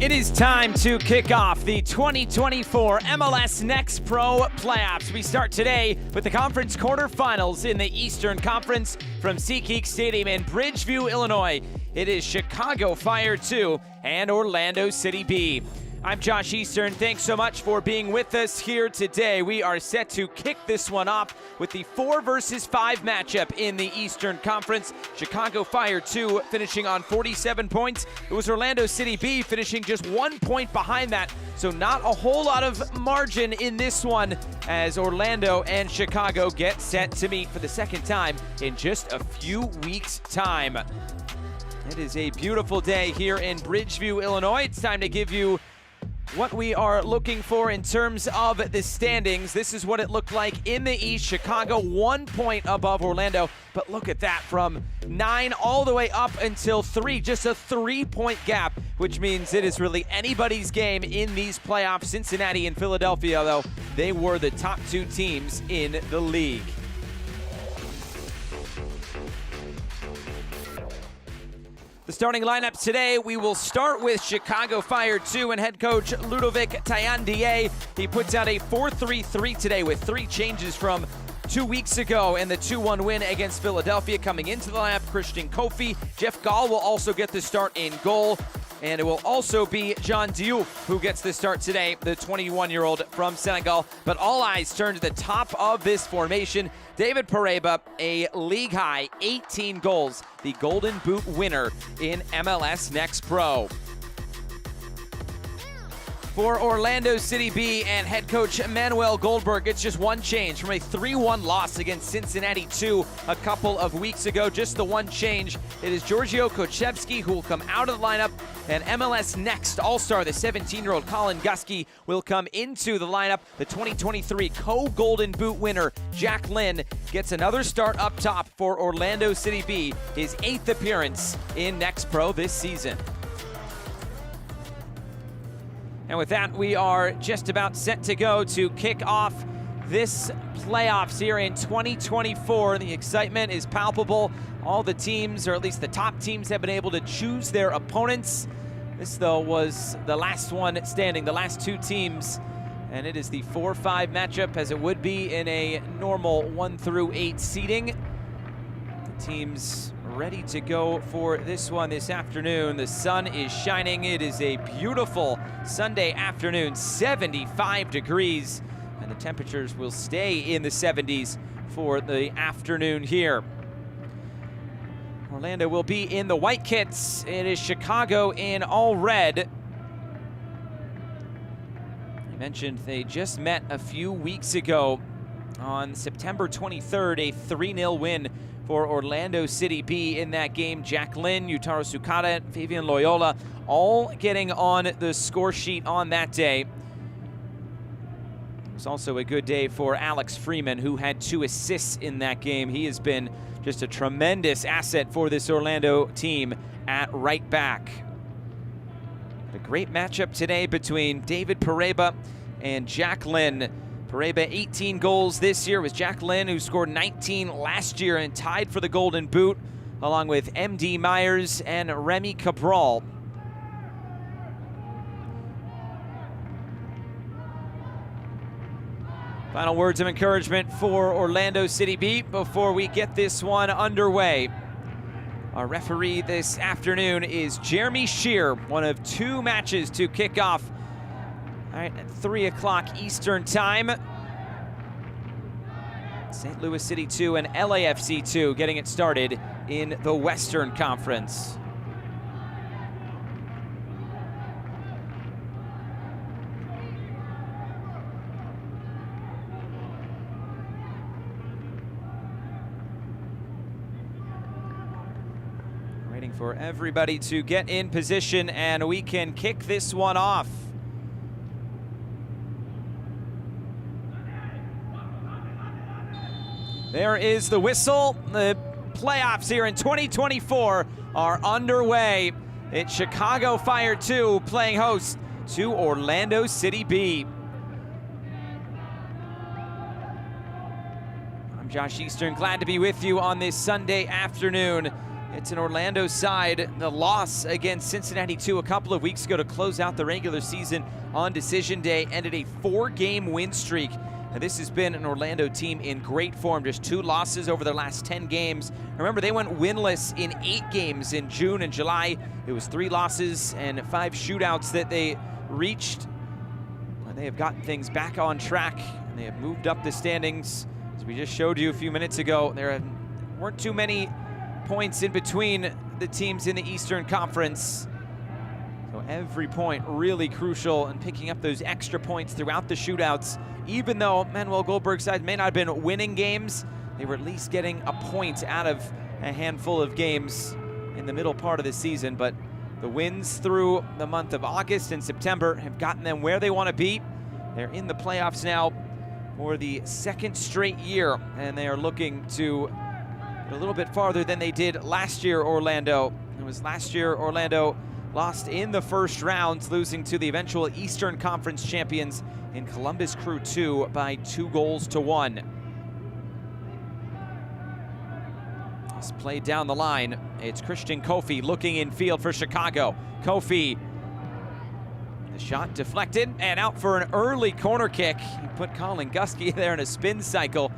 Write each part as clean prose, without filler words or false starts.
It is time to kick off the 2024 MLS Next Pro playoffs. We start today with the conference quarterfinals in the Eastern Conference from SeatGeek Stadium in Bridgeview, Illinois. It is Chicago Fire 2 and Orlando City B. I'm Josh Eastern. Thanks so much for being with us here today. We are set to kick this one off with the 4 versus 5 matchup in the Eastern Conference. Chicago Fire 2 finishing on 47 points. It was Orlando City B finishing just 1 point behind that. So not a whole lot of margin in this one as Orlando and Chicago get set to meet for the second time in just a few weeks' time. It is a beautiful day here in Bridgeview, Illinois. It's time to give you what we are looking for in terms of the standings. This is what it looked like in the East. Chicago 1 point above Orlando, but look at that, from 9 all the way up until 3, just a 3-point gap, which means it is really anybody's game in these playoffs. Cincinnati and Philadelphia, though, they were the top 2 teams in the league. The starting lineup today, we will start with Chicago Fire 2 and head coach Ludovic Taillandier. He puts out a 4-3-3 today with 3 changes from 2 weeks ago and the 2-1 win against Philadelphia. Coming into the lineup, Christian Kofi. Jeff Gall will also get the start in goal. And it will also be John Diouf who gets the start today, the 21-year-old from Senegal. But all eyes turn to the top of this formation. David Pareba, a league-high 18 goals, the Golden Boot winner in MLS Next Pro. For Orlando City B and head coach Manuel Goldberg, it's just one change from a 3-1 loss against Cincinnati 2 a couple of weeks ago. Just the one change. It is Giorgio Kochevsky who will come out of the lineup, and MLS Next All-Star, the 17-year-old Colin Gusky, will come into the lineup. The 2023 co-Golden Boot winner, Jack Lynn, gets another start up top for Orlando City B, his 8th appearance in Next Pro this season. And with that, we are just about set to go to kick off this playoffs here in 2024. The excitement is palpable. All the teams, or at least the top teams, have been able to choose their opponents. This, though, was the last one standing, the last two teams, and it is the 4-5 matchup, as it would be in a normal 1-8 seeding. The teams ready to go for this one this afternoon. The sun is shining. It is a beautiful Sunday afternoon, 75 degrees, and the temperatures will stay in the 70s for the afternoon here. Orlando will be in the white kits. It is Chicago in all red. I mentioned they just met a few weeks ago on September 23rd, a 3-0 win for Orlando City B in that game. Jack Lynn, Yutaro Sukada, Fabian Loyola, all getting on the score sheet on that day. It was also a good day for Alex Freeman, who had 2 assists in that game. He has been just a tremendous asset for this Orlando team at right back. A great matchup today between David Pareba and Jack Lynn. Pareba 18 goals this year. It was Jack Lynn who scored 19 last year and tied for the Golden Boot, along with M.D. Myers and Remy Cabral. Final words of encouragement for Orlando City B before we get this one underway. Our referee this afternoon is Jeremy Shear, one of 2 matches to kick off at 3 o'clock Eastern time. St. Louis City 2 and LAFC 2 getting it started in the Western Conference. Waiting for everybody to get in position, and we can kick this one off. There is the whistle. The playoffs here in 2024 are underway. It's Chicago Fire 2 playing host to Orlando City B. I'm Josh Eastern, glad to be with you on this Sunday afternoon. It's an Orlando side. The loss against Cincinnati 2 a couple of weeks ago to close out the regular season on decision day ended a 4-game win streak. And this has been an Orlando team in great form, just 2 losses over their last 10 games. Remember, they went winless in 8 games in June and July. It was 3 losses and 5 shootouts that they reached. And they have gotten things back on track, and they have moved up the standings. As we just showed you a few minutes ago, there weren't too many points in between the teams in the Eastern Conference. So every point really crucial, and picking up those extra points throughout the shootouts. Even though Manuel Goldberg's side may not have been winning games, they were at least getting a point out of a handful of games in the middle part of the season. But the wins through the month of August and September have gotten them where they want to be. They're in the playoffs now for the 2nd straight year, and they are looking to a little bit farther than they did last year, Orlando. It was last year Orlando lost in the first round, losing to the eventual Eastern Conference champions in Columbus Crew 2 by 2-1. It's played down the line. It's Christian Kofi looking in field for Chicago. Kofi, the shot deflected and out for an early corner kick. He put Colin Gusky there in a spin cycle.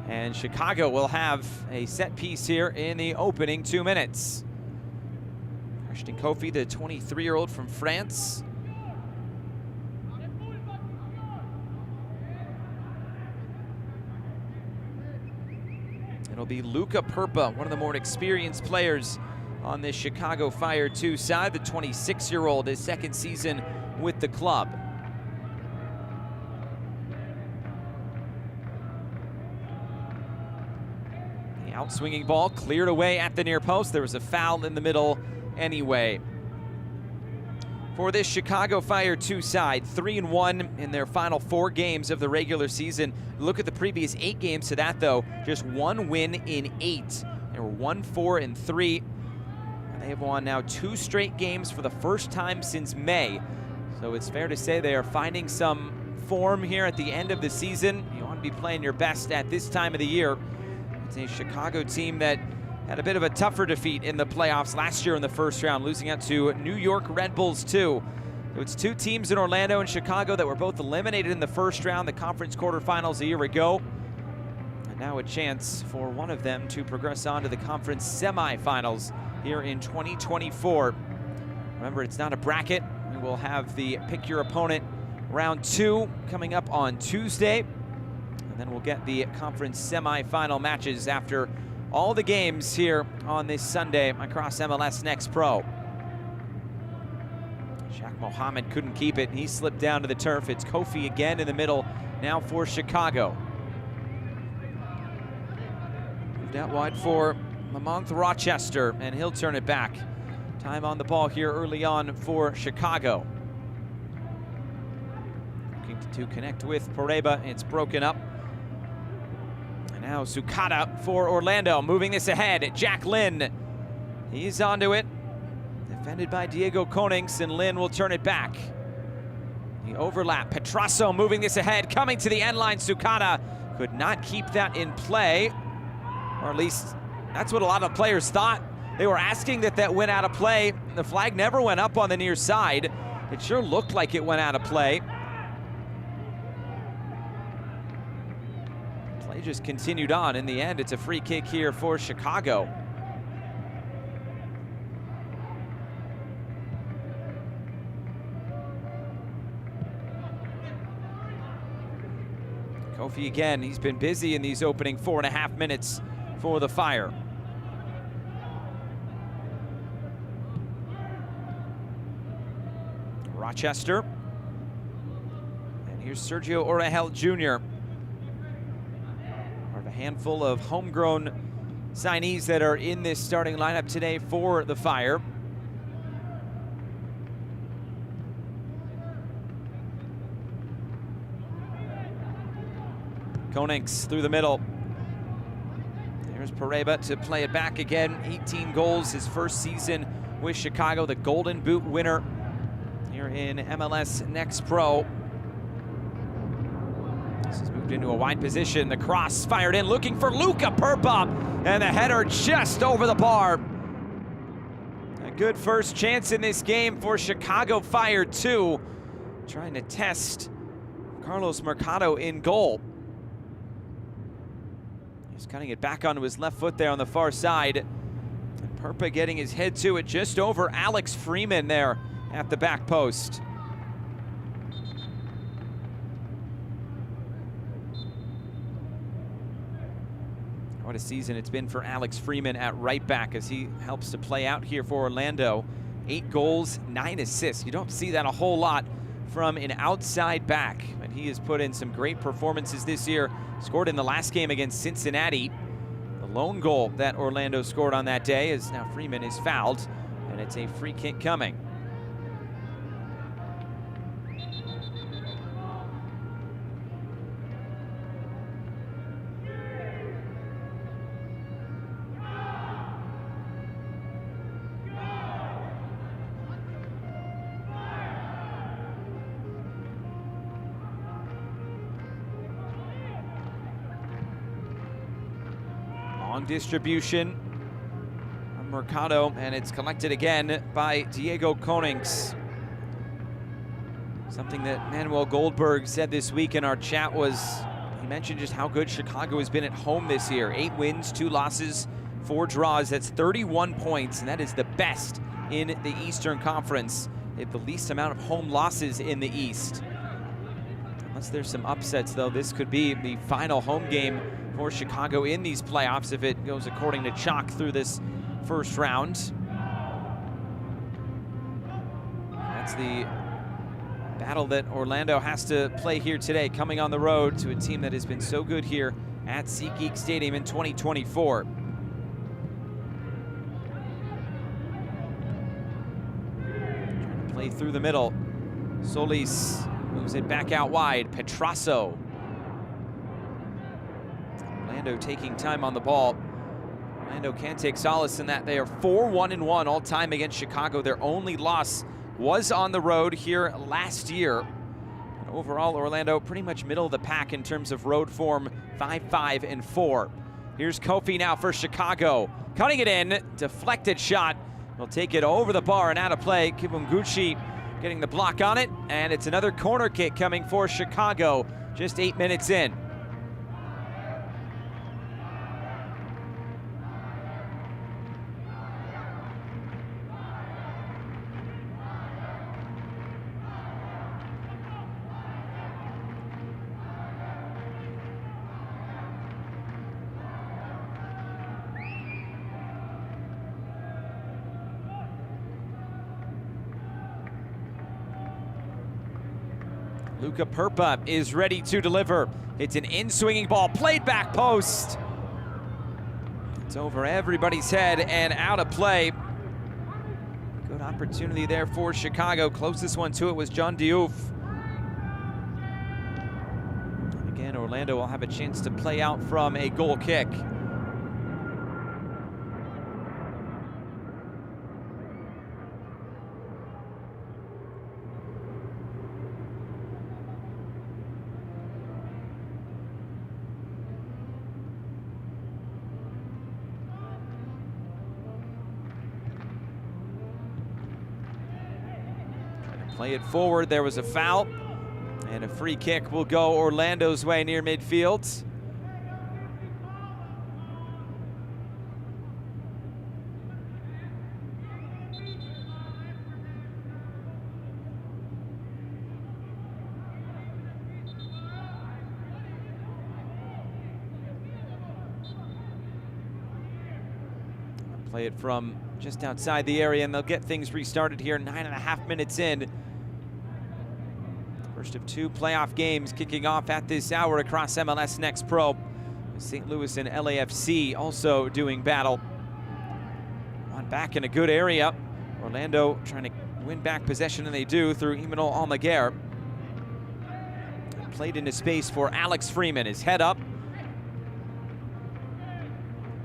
And Chicago will have a set piece here in the opening 2 minutes. Christian Kofi, the 23-year-old from France. It'll be Luca Perpa, one of the more experienced players on this Chicago Fire 2 side. The 26-year-old, his 2nd season with the club. Outswinging ball cleared away at the near post. There was a foul in the middle anyway. For this Chicago Fire 2 side, 3-1 in their final 4 games of the regular season. Look at the previous 8 games to that, though. Just 1 win in 8. They were 1-4-3. And they have won now 2 straight games for the first time since May. So it's fair to say they are finding some form here at the end of the season. You want wouldn't be playing your best at this time of the year. It's a Chicago team that had a bit of a tougher defeat in the playoffs last year in the first round, losing out to New York Red Bulls 2. So it's two teams in Orlando and Chicago that were both eliminated in the first round, the conference quarterfinals a year ago. And now a chance for one of them to progress on to the conference semifinals here in 2024. Remember, it's not a bracket. We will have the pick your opponent round 2 coming up on Tuesday. And then we'll get the conference semifinal matches after all the games here on this Sunday across MLS Next Pro. Shaq Mohammed couldn't keep it. He slipped down to the turf. It's Kofi again in the middle now for Chicago. Moved out wide for Lamont Rochester, and he'll turn it back. Time on the ball here early on for Chicago. Looking to connect with Pareba. It's broken up. And now Sukata for Orlando, moving this ahead. Jack Lynn, he's onto it. Defended by Diego Konings, and Lynn will turn it back. The overlap, Petrasso moving this ahead, coming to the end line. Sukata could not keep that in play, or at least that's what a lot of players thought. They were asking that went out of play. The flag never went up on the near side. It sure looked like it went out of play. Play just continued on. In the end, it's a free kick here for Chicago. Kofi again, he's been busy in these opening 4.5 minutes for the Fire. Rochester. And here's Sergio Orejel Jr. Part of a handful of homegrown signees that are in this starting lineup today for the Fire. Konings through the middle. There's Pareba to play it back again. 18 goals his first season with Chicago, the Golden Boot winner here in MLS Next Pro. This has moved into a wide position. The cross fired in, looking for Luka Perpa, and the header just over the bar. A good first chance in this game for Chicago Fire 2, trying to test Carlos Mercado in goal. He's cutting it back onto his left foot there on the far side. And Perpa getting his head to it just over Alex Freeman there at the back post. What a season it's been for Alex Freeman at right back as he helps to play out here for Orlando. 8 goals, 9 assists. You don't see that a whole lot from an outside back, and he has put in some great performances this year. Scored in the last game against Cincinnati. The lone goal that Orlando scored on that day is now Freeman is fouled, and it's a free kick coming. Long distribution from Mercado, and it's collected again by Diego Konings. Something that Manuel Goldberg said this week in our chat was, he mentioned just how good Chicago has been at home this year. 8 wins, 2 losses, 4 draws. That's 31 points, and that is the best in the Eastern Conference. They have the least amount of home losses in the East. Unless there's some upsets, though, this could be the final home game for Chicago in these playoffs if it goes according to chalk through this first round. That's the battle that Orlando has to play here today, coming on the road to a team that has been so good here at SeatGeek Stadium in 2024. Trying to play through the middle. Solis moves it back out wide. Petrasso. Orlando taking time on the ball. Orlando can take solace in that they are 4-1-1 all time against Chicago. Their only loss was on the road here last year. Overall, Orlando pretty much middle of the pack in terms of road form, 5-5-4. Here's Kofi now for Chicago. Cutting it in, deflected shot. Will take it over the bar and out of play. Kibunguchi getting the block on it, and it's another corner kick coming for Chicago, just 8 minutes in. Luka Perpa is ready to deliver. It's an in-swinging ball, played back post. It's over everybody's head and out of play. Good opportunity there for Chicago. Closest one to it was John Diouf. And again, Orlando will have a chance to play out from a goal kick. Play it forward, there was a foul, and a free kick will go Orlando's way near midfield. Play it from just outside the area, and they'll get things restarted here 9.5 minutes in. First of 2 playoff games kicking off at this hour across MLS Next Pro. St. Louis and LAFC also doing battle. On back in a good area. Orlando trying to win back possession, and they do through Imanol Almaguer. Played into space for Alex Freeman. His head up.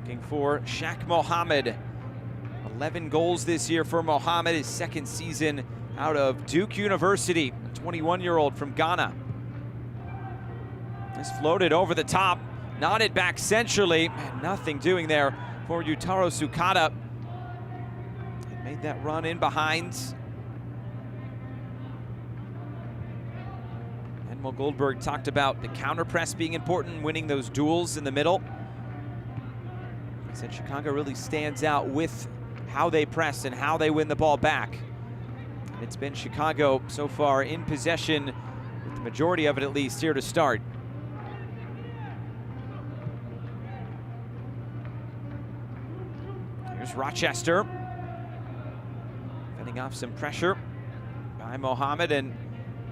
Looking for Shaq Mohammed. 11 goals this year for Mohammed, his second season out of Duke University. 21-year-old from Ghana. This floated over the top, nodded back centrally, and nothing doing there for Yutaro Sukata. He made that run in behind. Admiral Goldberg talked about the counter press being important, winning those duels in the middle. He said Chicago really stands out with how they press and how they win the ball back. It's been Chicago so far in possession, with the majority of it at least here to start. Here's Rochester. Fending off some pressure by Mohammed, and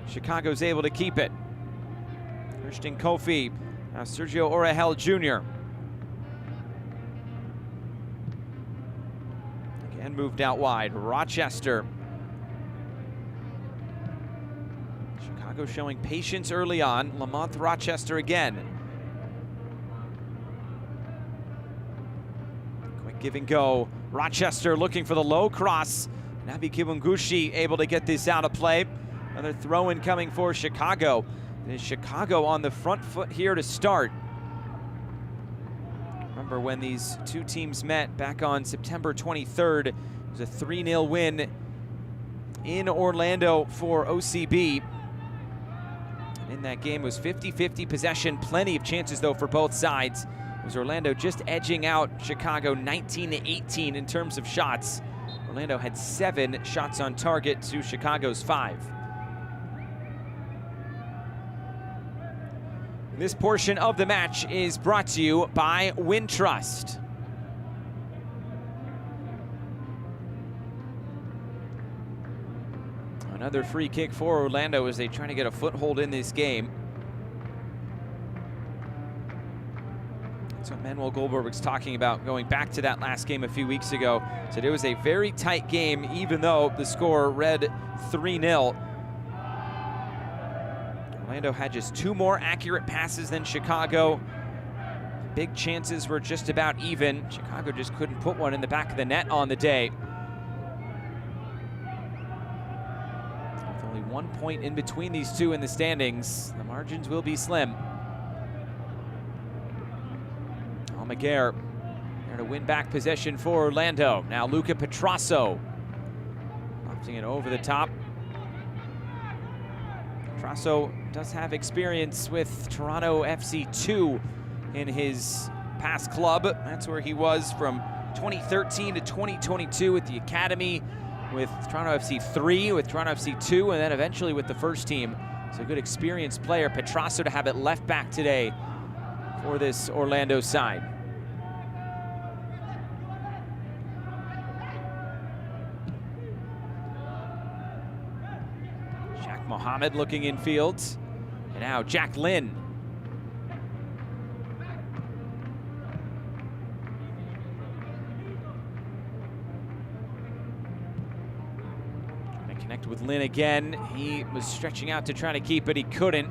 Chicago's able to keep it. Christian Kofi, now Sergio Orahel Jr. Again moved out wide, Rochester. Chicago showing patience early on. Lamont Rochester again. Quick give and go. Rochester looking for the low cross. Nabi Kibunguchi able to get this out of play. Another throw-in coming for Chicago. It is Chicago on the front foot here to start. Remember when these two teams met back on September 23rd. It was a 3-0 win in Orlando for OCB. In that game was 50-50 possession, plenty of chances though for both sides. It was Orlando just edging out Chicago 19-18 in terms of shots. Orlando had 7 shots on target to Chicago's 5. This portion of the match is brought to you by Wintrust. Another free kick for Orlando as they try to get a foothold in this game. That's what Manuel Goldberg was talking about, going back to that last game a few weeks ago. Said it was a very tight game, even though the score read 3-0. Orlando had just 2 more accurate passes than Chicago. Big chances were just about even. Chicago just couldn't put one in the back of the net on the day. 1 point in between these two in the standings. The margins will be slim. Almaguer there to win back possession for Orlando. Now Luca Petrasso lofting it over the top. Petrasso does have experience with Toronto FC 2 in his past club. That's where he was from 2013 to 2022 with the academy, with Toronto FC 3, with Toronto FC 2, and then eventually with the first team. So a good experienced player. Petrasso to have it left back today for this Orlando side. Mohamed looking infield. And now Jack Lynn. Trying to connect with Lynn again. He was stretching out to try to keep it. He couldn't.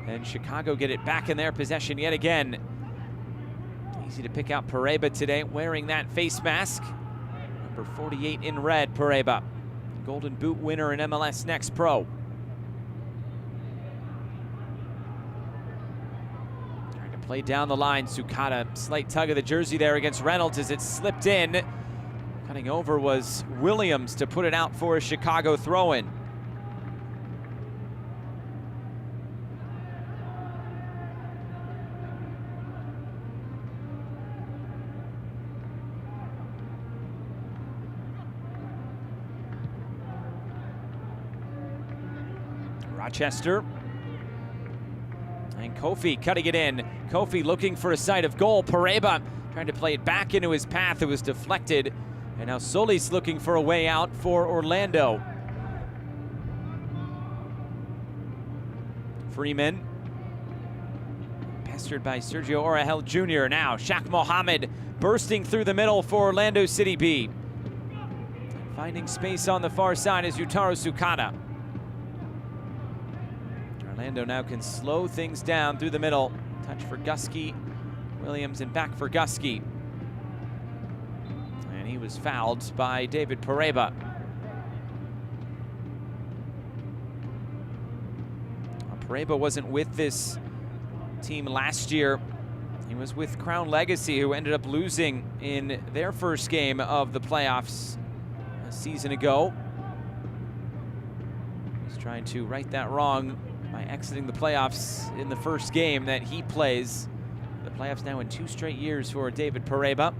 And Chicago get it back in their possession yet again. Easy to pick out Pareba today, wearing that face mask. Number 48 in red, Pareba. Golden Boot winner in MLS Next Pro. Play down the line, Sukata, slight tug of the jersey there against Reynolds as it slipped in. Cutting over was Williams to put it out for a Chicago throw-in. Rochester. And Kofi cutting it in. Kofi looking for a sight of goal. Pareba trying to play it back into his path. It was deflected. And now Solis looking for a way out for Orlando. Freeman. Pestered by Sergio Orahel Jr. Now Shaq Mohammed bursting through the middle for Orlando City B. Finding space on the far side is Yutaro Sukata. Orlando now can slow things down through the middle. Touch for Gusky, Williams, and back for Gusky. And he was fouled by David Pareba. Pareba wasn't with this team last year. He was with Crown Legacy, who ended up losing in their first game of the playoffs a season ago. He's trying to right that wrong by exiting the playoffs in the first game that he plays. The playoffs now in 2 straight years for David Pareba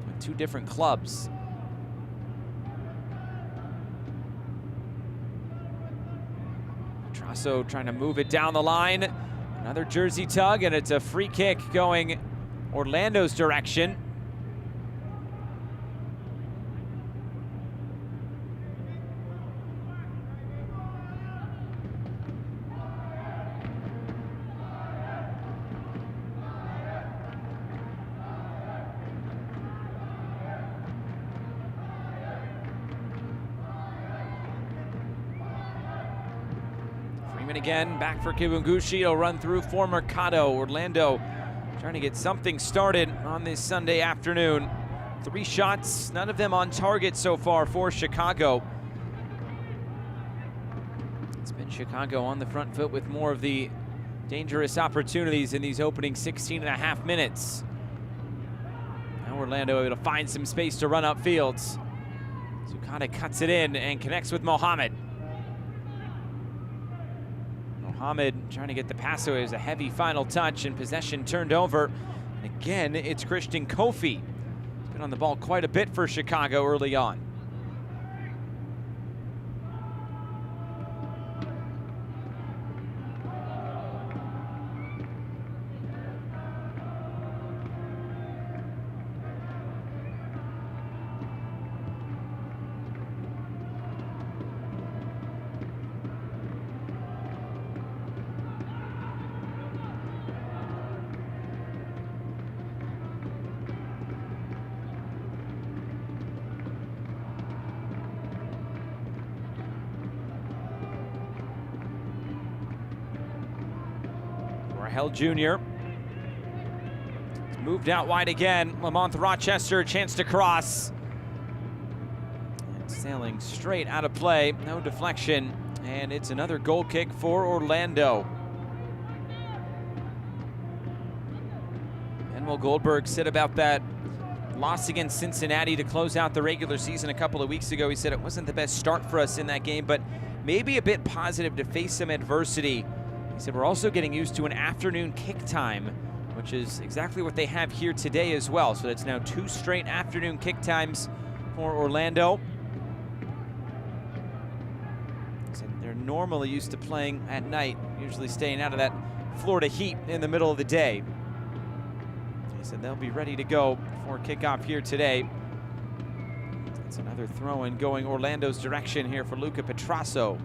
with 2 different clubs. Petrasso trying to move it down the line. Another jersey tug, and it's a free kick going Orlando's direction. Again, back for Kibunguchi. He'll run through for Mercado. Orlando trying to get something started on this Sunday afternoon. 3 shots, none of them on target so far for Chicago. It's been Chicago on the front foot with more of the dangerous opportunities in these opening 16.5 minutes. Now Orlando able to find some space to run upfield. Sukata cuts it in and connects with Mohamed. Mohamed trying to get the pass away. It was a heavy final touch and possession turned over. And again, it's Christian Kofi. He's been on the ball quite a bit for Chicago early on. Orahel Jr. moved out wide again. Lamont Rochester, a chance to cross. And sailing straight out of play, no deflection. and it's another goal kick for Orlando. Manuel Goldberg said about that loss against Cincinnati to close out the regular season a couple of weeks ago. He said it wasn't the best start for us in that game, but maybe a bit positive to face some adversity. He said we're also getting used to an afternoon kick time, which is exactly what they have here today as well. So it's now 2 straight afternoon kick times for Orlando. He said they're normally used to playing at night, usually staying out of that Florida heat in the middle of the day. He said they'll be ready to go for kickoff here today. It's another throw-in going Orlando's direction here for Luca Petrasso.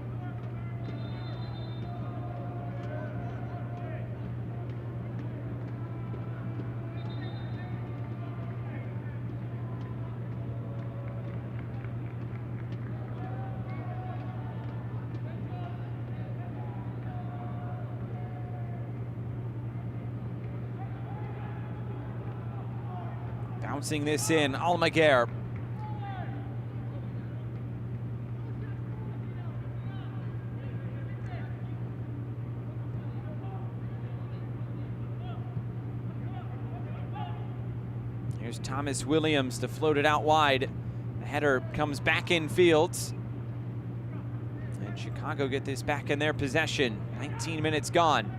Bouncing this in, Almaguer. Here's Thomas Williams to float it out wide. The header comes back in fields. And Chicago get this back in their possession. 19 minutes gone.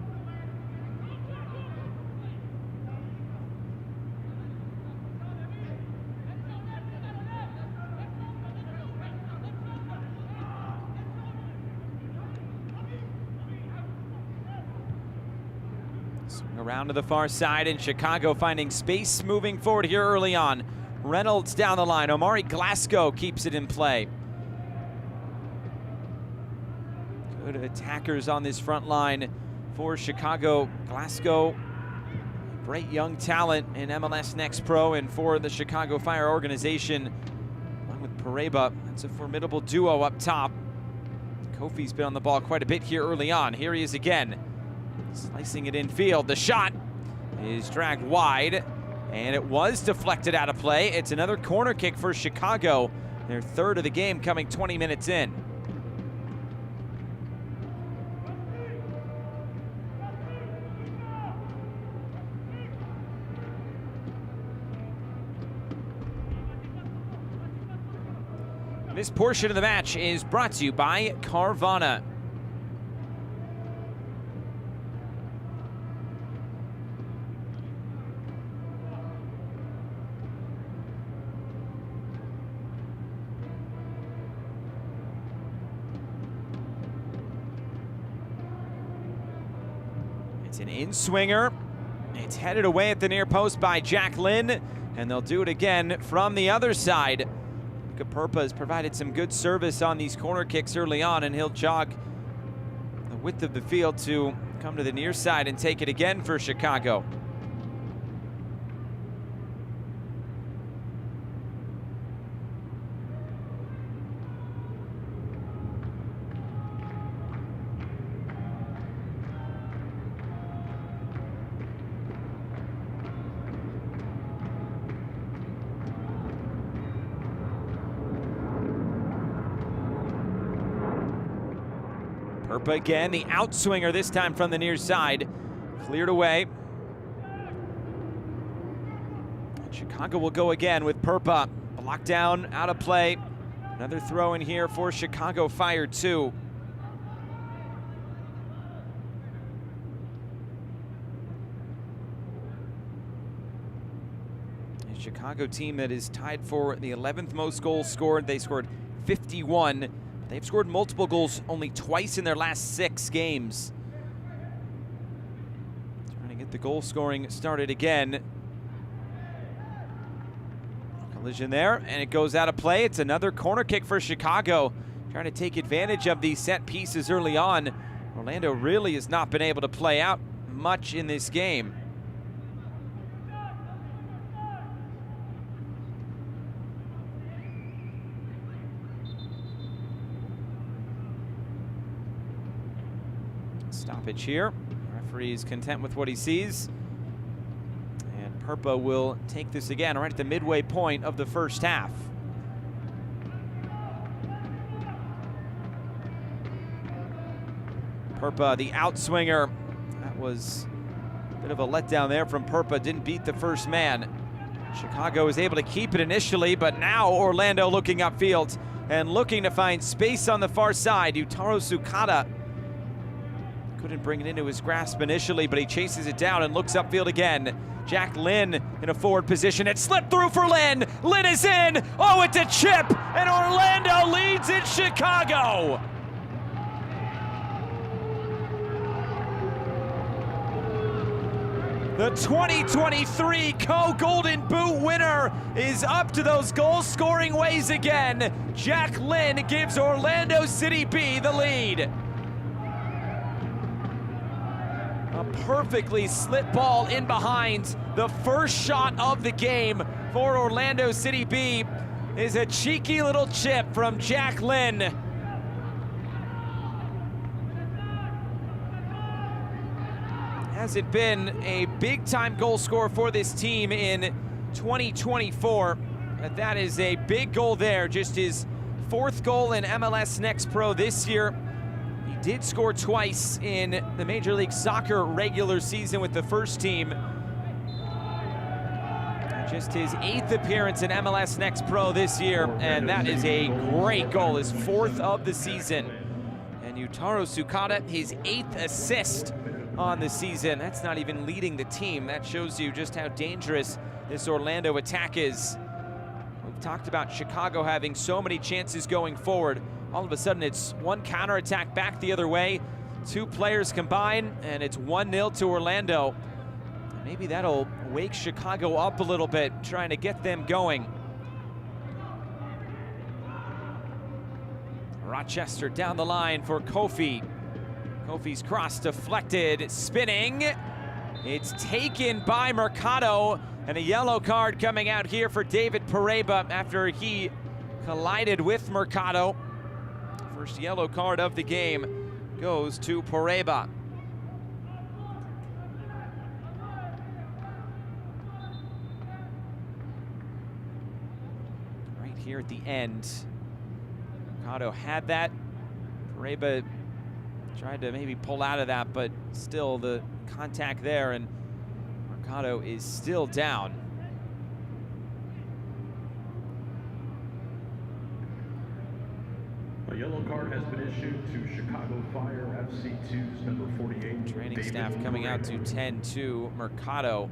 Around to the far side, and Chicago finding space moving forward here early on. Reynolds down the line. Omari Glasgow keeps it in play. Good attackers on this front line for Chicago. Glasgow, great young talent in MLS Next Pro and for the Chicago Fire organization. Along with Pareba, that's a formidable duo up top. Kofi's been on the ball quite a bit here early on. Here he is again. Slicing it infield. The shot is dragged wide, and it was deflected out of play. It's another corner kick for Chicago. Their third of the game coming 20 minutes in. This portion of the match is brought to you by Carvana. It's an in-swinger. It's headed away at the near post by Jack Lynn, and they'll do it again from the other side. Purpa has provided some good service on these corner kicks early on, and he'll jog the width of the field to come to the near side and take it again for Chicago. Purpa again, the outswinger this time from the near side. Cleared away. And Chicago will go again with Purpa. Blocked down, out of play. Another throw in here for Chicago Fire 2. A Chicago team that is tied for the 11th most goals scored. They scored 51. They've scored multiple goals only twice in their last 6 games. Trying to get the goal scoring started again. Collision there, and it goes out of play. It's another corner kick for Chicago. Trying to take advantage of these set pieces early on. Orlando really has not been able to play out much in this game. Stoppage here. Referee is content with what he sees. And Purpa will take this again right at the midway point of the first half. Perpa, the outswinger. That was a bit of a letdown there from Perpa. Didn't beat the first man. Chicago was able to keep it initially, but now Orlando looking upfield and looking to find space on the far side. Yutaro Tsukada couldn't bring it into his grasp initially, but he chases it down and looks upfield again. Jack Lynn in a forward position. It slipped through for Lynn. Lynn is in. Oh, it's a chip, and Orlando leads in Chicago. The 2023 Co-Golden Boot winner is up to those goal-scoring ways again. Jack Lynn gives Orlando City B the lead. A perfectly slit ball in behind. The first shot of the game for Orlando City B is a cheeky little chip from Jack Lynn. Hasn't been a big-time goal scorer for this team in 2024. But that is a big goal there, just his 4th goal in MLS Next Pro this year. He did score twice in the Major League Soccer regular season with the first team. Just his 8th appearance in MLS Next Pro this year, and that is a great goal, his 4th of the season. And Yutaro Tsukada, his 8th assist on the season. That's not even leading the team. That shows you just how dangerous this Orlando attack is. We've talked about Chicago having so many chances going forward. All of a sudden, it's one counterattack back the other way. 2 players combine, and it's 1-0 to Orlando. Maybe that'll wake Chicago up a little bit, trying to get them going. Rochester down the line for Kofi. Kofi's cross deflected, spinning. It's taken by Mercado, and a yellow card coming out here for David Pareba after he collided with Mercado. First yellow card of the game goes to Pareba. Right here at the end, Mercado had that. Pareba tried to maybe pull out of that, but still the contact there, and Mercado is still down. A yellow card has been issued to Chicago Fire FC2's number 48. Training David staff coming out to 10-2 Mercado.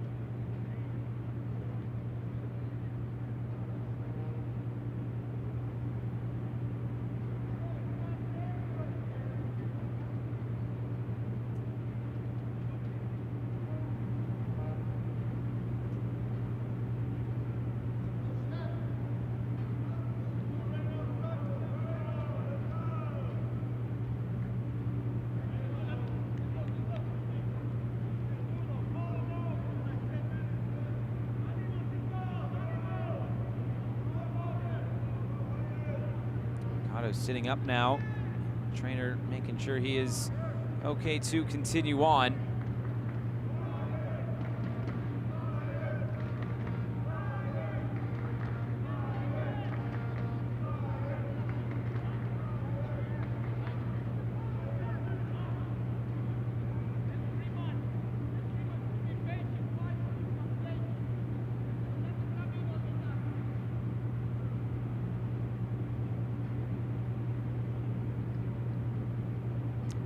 Sitting up now. Trainer making sure he is okay to continue on.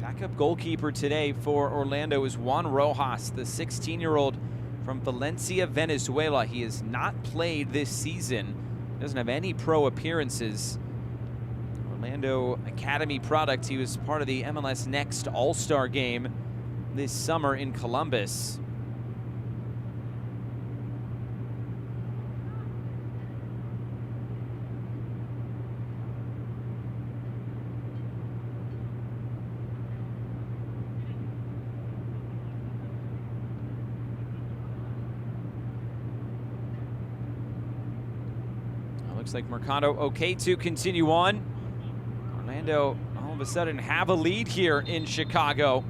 Backup goalkeeper today for Orlando is Juan Rojas, the 16-year-old from Valencia, Venezuela. He has not played this season, doesn't have any pro appearances. Orlando Academy product. He was part of the MLS Next All-Star game this summer in Columbus. Looks like Mercado okay to continue on. Orlando all of a sudden have a lead here in Chicago.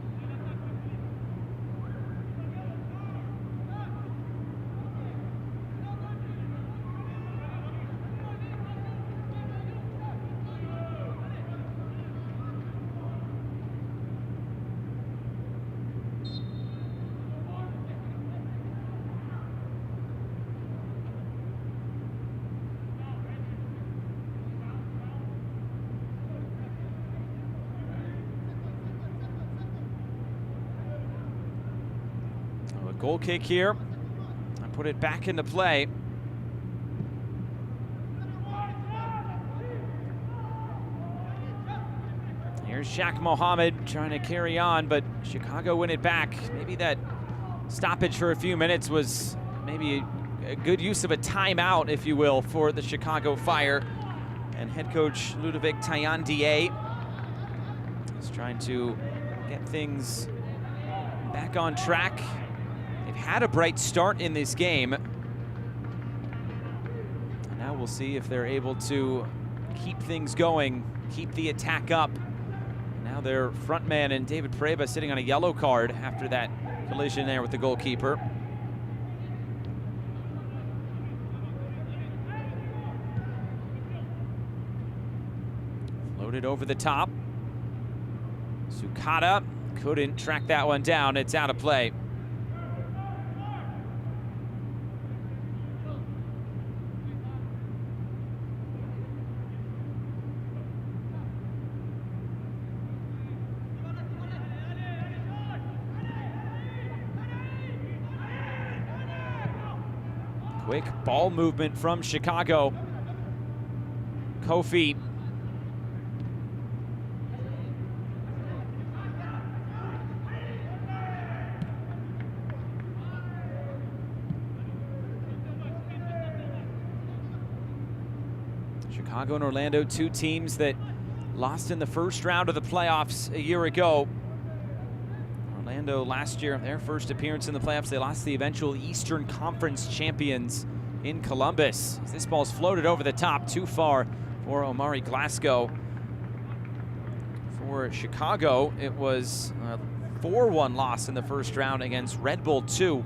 goal kick here. And put it back into play. Here's Shaq Mohammed trying to carry on, but Chicago win it back. Maybe that stoppage for a few minutes was maybe a good use of a timeout, if you will, for the Chicago Fire. And head coach Ludovic Taillandier is trying to get things back on track. They've had a bright start in this game. And now we'll see if they're able to keep things going, keep the attack up. Now their front man and David Pareba sitting on a yellow card after that collision there with the goalkeeper. Floated over the top. Sukata couldn't track that one down. It's out of play. Quick ball movement from Chicago. Kofi. Chicago and Orlando, two teams that lost in the first round of the playoffs a year ago. Orlando last year, their first appearance in the playoffs, they lost the eventual Eastern Conference champions in Columbus. This ball's floated over the top, too far for Omari Glasgow. For Chicago, it was a 4-1 loss in the first round against Red Bull 2.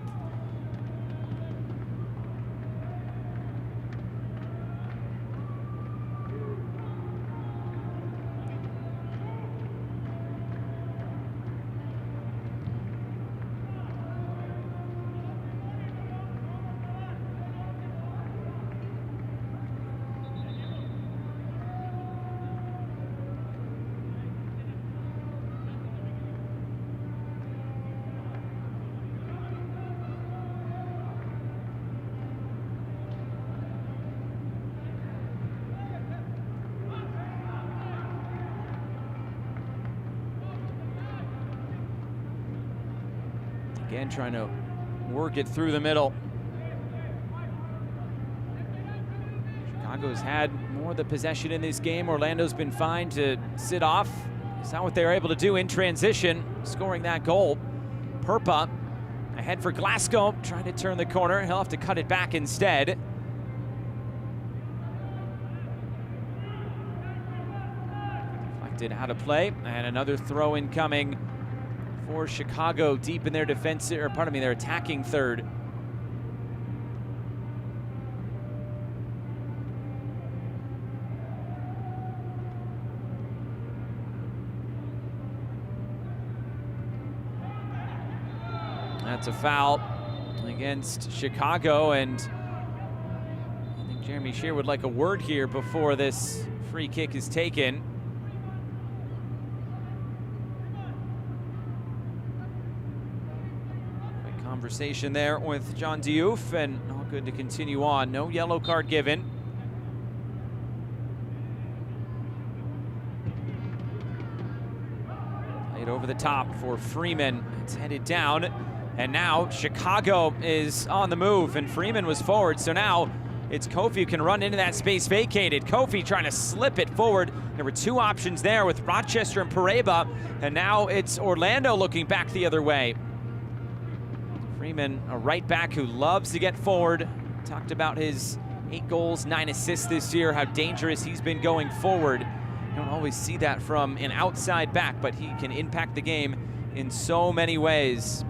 Again, trying to work it through the middle. Chicago's had more of the possession in this game. Orlando's been fine to sit off. It's not what they were able to do in transition, scoring that goal. Perpa ahead for Glasgow, trying to turn the corner. He'll have to cut it back instead. Deflected out of play, and another throw incoming for Chicago deep in their defensive, or pardon me, their attacking third. That's a foul against Chicago, and I think Jeremy Shear would like a word here before this free kick is taken. Conversation there with John Diouf, and all good to continue on. No yellow card given. Played over the top for Freeman. It's headed down, and now Chicago is on the move, and Freeman was forward, so now it's Kofi who can run into that space vacated. Kofi trying to slip it forward. There were two options there with Rochester and Pareba, and now it's Orlando looking back the other way. Freeman, a right back who loves to get forward. Talked about his 8 goals, 9 assists this year, how dangerous he's been going forward. You don't always see that from an outside back, but he can impact the game in so many ways.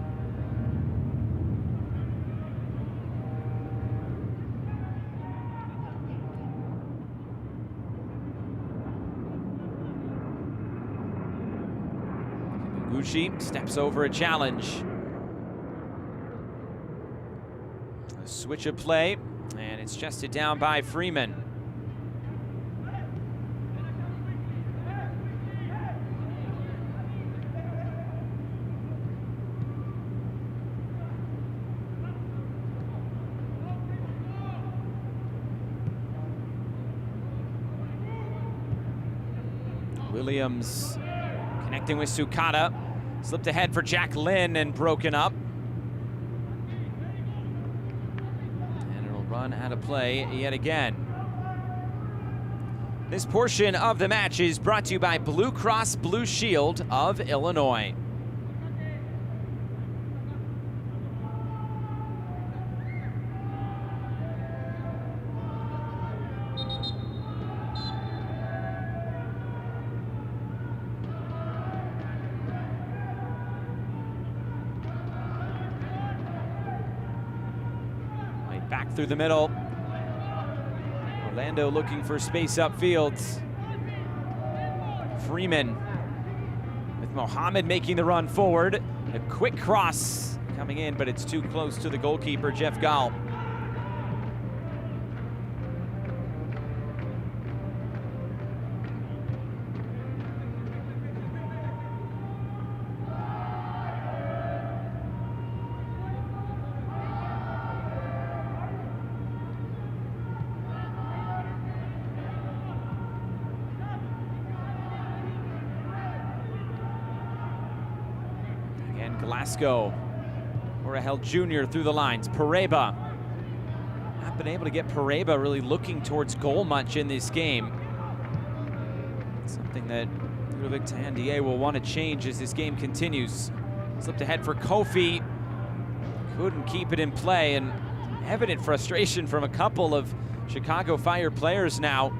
Gucci steps over a challenge. Switch of play, and it's chested down by Freeman. Williams connecting with Sukata. Slipped ahead for Jack Lynn and broken up. And it'll run out of play yet again. This portion of the match is brought to you by Blue Cross Blue Shield of Illinois. Back through the middle. Orlando looking for space upfield. Freeman with Mohammed making the run forward. A quick cross coming in, but it's too close to the goalkeeper, Jeff Gall. Glasgow, Orahel Jr. through the lines. Pareba. Not been able to get Pareba really looking towards goal much in this game. Something that Ludovic Tandier will want to change as this game continues. Slipped ahead for Kofi. Couldn't keep it in play, and evident frustration from a couple of Chicago Fire players now.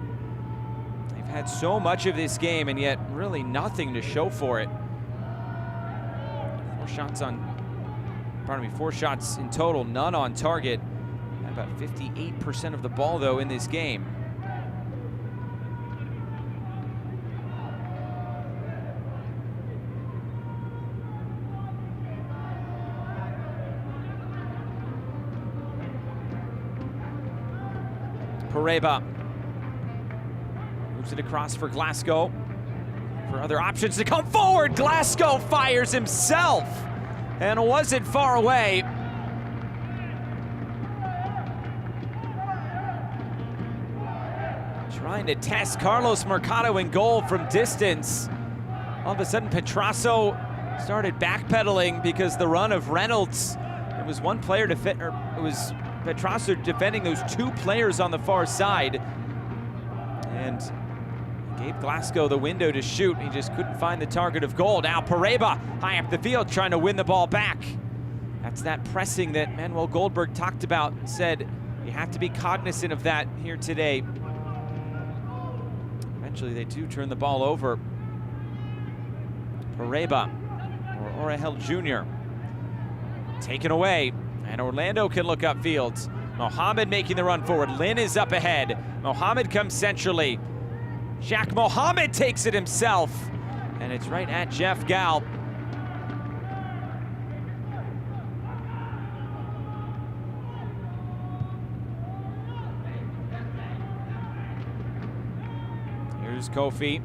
They've had so much of this game and yet really nothing to show for it. Four shots in total, none on target. About 58% of the ball, though, in this game. Pareba moves it across for Glasgow. For other options to come forward, Glasgow fires himself and wasn't far away. Trying to test Carlos Mercado in goal from distance. All of a sudden, Petrasso started backpedaling because the run of Reynolds, it was one player it was Petrasso defending those two players on the far side. And gave Glasgow the window to shoot. He just couldn't find the target of goal. Now Pareba high up the field trying to win the ball back. That's that pressing that Manuel Goldberg talked about, said you have to be cognizant of that here today. Eventually they do turn the ball over. Pareba, or Orahel Jr. taken away, and Orlando can look upfield. Mohammed making the run forward. Lynn is up ahead. Mohammed comes centrally. Jack Mohammed takes it himself, and it's right at Jeff Gall. Here's Kofi.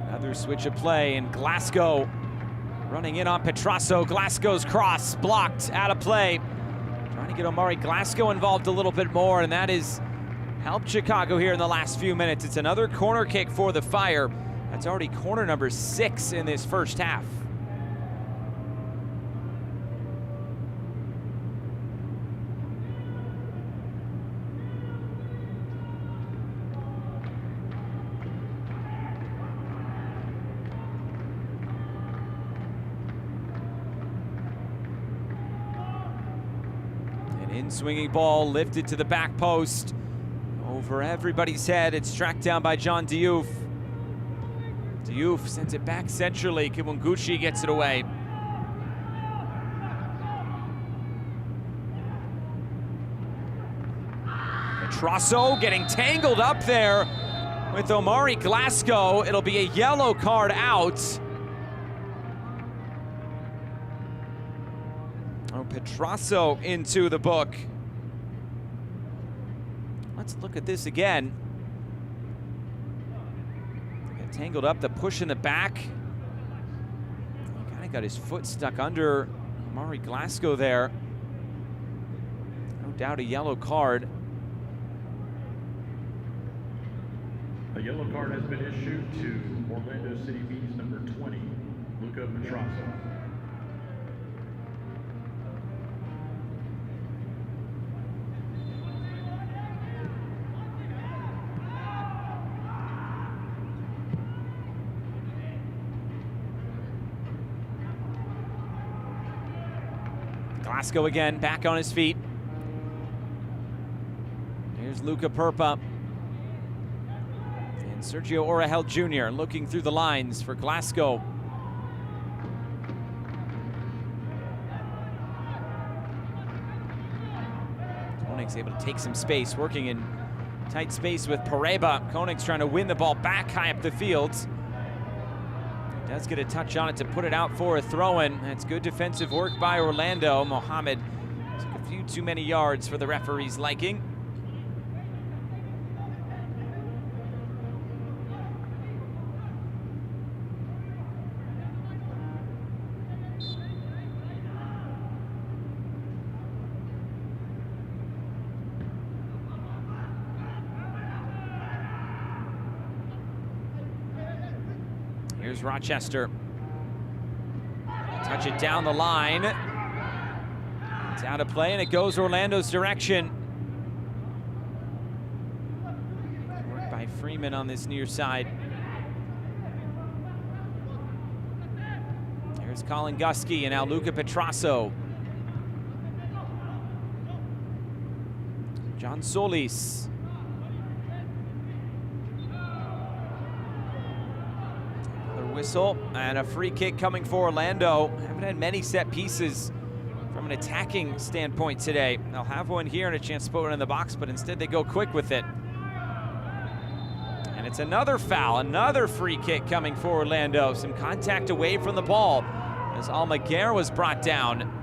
Another switch of play, and Glasgow running in on Petrasso. Glasgow's cross blocked, out of play. Trying to get Omari Glasgow involved a little bit more, and that has helped Chicago here in the last few minutes. It's another corner kick for the Fire. That's already corner number 6 in this first half. In-swinging ball lifted to the back post. Over everybody's head, it's tracked down by John Diouf. Diouf sends it back centrally. Kimunguchi gets it away. Petrasso getting tangled up there with Omari Glasgow. It'll be a yellow card out. Petrasso into the book. Let's look at this again. Got tangled up, the push in the back. He kind of got his foot stuck under Omari Glasgow there. No doubt a yellow card. A yellow card has been issued to Orlando City Bees number 20, Luca Petrasso. Glasgow again, back on his feet. Here's Luca Perpa. And Sergio Orahel Jr. looking through the lines for Glasgow. Konig's able to take some space, working in tight space with Pareba. Konig's trying to win the ball back high up the field. Does get a touch on it to put it out for a throw-in. That's good defensive work by Orlando. Mohamed took a few too many yards for the referee's liking. Here's Rochester. Touch it down the line. It's out of play, and it goes Orlando's direction. Work by Freeman on this near side. Here's Colin Gusky, and now Luca Petrasso. John Solis. Whistle and a free kick coming for Orlando. Haven't had many set pieces from an attacking standpoint today. They'll have one here and a chance to put one in the box, but instead they go quick with it. And it's another foul, another free kick coming for Orlando. Some contact away from the ball as Almaguer was brought down.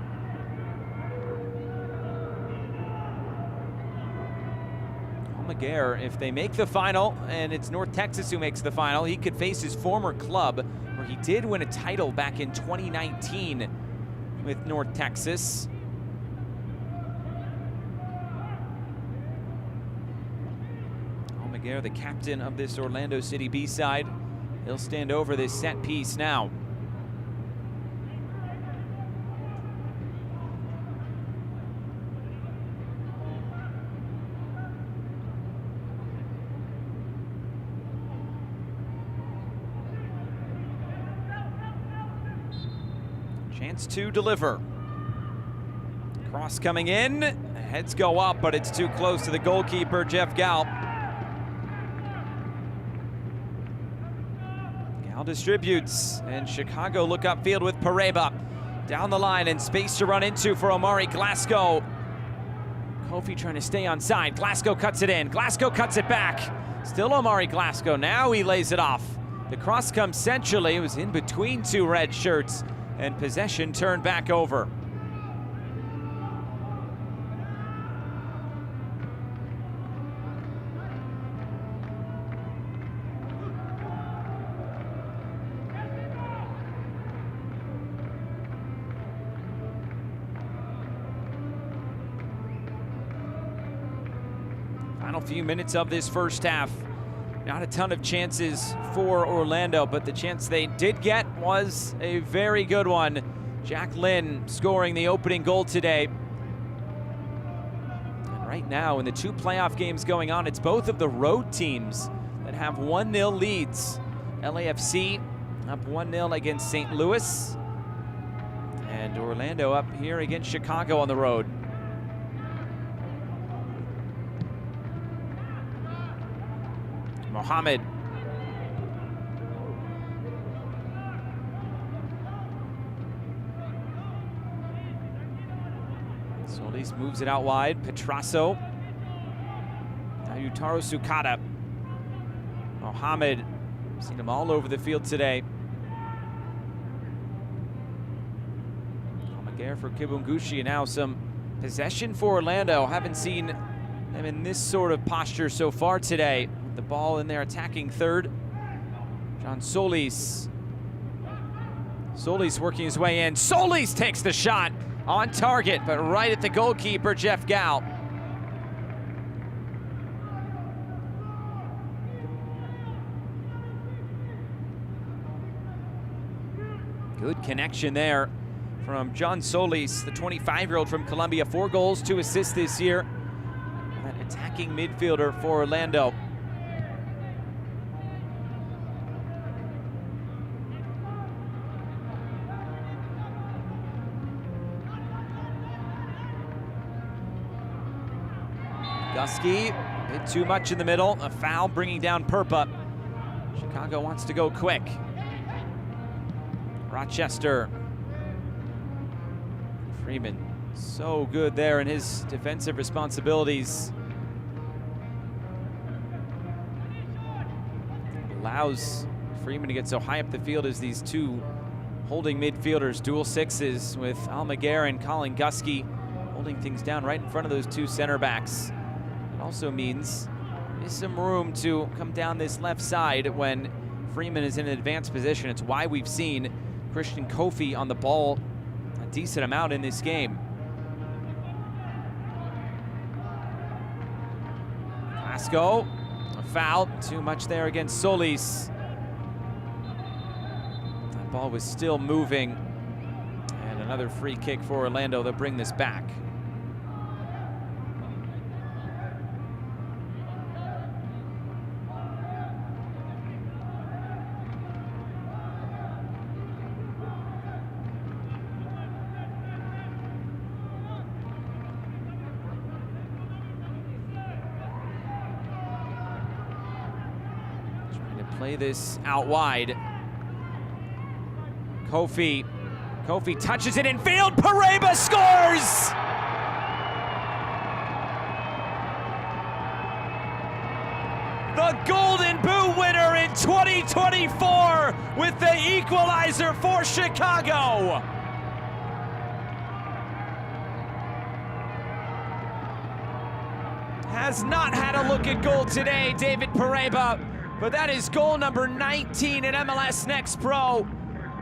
Almaguer, if they make the final, and it's North Texas who makes the final, he could face his former club, where he did win a title back in 2019 with North Texas. Almaguer, the captain of this Orlando City B side, he'll stand over this set piece now. Chance to deliver. Cross coming in, heads go up, but it's too close to the goalkeeper, Jeff Gal. Gal distributes, and Chicago look upfield with Pareba. Down the line and space to run into for Omari Glasgow. Kofi trying to stay on side. Glasgow cuts it in. Glasgow cuts it back. Still Omari Glasgow. Now he lays it off. The cross comes centrally. It was in between two red shirts, and possession turned back over. Final few minutes of this first half. Not a ton of chances for Orlando, but the chance they did get was a very good one. Jack Lynn scoring the opening goal today. And right now, in the two playoff games going on, it's both of the road teams that have 1-0 leads. LAFC up 1-0 against St. Louis, and Orlando up here against Chicago on the road. Mohamed. Solis moves it out wide. Petrasso. Now Yutaro Sukata. Mohamed. Seen him all over the field today. Almaguer for Kibungushi, and now some possession for Orlando. Haven't seen them in this sort of posture so far today. The ball in there attacking third. John Solis. Solis working his way in. Solis takes the shot on target, but right at the goalkeeper, Jeff Gal. Good connection there from John Solis, the 25-year-old from Colombia. 4 goals, 2 assists this year. That attacking midfielder for Orlando. Gusky, a bit too much in the middle. A foul bringing down Perpa. Chicago wants to go quick. Rochester. Freeman, so good there in his defensive responsibilities. Allows Freeman to get so high up the field as these two holding midfielders, dual sixes with Almaguer and Colin Gusky holding things down right in front of those two center backs. It also means there's some room to come down this left side when Freeman is in an advanced position. It's why we've seen Christian Kofi on the ball a decent amount in this game. Glasgow, a foul, too much there against Solis. That ball was still moving. And another free kick for Orlando. They'll bring this back. Play this out wide. Kofi touches it in field. Pareba scores! The Golden Boot winner in 2024 with the equalizer for Chicago. Has not had a look at goal today, David Pareba. But that is goal number 19 in MLS Next Pro.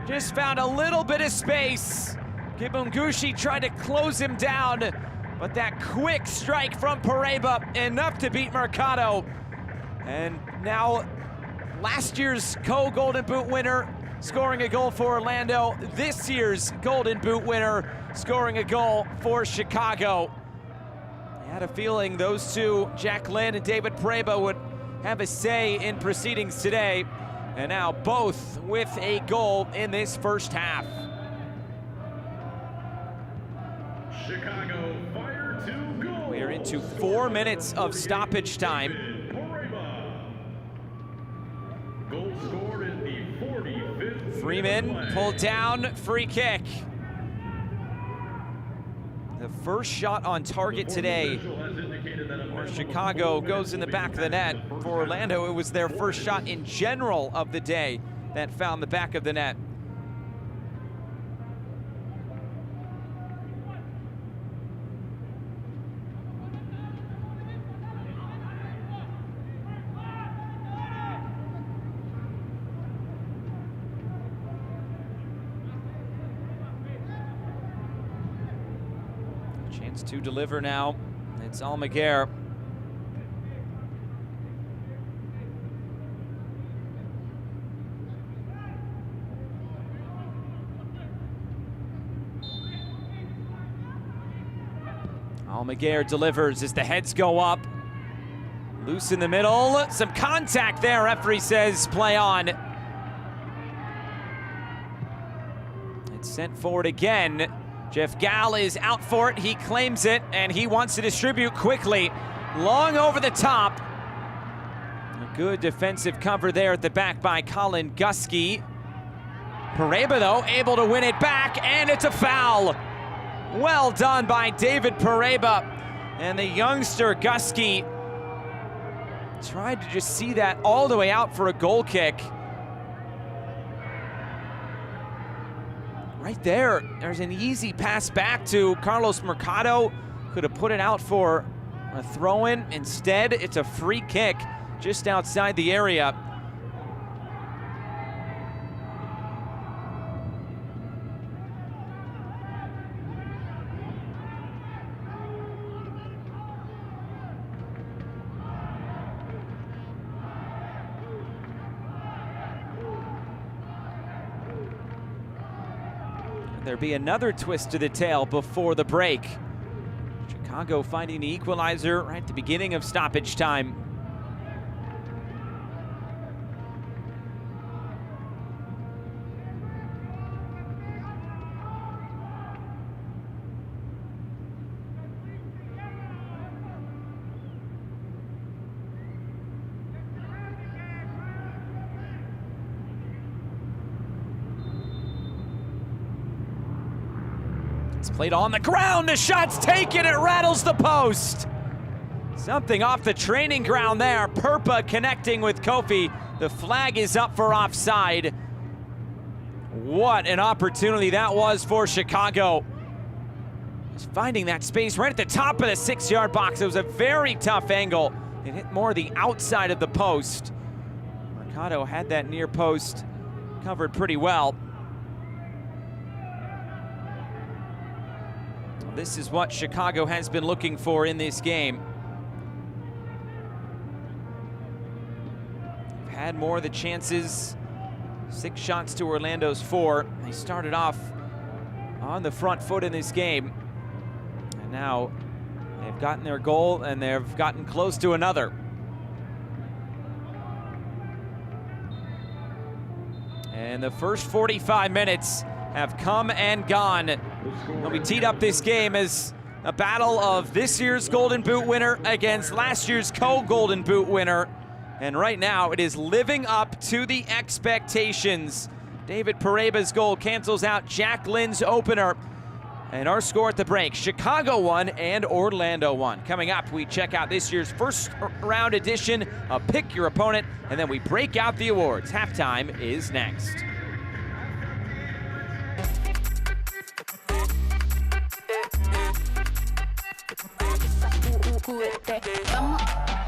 Just found a little bit of space. Kibungushi tried to close him down, but that quick strike from Pareba, enough to beat Mercado. And now, last year's co-Golden Boot winner scoring a goal for Orlando. This year's Golden Boot winner scoring a goal for Chicago. I had a feeling those two, Jack Lynn and David Pareba, would have a say in proceedings today, and now both with a goal in this first half. Chicago fire to goal. We are into 4 minutes of stoppage time. Goal scored in the 45th. Freeman pulled down, free kick. The first shot on target today for Chicago goes in the back of the net. For Orlando, it was their first shot in general of the day that found the back of the net. Chance to deliver now. It's Almaguer. Almaguer delivers as the heads go up. Loose in the middle. Some contact there. Referee says play on. It's sent forward again. Jeff Gall is out for it. He claims it, and he wants to distribute quickly. Long over the top. A good defensive cover there at the back by Colin Gusky. Pareba, though, able to win it back, and it's a foul. Well done by David Pareba. And the youngster Gusky tried to just see that all the way out for a goal kick. Right there, there's an easy pass back to Carlos Mercado. Could have put it out for a throw-in. Instead, it's a free kick just outside the area. There'll be another twist to the tail before the break. Chicago finding the equalizer right at the beginning of stoppage time. It's played on the ground, the shot's taken, it rattles the post. Something off the training ground there. Perpa connecting with Kofi. The flag is up for offside. What an opportunity that was for Chicago. Just finding that space right at the top of the 6-yard box. It was a very tough angle. It hit more the outside of the post. Mercado had that near post covered pretty well. This is what Chicago has been looking for in this game. They've had more of the chances. 6 shots to Orlando's 4. They started off on the front foot in this game. And now they've gotten their goal and they've gotten close to another. And the first 45 minutes have come and gone. We teed up this game as a battle of this year's Golden Boot winner against last year's co-Golden Boot winner. And right now it is living up to the expectations. David Pareba's goal cancels out Jack Lynn's opener. And our score at the break, Chicago 1 and Orlando 1. Coming up, we check out this year's first round edition of Pick Your Opponent, and then we break out the awards. Halftime is next. Vamos,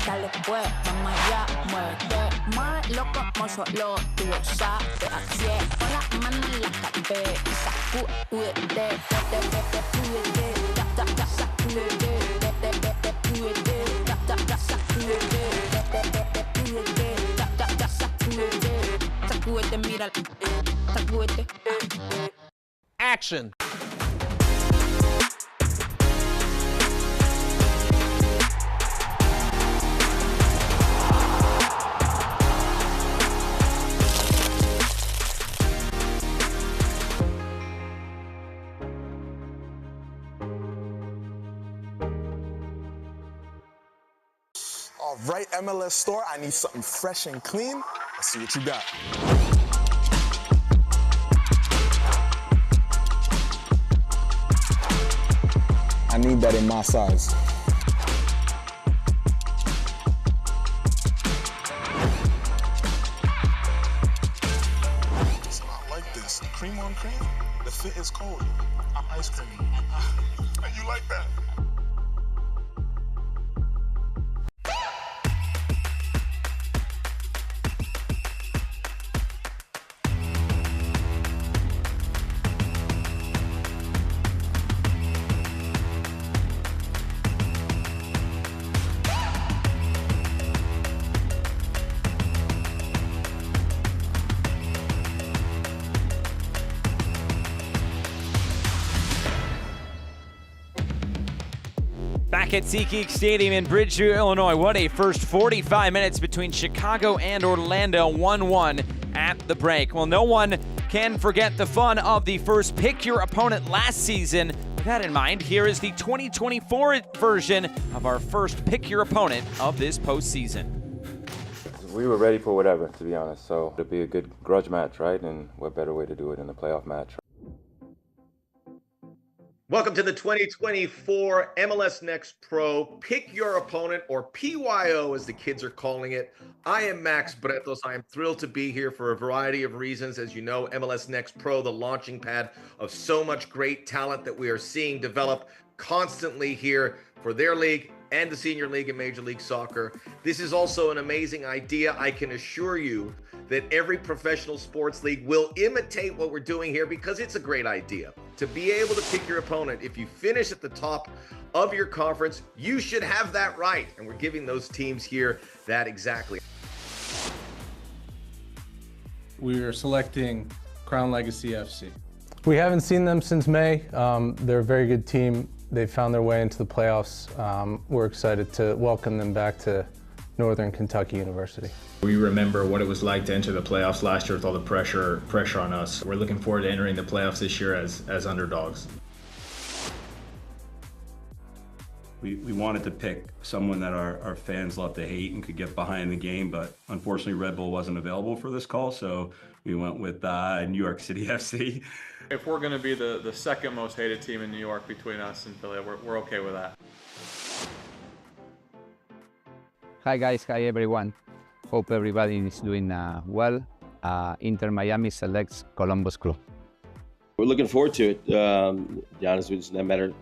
dale pues, vamos allá, muévete más loco como solo tú sabes. Así es, con las manos en la cabeza, sacúdete, sacúdete, mira, sacúdete. Action. All right, MLS store, I need something fresh and clean. Let's see what you got. I need that in my size. It's not like this. Cream on cream. The fit is cold. I'm ice cream. You like that? Back at SeatGeek Stadium in Bridgeview, Illinois. What a first 45 minutes between Chicago and Orlando, 1-1 at the break. Well, no one can forget the fun of the first Pick Your Opponent last season. With that in mind, here is the 2024 version of our first Pick Your Opponent of this postseason. We were ready for whatever, to be honest. So it'll be a good grudge match, right? And what better way to do it in a playoff match? Welcome to the 2024 MLS Next Pro Pick Your Opponent, or PYO as the kids are calling it. I am Max Bretos. I am thrilled to be here for a variety of reasons. As you know, MLS Next Pro, the launching pad of so much great talent that we are seeing develop constantly here for their league and the Senior League and Major League Soccer. This is also an amazing idea. I can assure you that every professional sports league will imitate what we're doing here because it's a great idea. To be able to pick your opponent, if you finish at the top of your conference, you should have that right. And we're giving those teams here that exactly. We are selecting Crown Legacy FC. We haven't seen them since May. They're a very good team. They found their way into the playoffs. We're excited to welcome them back to Northern Kentucky University. We remember what it was like to enter the playoffs last year with all the pressure on us. We're looking forward to entering the playoffs this year as underdogs. We wanted to pick someone that our fans love to hate and could get behind the game, but unfortunately Red Bull wasn't available for this call, so we went with New York City FC. If we're going to be the second most hated team in New York between us and Philly, we're okay with that. Hi guys, hi everyone. Hope everybody is doing well. Inter Miami selects Columbus Crew. We're looking forward to it. To be honest with you, no matter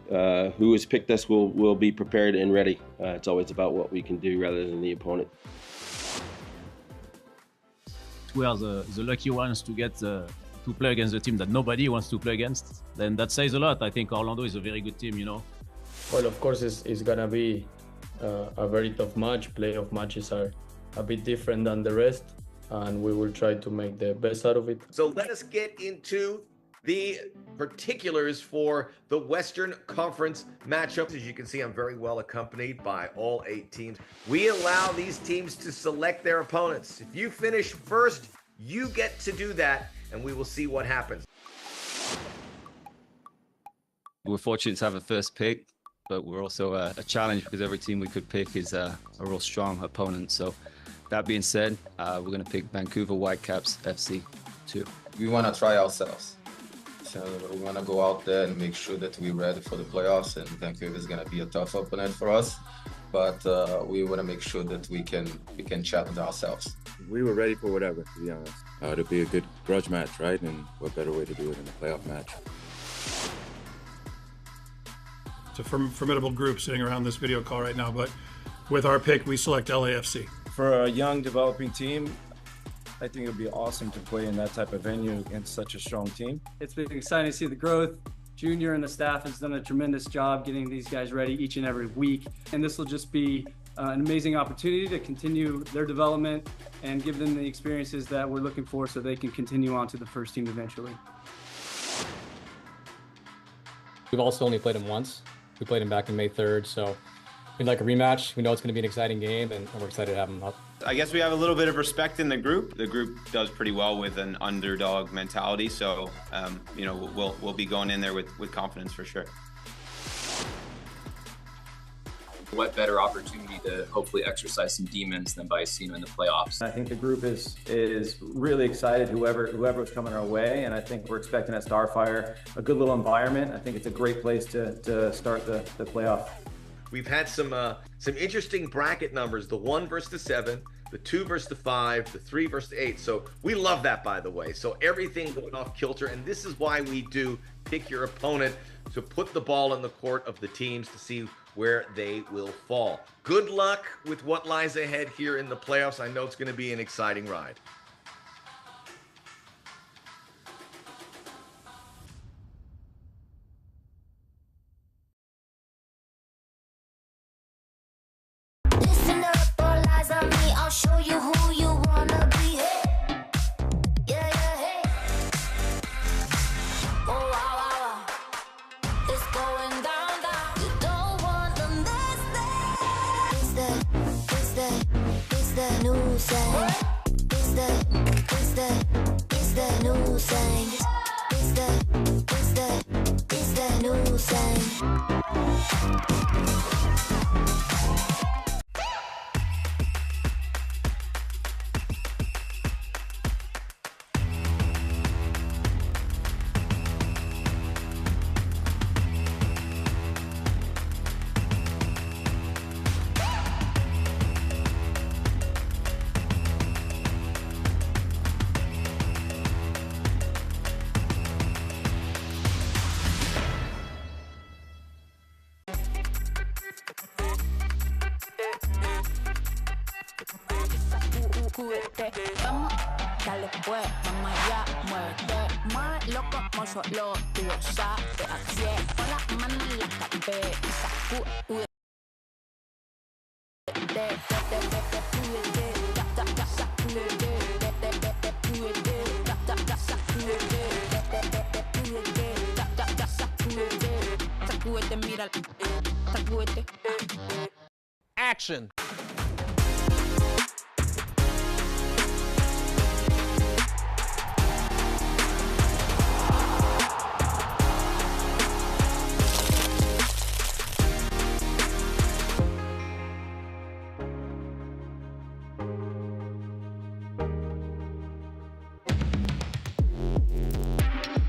who has picked us, we'll be prepared and ready. It's always about what we can do rather than the opponent. We are the lucky ones to get to play against a team that nobody wants to play against. Then that says a lot. I think Orlando is a very good team, you know. Well, of course, it's gonna be a very tough match. Playoff matches are a bit different than the rest, and we will try to make the best out of it. So let us get into the particulars for the Western Conference matchups. As you can see, I'm very well accompanied by all 8 teams. We allow these teams to select their opponents. If you finish first, you get to do that, and we will see what happens. We're fortunate to have a first pick, but we're also a challenge because every team we could pick is a real strong opponent. So that being said, we're going to pick Vancouver Whitecaps FC 2. We want to try ourselves. So we want to go out there and make sure that we're ready for the playoffs, and Vancouver is going to be a tough opponent for us, but we want to make sure that we can challenge ourselves. We were ready for whatever, to be honest. It'll be a good grudge match, right? And what better way to do it in a playoff match? It's a formidable group sitting around this video call right now, but with our pick, we select LAFC. For a young developing team, I think it would be awesome to play in that type of venue against such a strong team. It's been exciting to see the growth. Junior and the staff has done a tremendous job getting these guys ready each and every week. And this will just be an amazing opportunity to continue their development and give them the experiences that we're looking for so they can continue on to the first team eventually. We've also only played him once. We played him back in May 3rd, so we'd like a rematch. We know it's going to be an exciting game, and we're excited to have him up. I guess we have a little bit of respect in the group. The group does pretty well with an underdog mentality, so you know, we'll be going in there with confidence for sure. What better opportunity to hopefully exercise some demons than by seeing them in the playoffs? I think the group is really excited, whoever's coming our way, and I think we're expecting at Starfire a good little environment. I think it's a great place to start the playoff. We've had some interesting bracket numbers, the 1 versus the 7, the 2 versus the 5, the 3 versus the 8. So we love that, by the way. So everything going off kilter, and this is why we do pick your opponent, to put the ball in the court of the teams to see where they will fall. Good luck with what lies ahead here in the playoffs. I know it's going to be an exciting ride. Listen up, all eyes on me. I'll show you who you wanna be. Hey. Yeah, yeah, hey. Oh, wow, wow, wow. It's going down, down. You don't want to miss that. It's the new sound. It's the new sound. It's the new sound. Vamos, dale pues, mamá ya, muévete más loco, como solo tú lo sabes. Así es, con las manos en la cabeza, sacude. Sacude. Sacúdete, mira, sacúdete. Action.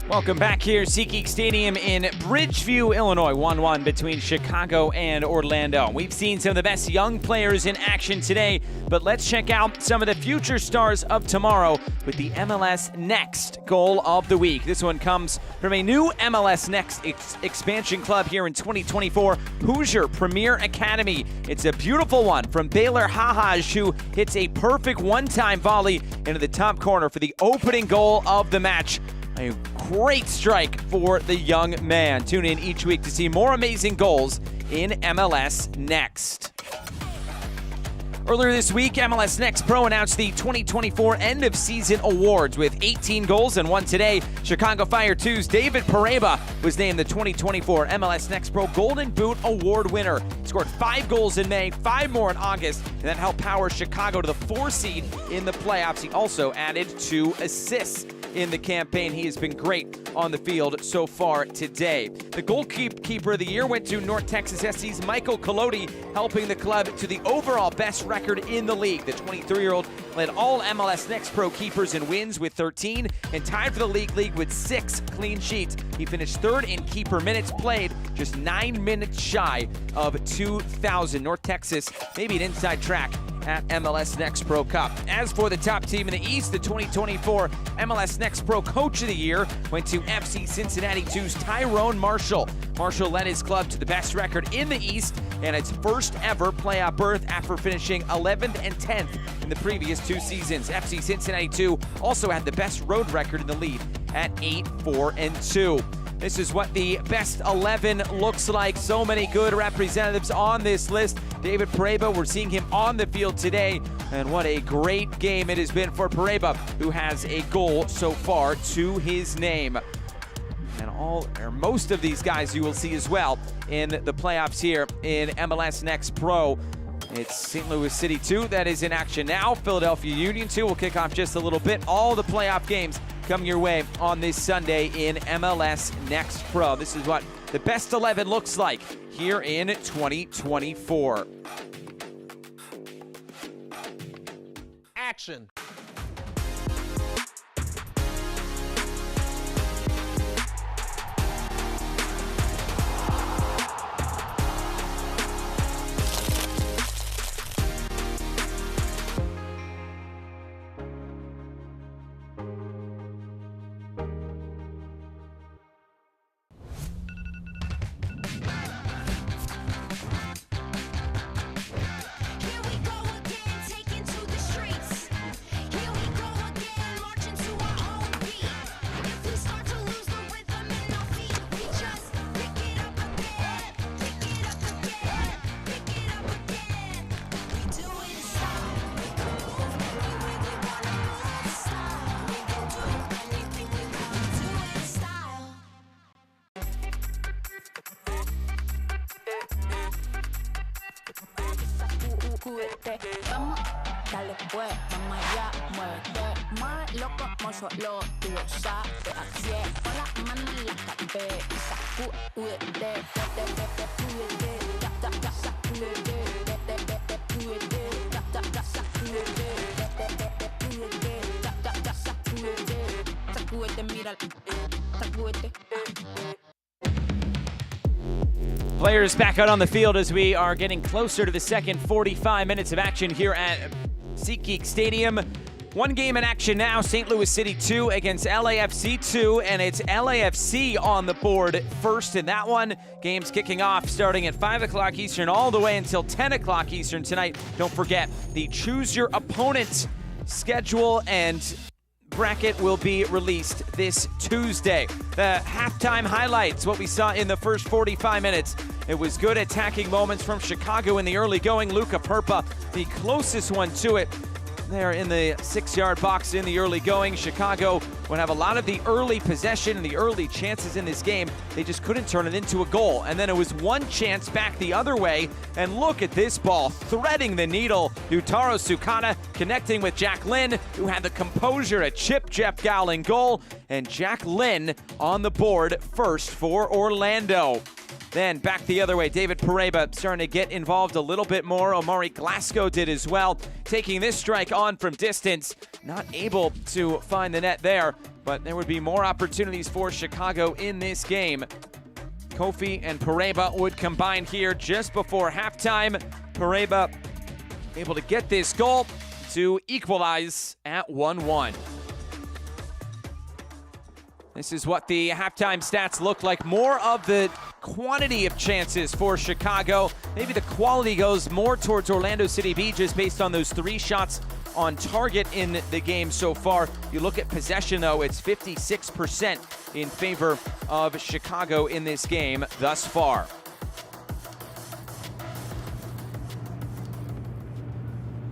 Welcome back here, SeatGeek Stadium in Bridgeview, Illinois. 1-1 between Chicago and Orlando. We've seen some of the best young players in action today, but let's check out some of the future stars of tomorrow with the MLS Next Goal of the Week. This one comes from a new MLS Next expansion club here in 2024, Hoosier Premier Academy. It's a beautiful one from Baylor Hahaj, who hits a perfect one-time volley into the top corner for the opening goal of the match. A great strike for the young man. Tune in each week to see more amazing goals in MLS Next. Earlier this week, MLS Next Pro announced the 2024 end-of-season awards with 18 goals and one today. Chicago Fire 2's David Pareba was named the 2024 MLS Next Pro Golden Boot Award winner. He scored 5 goals in May, 5 more in August, and that helped power Chicago to the 4th seed in the playoffs. He also added 2 assists in the campaign. He has been great on the field so far today. The goalkeeper of the year went to North Texas SC's Michael Collodi, helping the club to the overall best record in the league. The 23-year-old led all MLS Next Pro keepers in wins with 13 and tied for the league with 6 clean sheets. He finished 3rd in keeper minutes played, just 9 minutes shy of 2,000. North Texas, maybe an inside track at MLS Next Pro Cup. As for the top team in the East, the 2024 MLS Next Pro Coach of the Year went to FC Cincinnati 2's Tyrone Marshall. Marshall led his club to the best record in the East and its first ever playoff berth after finishing 11th and 10th in the previous 2 seasons. FC Cincinnati 2 also had the best road record in the league at 8-4-2. This is what the best 11 looks like. So many good representatives on this list. David Pareba, we're seeing him on the field today. And what a great game it has been for Pareba, who has a goal so far to his name. And all or most of these guys you will see as well in the playoffs here in MLS Next Pro. It's St. Louis City 2 that is in action now. Philadelphia Union 2 will kick off just a little bit. All the playoff games coming your way on this Sunday in MLS Next Pro. This is what the best 11 looks like here in 2024. Action. Vamos, dale pues, vamos allá, muévete más loco como solo tú lo sabes. Así es, con las manos en la cabeza, sacúdete, sacúdete, mira, sacúdete. Players back out on the field as we are getting closer to the second 45 minutes of action here at SeatGeek Stadium. One game in action now, St. Louis City 2 against LAFC 2, and it's LAFC on the board first in that one. Game's kicking off starting at 5 o'clock Eastern all the way until 10 o'clock Eastern tonight. Don't forget, the Choose Your Opponent schedule and bracket will be released this Tuesday. The halftime highlights, what we saw in the first 45 minutes. It was good attacking moments from Chicago in the early going. Luka Perpa, the closest one to it. there in the 6-yard box in the early going. Chicago would have a lot of the early possession and the early chances in this game. They just couldn't turn it into a goal. And then it was one chance back the other way. And look at this ball threading the needle. Yutaro Sukata connecting with Jack Lynn, who had the composure to chip Jeff Gall in goal. And Jack Lynn on the board first for Orlando. Then back the other way, David Pareba starting to get involved a little bit more. Omari Glasgow did as well, taking this strike on from distance. Not able to find the net there, but there would be more opportunities for Chicago in this game. Kofi and Pareba would combine here just before halftime. Pareba able to get this goal to equalize at 1-1. This is what the halftime stats look like. More of the quantity of chances for Chicago. Maybe the quality goes more towards Orlando City B just based on those 3 shots on target in the game so far. You look at possession, though, it's 56% in favor of Chicago in this game thus far.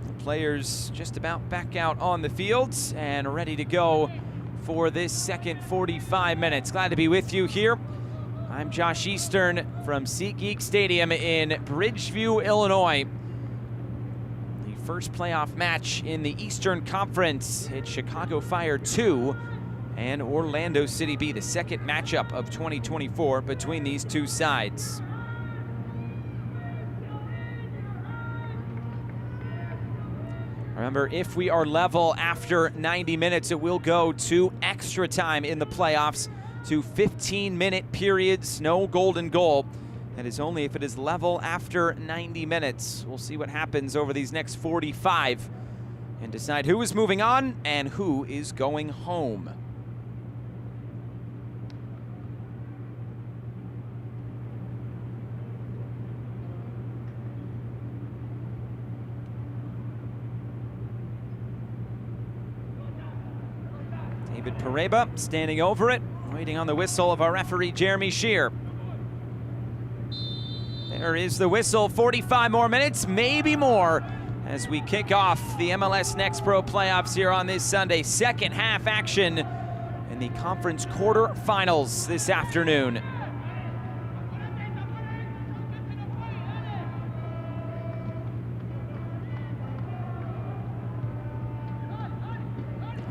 The players just about back out on the fields and ready to go for this second 45 minutes. Glad to be with you here. I'm Josh Eastern from SeatGeek Stadium in Bridgeview, Illinois. The first playoff match in the Eastern Conference. It's Chicago Fire 2 and Orlando City B, the second matchup of 2024 between these two sides. Remember, if we are level after 90 minutes, it will go to extra time in the playoffs, to 15-minute periods, no golden goal. That is only if it is level after 90 minutes. We'll see what happens over these next 45 and decide who is moving on and who is going home. David Pareba standing over it, waiting on the whistle of our referee, Jeremy Shear. There is the whistle, 45 more minutes, maybe more, as we kick off the MLS Next Pro playoffs here on this Sunday. Second half action in the conference quarterfinals this afternoon.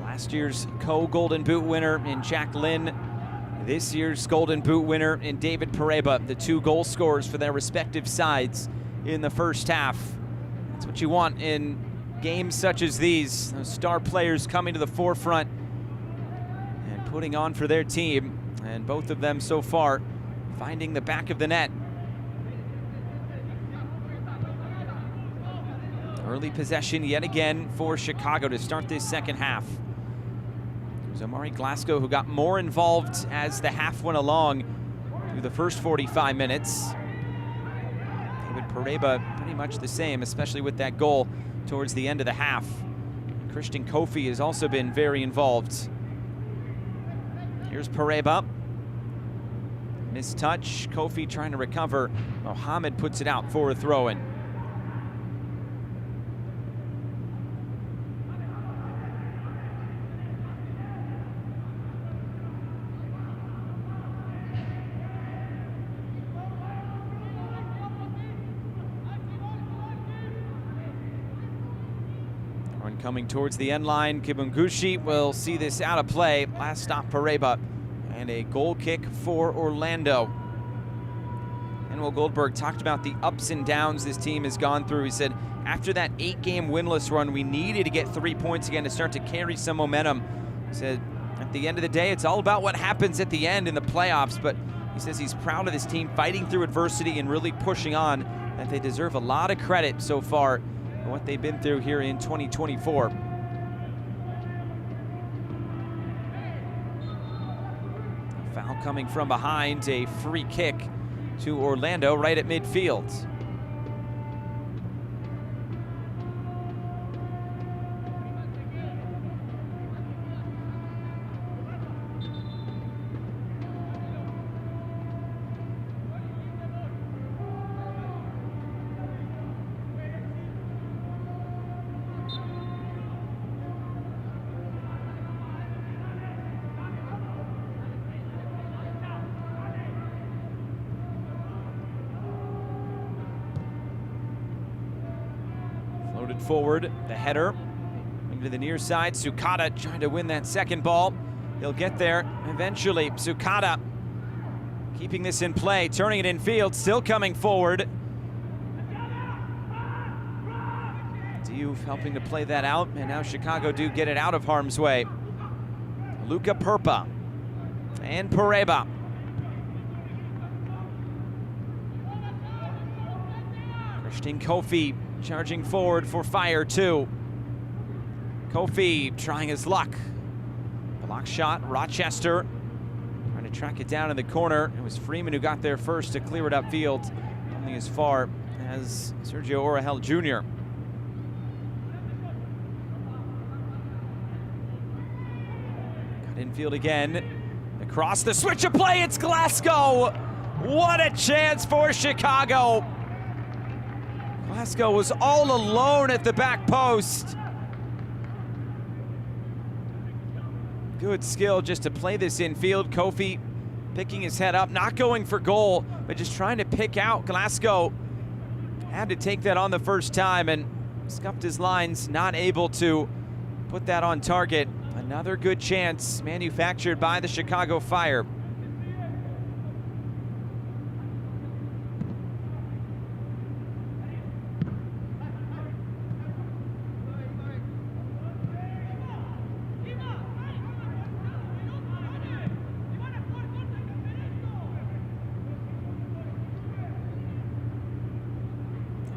Last year's co-Golden Boot winner in Jack Lynn. This year's Golden Boot winner in David Pareba, the 2 goal scorers for their respective sides in the first half. That's what you want in games such as these. Those star players coming to the forefront and putting on for their team. And both of them so far finding the back of the net. Early possession yet again for Chicago to start this second half. It was Omari Glasgow who got more involved as the half went along through the first 45 minutes. David Pareba pretty much the same, especially with that goal towards the end of the half. Christian Kofi has also been very involved. Here's Pareba. Missed touch. Kofi trying to recover. Mohamed puts it out for a throw-in. Coming towards the end line, Kibungushi will see this out of play. Last stop, Pareba, and a goal kick for Orlando. And Will Goldberg talked about the ups and downs this team has gone through. He said after that 8-game winless run, we needed to get 3 points again to start to carry some momentum. He said at the end of the day, it's all about what happens at the end in the playoffs, but he says he's proud of this team fighting through adversity and really pushing on, that they deserve a lot of credit so far what they've been through here in 2024. Foul coming from behind, a free kick to Orlando right at midfield. forward. The header into the near side. Sukata trying to win that second ball. He'll get there eventually. Sukata keeping this in play, turning it in field, still coming forward. Diouf helping to play that out, and now Chicago do get it out of harm's way. Luka Perpa and Pareba. Christian Kofi charging forward for fire too. Kofi trying his luck. Block shot, Rochester trying to track it down in the corner. It was Freeman who got there first to clear it upfield, only as far as Sergio Orahel Jr. Got infield again. Across the switch of play, it's Glasgow. What a chance for Chicago. Glasgow was all alone at the back post. Good skill just to play this infield. Kofi picking his head up, not going for goal, but just trying to pick out Glasgow. Had to take that on the first time and scuffed his lines, not able to put that on target. Another good chance manufactured by the Chicago Fire.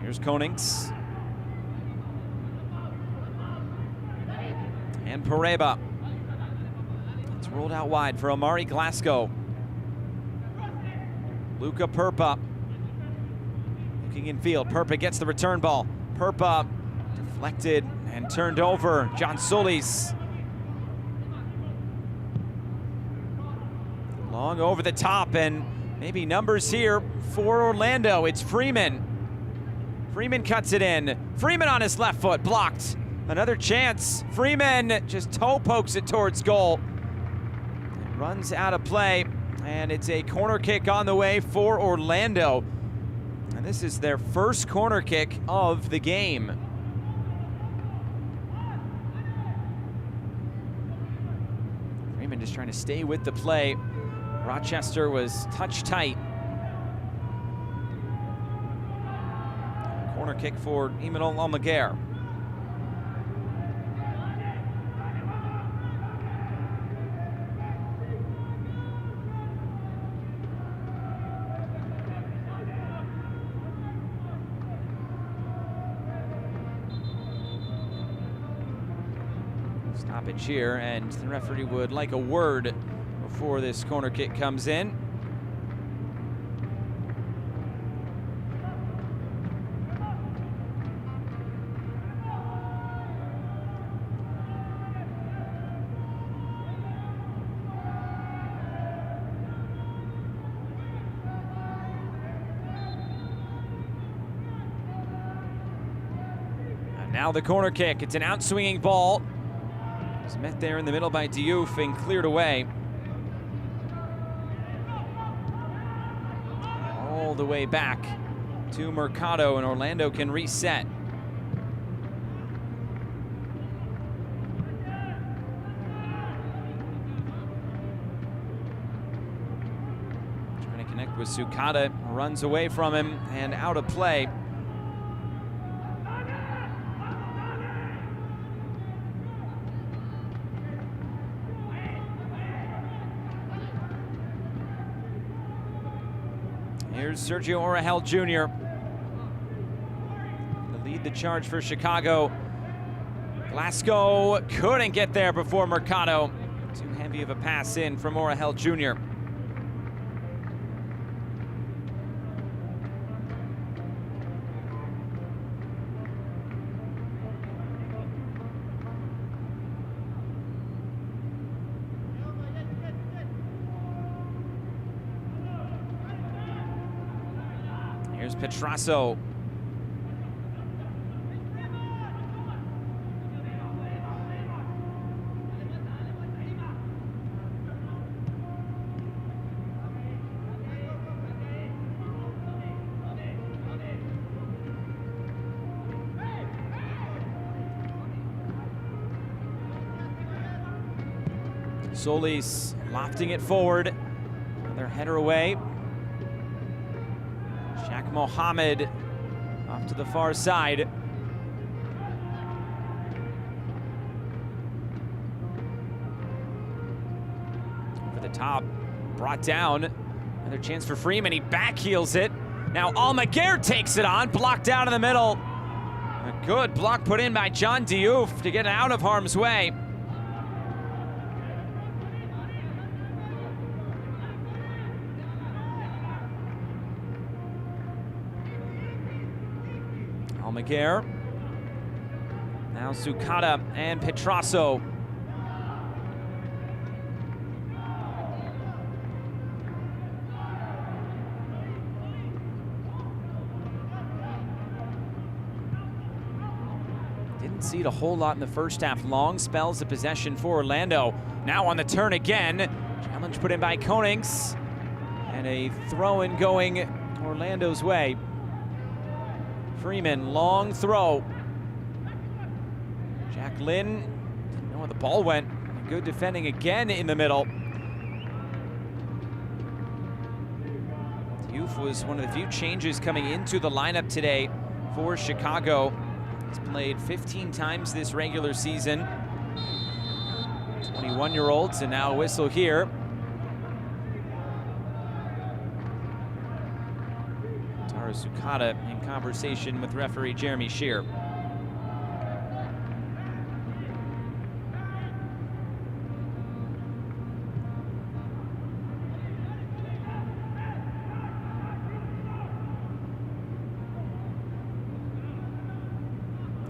Here's Konings. And Pareba. It's rolled out wide for Amari Glasgow. Luka Perpa. Looking in field. Perpa gets the return ball. Perpa deflected and turned over. John Solis. Long over the top, and maybe numbers here for Orlando. It's Freeman. Freeman cuts it in. Freeman on his left foot, blocked. Another chance. Freeman just toe pokes it towards goal. It runs out of play, and it's a corner kick on the way for Orlando. And this is their first corner kick of the game. Freeman just trying to stay with the play. Rochester was touch tight. Corner kick for Imanol Almaguer. Stoppage here, and the referee would like a word before this corner kick comes in. Now the corner kick. It's an outswinging ball. It's met there in the middle by Diouf and cleared away. All the way back to Mercado, and Orlando can reset. Trying to connect with Sukata. Runs away from him and out of play. Here's Sergio Orahel Jr. to lead the charge for Chicago. Glasgow couldn't get there before Mercado. Too heavy of a pass in from Orahel Jr. Here's Petrasso. Solis lofting it forward. Another header away. Shaq Mohammed off to the far side. Over the top, brought down. Another chance for Freeman, he backheels it. Now Almaguer takes it on, blocked down in the middle. A good block put in by John Diouf to get out of harm's way. Almaguer. Now Zucata and Petrasso. Didn't see it a whole lot in the first half. Long spells of possession for Orlando. Now on the turn again. Challenge put in by Konings. And a throw-in going Orlando's way. Freeman, long throw. Jack Lynn didn't know where the ball went. Good defending again in the middle. Diouf was one of the few changes coming into the lineup today for Chicago. He's played 15 times this regular season. 21-year-olds, and now a whistle here. Taro Zucata in conversation with referee Jeremy Shear.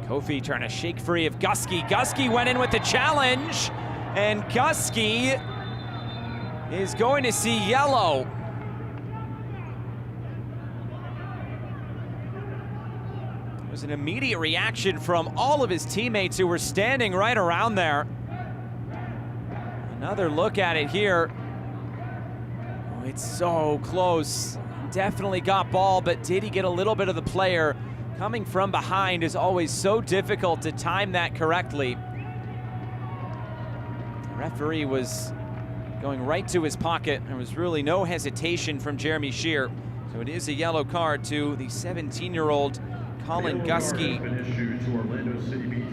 Kofi trying to shake free of Gusky. Gusky went in with the challenge, and Gusky is going to see yellow. There's an immediate reaction from all of his teammates who were standing right around there. Another look at it here. Oh, it's so close. Definitely got ball, but did he get a little bit of the player? Coming from behind is always so difficult to time that correctly. The referee was going right to his pocket. There was really no hesitation from Jeremy Shear. So it is a yellow card to the 17-year-old Colin Gusky,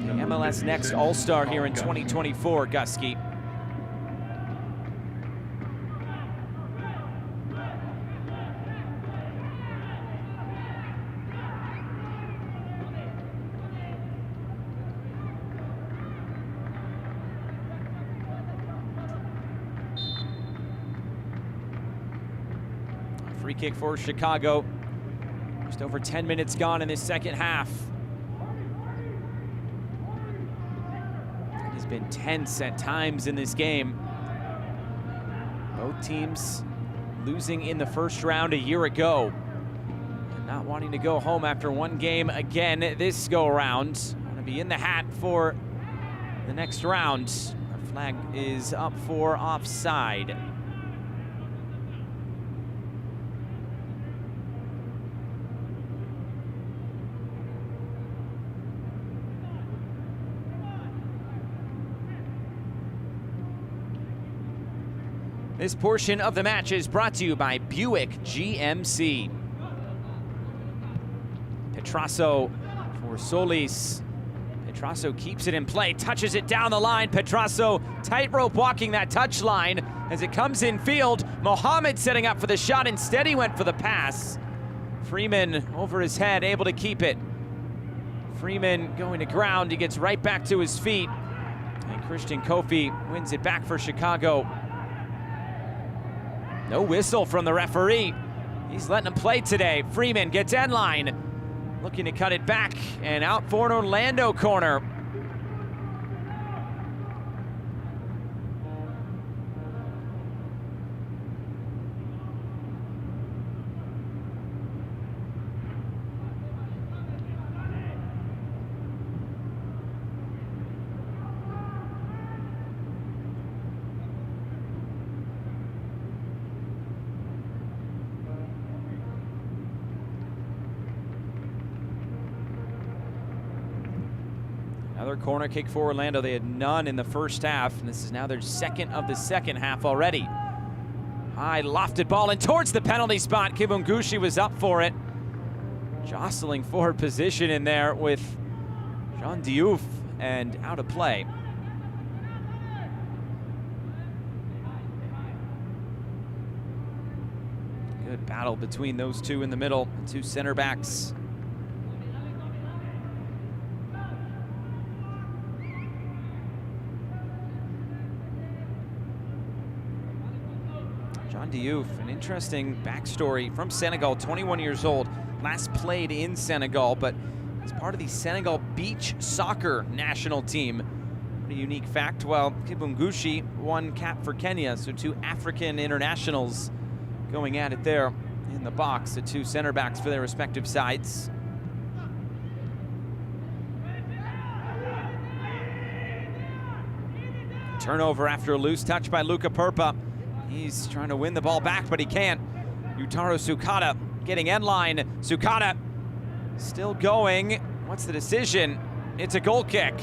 the MLS Next All-Star here in 2024, Gusky. Free kick for Chicago. Just over 10 minutes gone in this second half. It has been tense at times in this game. Both teams losing in the first round a year ago. And not wanting to go home after one game again this go-around. Want to be in the hat for the next round. Our flag is up for offside. This portion of the match is brought to you by Buick GMC. Petrasso for Solis. Petrasso keeps it in play, touches it down the line. Petrasso tightrope walking that touch line as it comes in field. Mohammed setting up for the shot. Instead, he went for the pass. Freeman over his head, able to keep it. Freeman going to ground. He gets right back to his feet. And Christian Kofi wins it back for Chicago. No whistle from the referee. He's letting him play today. Freeman gets end line. Looking to cut it back and out for an Orlando corner. Another corner kick for Orlando. They had none in the first half, and this is now their second of the second half already. High lofted ball and towards the penalty spot. Kibungushi was up for it. Jostling forward position in there with Jean Diouf, and out of play. Good battle between those two in the middle, the two center backs. Jean Diouf, an interesting backstory from Senegal, 21 years old. Last played in Senegal, but is part of the Senegal beach soccer national team. What a unique fact. Well, Kibungushi won cap for Kenya, so two African internationals going at it there in the box, the two center backs for their respective sides. Turnover after a loose touch by Luka Purpa. He's trying to win the ball back, but he can't. Yutaro Sukata getting end line. Sukata still going. What's the decision? It's a goal kick.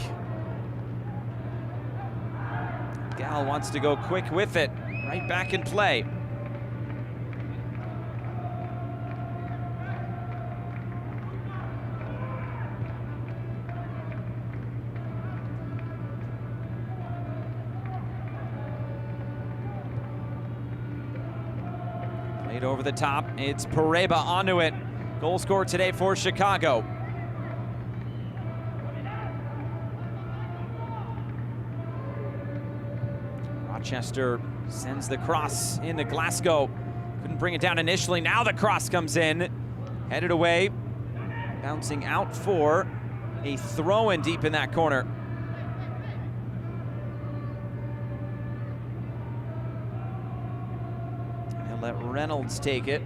Gal wants to go quick with it. Right back in play. Played over the top. It's Pareba onto it. Goal scored today for Chicago. Rochester sends the cross into Glasgow. Couldn't bring it down initially. Now the cross comes in. Headed away. Bouncing out for a throw-in deep in that corner. They'll let Reynolds take it.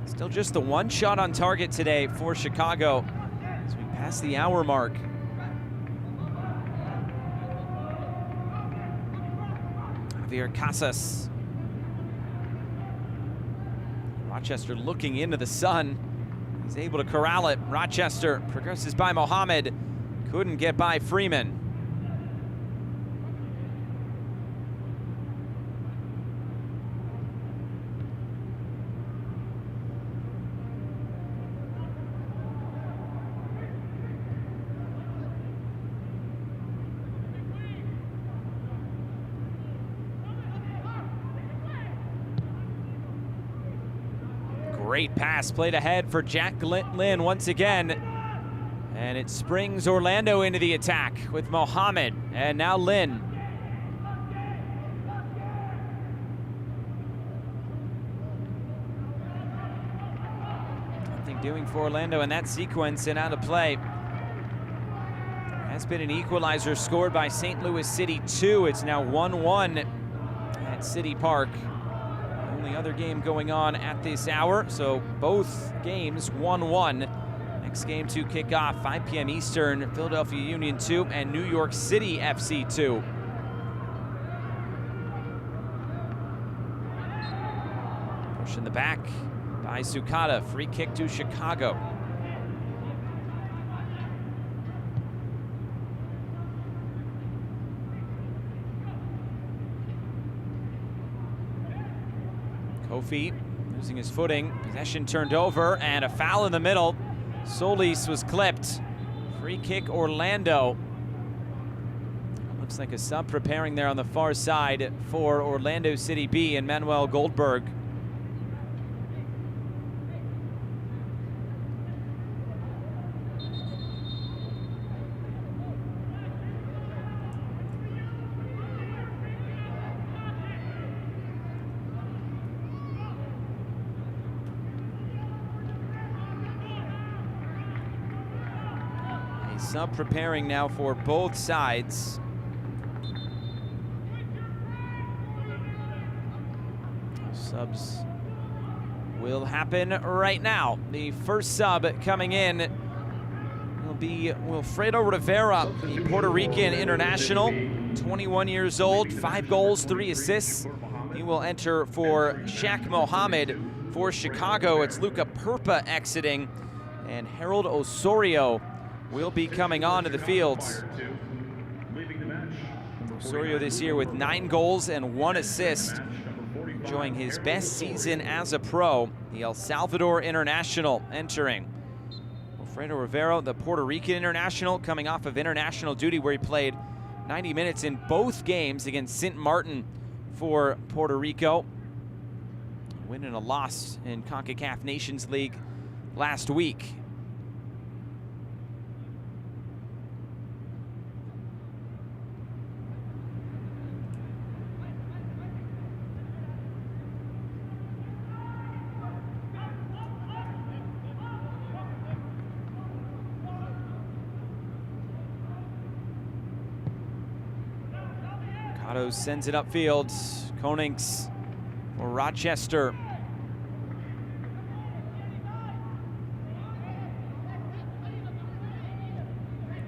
Still just the one shot on target today for Chicago as we pass the hour mark. Javier Casas. Rochester looking into the sun. He's able to corral it. Rochester progresses by Mohammed. Couldn't get by Freeman. Great pass played ahead for Jack Lynn once again. And it springs Orlando into the attack with Mohammed and now Lynn. Nothing doing for Orlando in that sequence and out of play. There has been an equalizer scored by St. Louis City 2. It's now 1-1 at City Park. Only other game going on at this hour, so both games 1-1. Next game to kick off 5 p.m. Eastern, Philadelphia Union 2 and New York City FC 2. Push in the back by Sukata, free kick to Chicago. Kofi losing his footing, possession turned over, and a foul in the middle. Solis was clipped. Free kick Orlando. Looks like a sub preparing there on the far side for Orlando City B and Manuel Goldberg. Sub preparing now for both sides. Subs will happen right now. The first sub coming in will be Wilfredo Rivera, the Puerto Rican international, 21 years old, 5 goals, 3 assists. He will enter for Shaq Mohammed. For Chicago, it's Luka Purpa exiting, and Harold Osorio will be coming onto the field. Osorio this year with 9 goals and 1 assist, enjoying his best season as a pro. The El Salvador international entering. Alfredo Rivero, the Puerto Rican international, coming off of international duty where he played 90 minutes in both games against St. Martin for Puerto Rico. A win and a loss in CONCACAF Nations League last week. Sends it upfield. Konings for Rochester.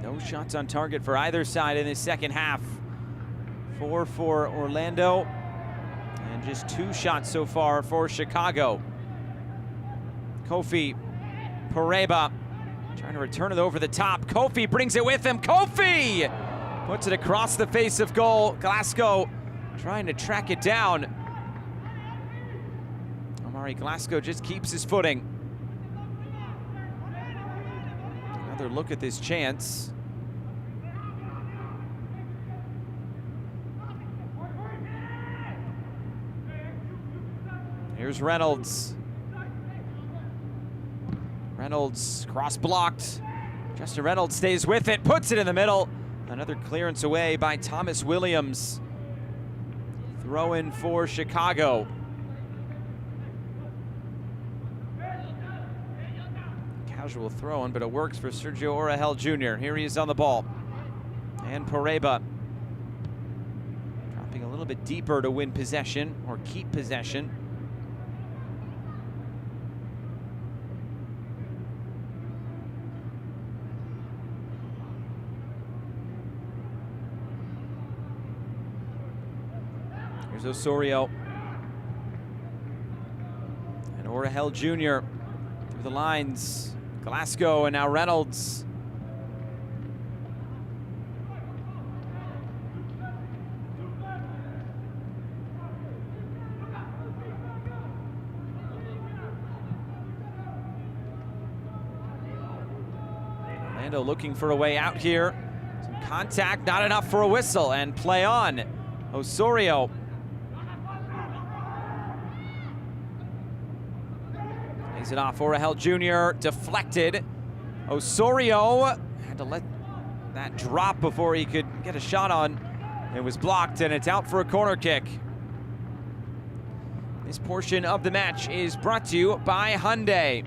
No shots on target for either side in this second half. 4 for Orlando, and just 2 shots so far for Chicago. Kofi Pareba trying to return it over the top. Kofi brings it with him. Kofi puts it across the face of goal. Glasgow trying to track it down. Omari Glasgow just keeps his footing. Another look at this chance. Here's Reynolds. Reynolds cross-blocked. Justin Reynolds stays with it, puts it in the middle. Another clearance away by Thomas Williams. Throw in for Chicago. Casual throw in, but it works for Sergio Orahel Jr. Here he is on the ball. And Pareba dropping a little bit deeper to win possession or keep possession. Osorio and Orahel Jr. through the lines. Glasgow and now Reynolds. Orlando looking for a way out here. Some contact, not enough for a whistle, and play on. Osorio. Lays it off, Orahel Jr. deflected. Osorio had to let that drop before he could get a shot on. It was blocked, and it's out for a corner kick. This portion of the match is brought to you by Hyundai.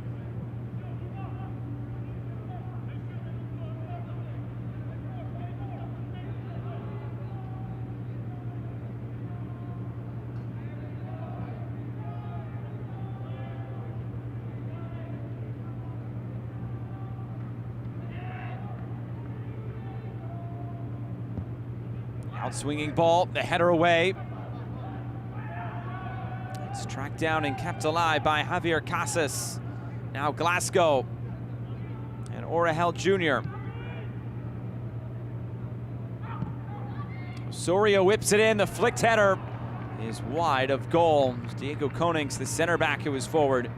Out-swinging ball, the header away. It's tracked down and kept alive by Javier Casas. Now Glasgow and Orahel Jr. Osorio whips it in, the flicked header is wide of goal. Diego Konings, the center back who was forward.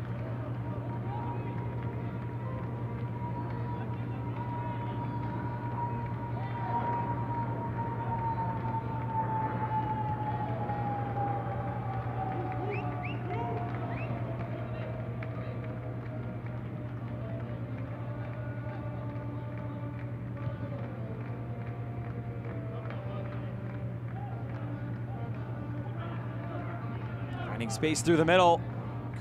Finding space through the middle.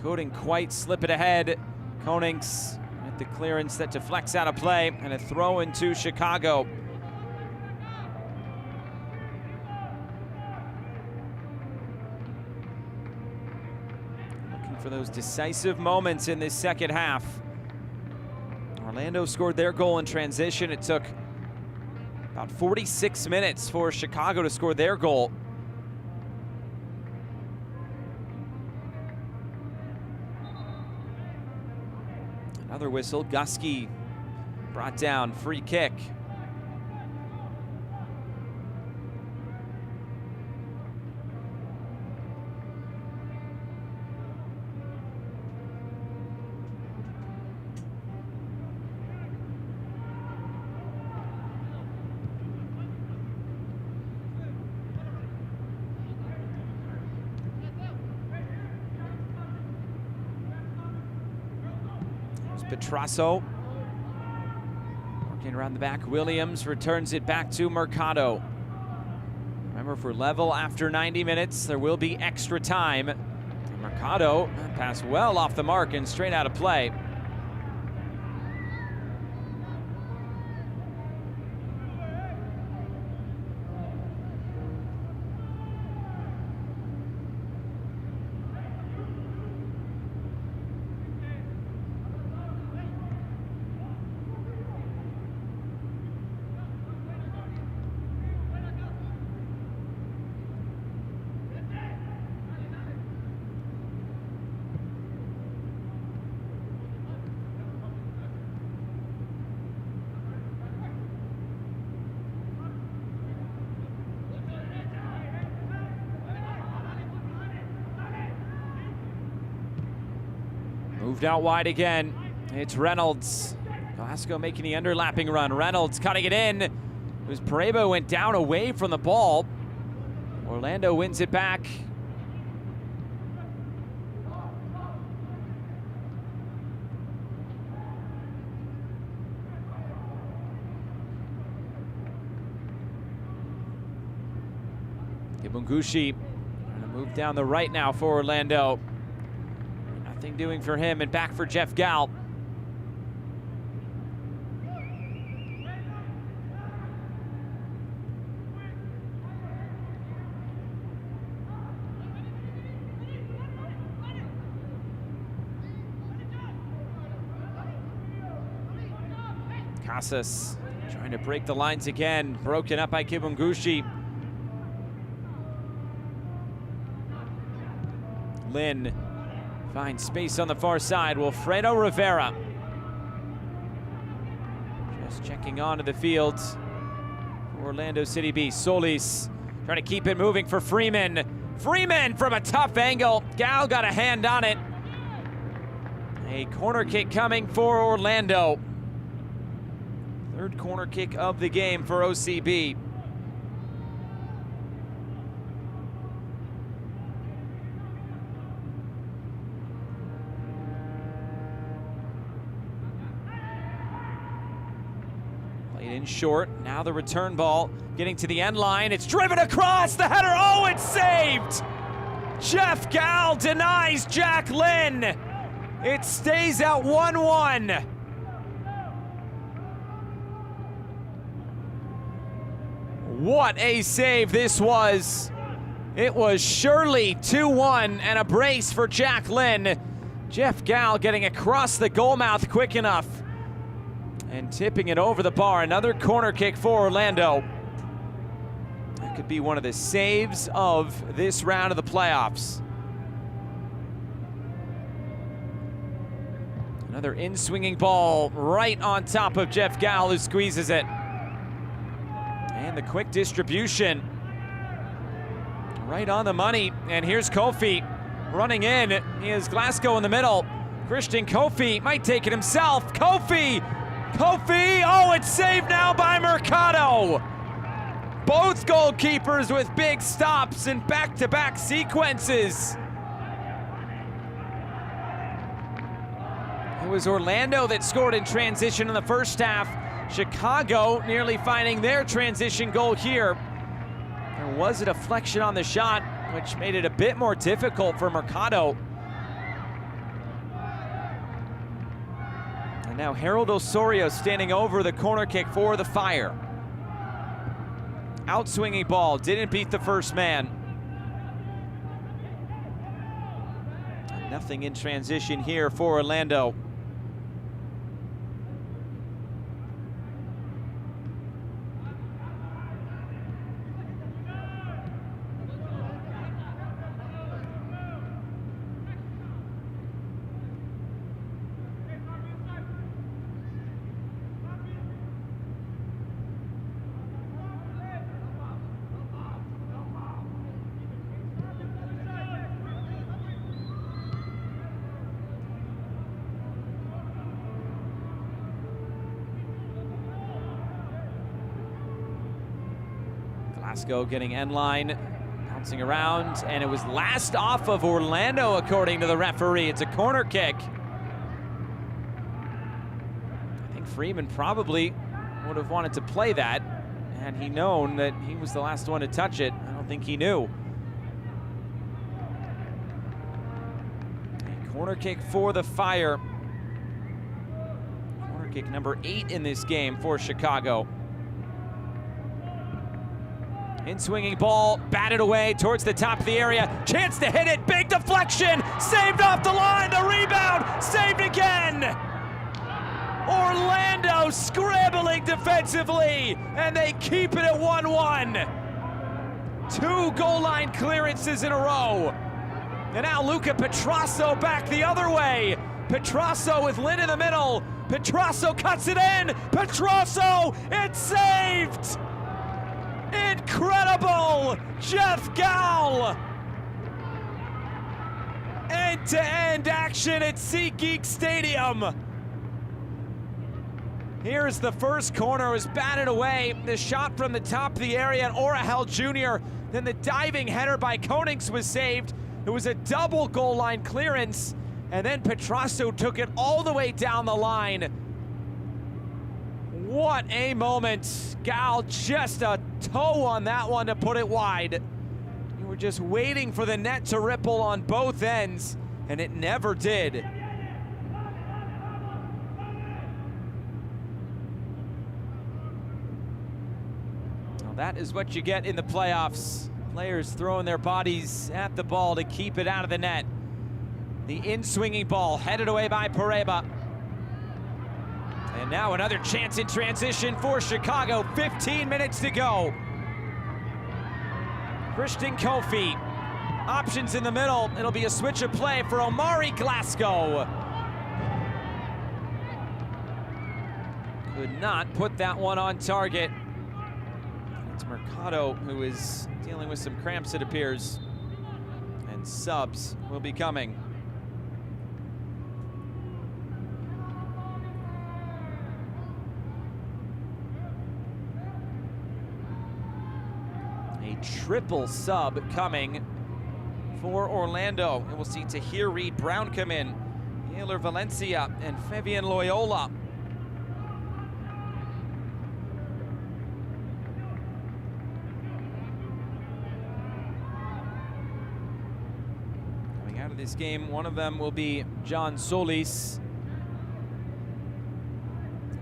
Couldn't quite slip it ahead. Konings with the clearance that deflects out of play, and a throw into Chicago. Looking for those decisive moments in this second half. Orlando scored their goal in transition. It took about 46 minutes for Chicago to score their goal. Another whistle. Gusky brought down, free kick. Petrasso working around the back. Williams returns it back to Mercado. Remember, if we're level after 90 minutes, there will be extra time. Mercado passed well off the mark and straight out of play. Moved out wide again. It's Reynolds. Glasgow making the underlapping run. Reynolds cutting it in. It was Parebo went down away from the ball. Orlando wins it back. Kibungushi trying to move down the right now for Orlando. Nothing doing for him, and back for Jeff Gal. Casas trying to break the lines again, broken up by Kibungushi. Lynn finds space on the far side. Wilfredo Rivera just checking onto the field for Orlando City B. Solis trying to keep it moving for Freeman. Freeman from a tough angle. Gal got a hand on it. A corner kick coming for Orlando. Third corner kick of the game for OCB. In short, now the return ball getting to the end line. It's driven across the header. Oh, it's saved! Jeff Gal denies Jack Lynn. It stays at 1-1. What a save this was. It was surely 2-1 and a brace for Jack Lynn. Jeff Gal getting across the goal mouth quick enough and tipping it over the bar. Another corner kick for Orlando. That could be one of the saves of this round of the playoffs. Another in-swinging ball right on top of Jeff Gal, who squeezes it. And the quick distribution right on the money. And here's Kofi running in. He has Glasgow in the middle. Christian Kofi might take it himself. Kofi! Oh, it's saved now by Mercado. Both goalkeepers with big stops and back-to-back sequences. It was Orlando that scored in transition in the first half. Chicago nearly finding their transition goal here. There was a deflection on the shot, which made it a bit more difficult for Mercado. And now Harold Osorio standing over the corner kick for the Fire. Outswinging ball, didn't beat the first man. Nothing in transition here for Orlando. Glasgow getting end line, bouncing around, and it was last off of Orlando, according to the referee. It's a corner kick. I think Freeman probably would have wanted to play that had he known that he was the last one to touch it. I don't think he knew. A corner kick for the Fire. Corner kick number 8 in this game for Chicago. In swinging ball, batted away towards the top of the area. Chance to hit it, big deflection, saved off the line, the rebound, saved again. Orlando scrambling defensively, and they keep it at 1-1. 2 goal line clearances in a row. And now Luca Petrasso back the other way. Petrasso with Lynn in the middle. Petrasso cuts it in. Petrasso, it's saved! Incredible! Jeff Gall! End-to-end action at SeatGeek Stadium. Here's the first corner, was batted away. The shot from the top of the area, and Orahel Jr. Then the diving header by Konings was saved. It was a double goal line clearance, and then Petrasso took it all the way down the line. What a moment. Gal, just a toe on that one to put it wide. You were just waiting for the net to ripple on both ends, and it never did. Well, that is what you get in the playoffs. Players throwing their bodies at the ball to keep it out of the net. The in-swinging ball headed away by Pareba. And now another chance in transition for Chicago. 15 minutes to go. Christian Kofi. Options in the middle. It'll be a switch of play for Omari Glasgow. Could not put that one on target. It's Mercado who is dealing with some cramps, it appears. And subs will be coming. Triple sub coming for Orlando. And we'll see Tahir Reed Brown come in, Yaler Valencia, and Fabian Loyola. Coming out of this game, one of them will be John Solis.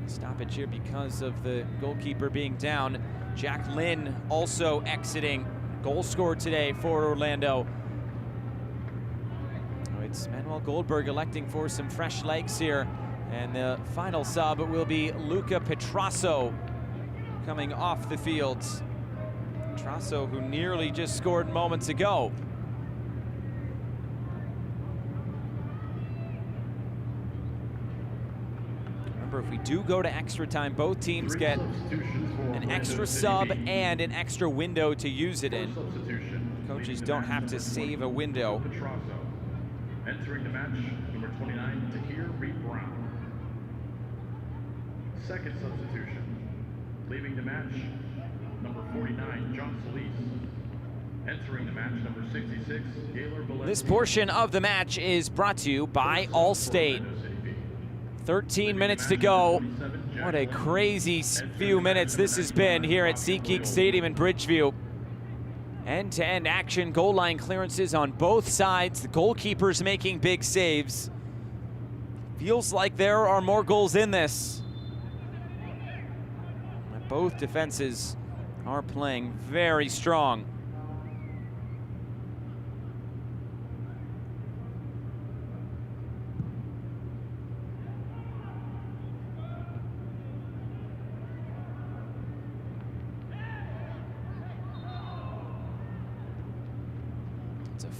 Stoppage here because of the goalkeeper being down. Jack Lynn also exiting. Goal scored today for Orlando. It's Manuel Goldberg electing for some fresh legs here. And the final sub will be Luca Petrasso coming off the field. Petrasso, who nearly just scored moments ago. If we do go to extra time, both teams get an extra sub and an extra window to use it in. Coaches don't have to save a window. Entering the match, number 29, Tahir Reed Brown. Second substitution, leaving the match, number 49, John Solis. Entering the match, number 66, Yaler Valencia. This portion of the match is brought to you by Allstate. 13 minutes to go. What a crazy few minutes this has been here at SeatGeek Stadium in Bridgeview. End-to-end action, goal line clearances on both sides. The goalkeepers making big saves. Feels like there are more goals in this. Both defenses are playing very strong.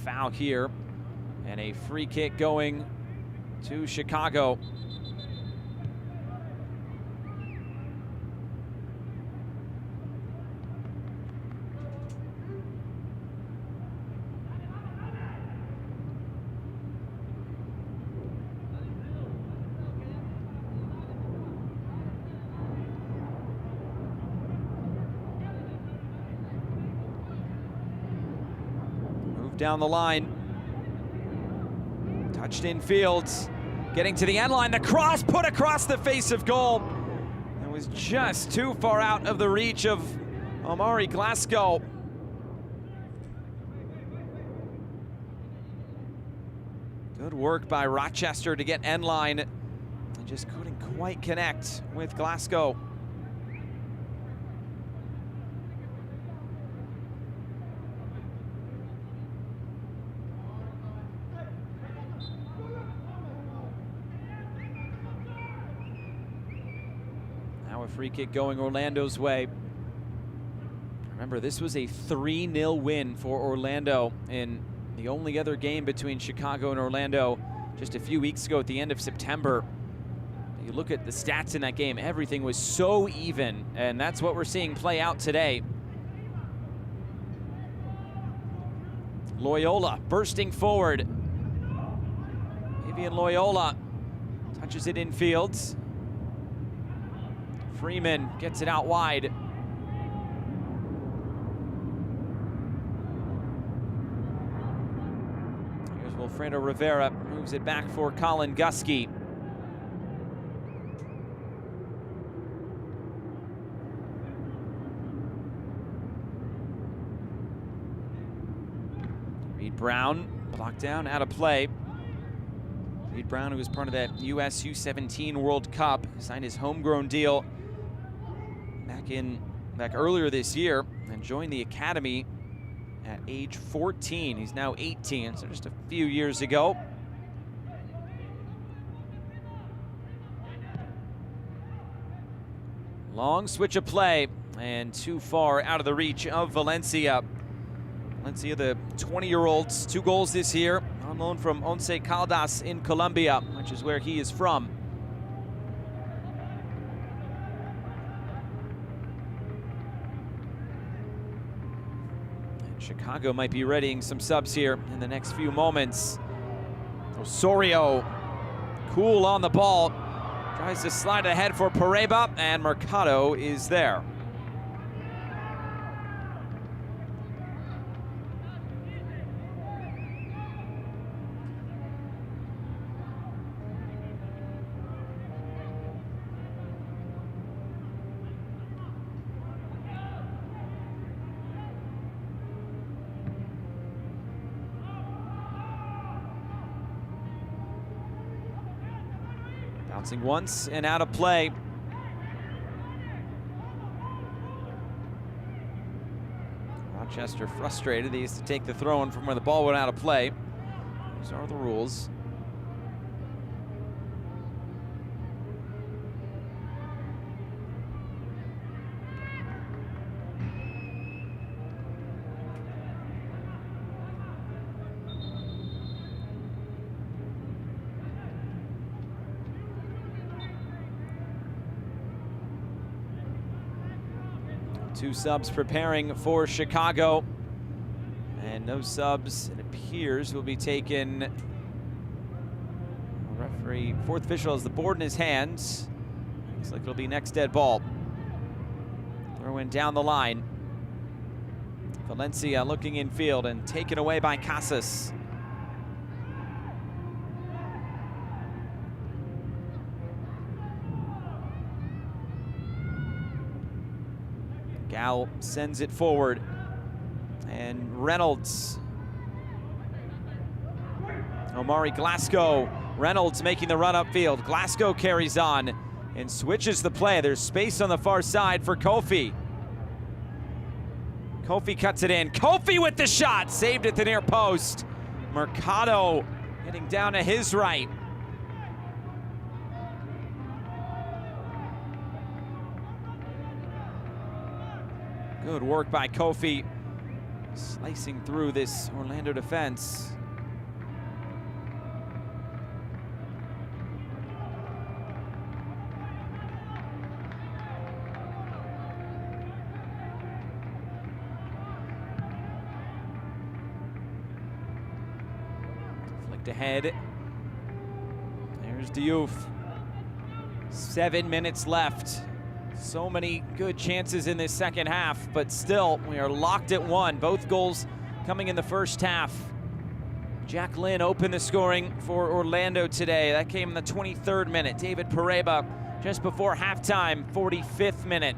Foul here, and a free kick going to Chicago. Move down the line. Touched in fields. Getting to the end line. The cross put across the face of goal. It was just too far out of the reach of Omari Glasgow. Good work by Rochester to get end line. And just couldn't quite connect with Glasgow. Now a free kick going Orlando's way. Remember, this was a 3-0 win for Orlando in the only other game between Chicago and Orlando just a few weeks ago at the end of September. You look at the stats in that game, everything was so even, and that's what we're seeing play out today. Loyola bursting forward. Vivian Loyola touches it in fields. Freeman gets it out wide. Here's Wilfredo Rivera, moves it back for Colin Gusky. Reed Brown blocked down, out of play. Reed Brown, who was part of that US U17 World Cup, signed his homegrown deal back earlier this year and joined the academy at age 14. He's now 18, so just a few years ago. Long switch of play and too far out of the reach of Valencia. Valencia, the 20-year-olds, 2 goals this year, on loan from Once Caldas in Colombia, which is where he is from. Chicago might be readying some subs here in the next few moments. Osorio, cool on the ball, tries to slide ahead for Pareba, and Mercado is there. Bouncing once and out of play. Rochester frustrated. They used to take the throw-in from where the ball went out of play. These are the rules. Two subs preparing for Chicago. And those subs, it appears, will be taken. Referee, fourth official has the board in his hands. Looks like it'll be next dead ball. Throw in down the line. Valencia looking in field and taken away by Casas. Gal sends it forward, and Reynolds. Omari Glasgow. Reynolds making the run upfield. Glasgow carries on and switches the play. There's space on the far side for Kofi. Kofi cuts it in. Kofi with the shot, saved at the near post. Mercado getting down to his right. Good work by Kofi, slicing through this Orlando defense. Flicked ahead. There's Diouf. 7 minutes left. So many good chances in this second half, but still, we are locked at 1. Both goals coming in the first half. Jack Lynn opened the scoring for Orlando today. That came in the 23rd minute. David Pareba just before halftime, 45th minute.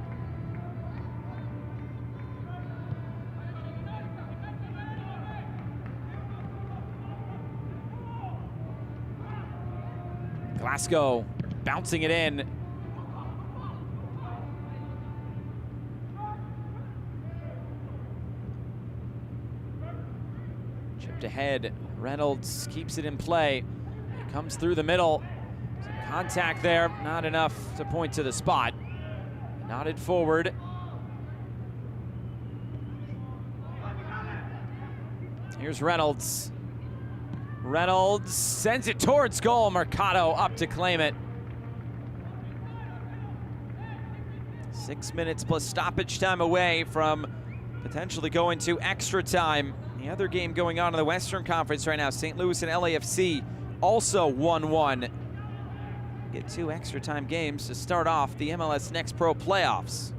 Glasgow bouncing it in. Chipped ahead. Reynolds keeps it in play. It comes through the middle. Some contact there, not enough to point to the spot. Nodded forward. Here's Reynolds. Reynolds sends it towards goal. Mercado up to claim it. 6 minutes plus stoppage time away from potentially going to extra time. The other game going on in the Western Conference right now, St. Louis and LAFC, also 1-1. Get 2 extra time games to start off the MLS Next Pro playoffs.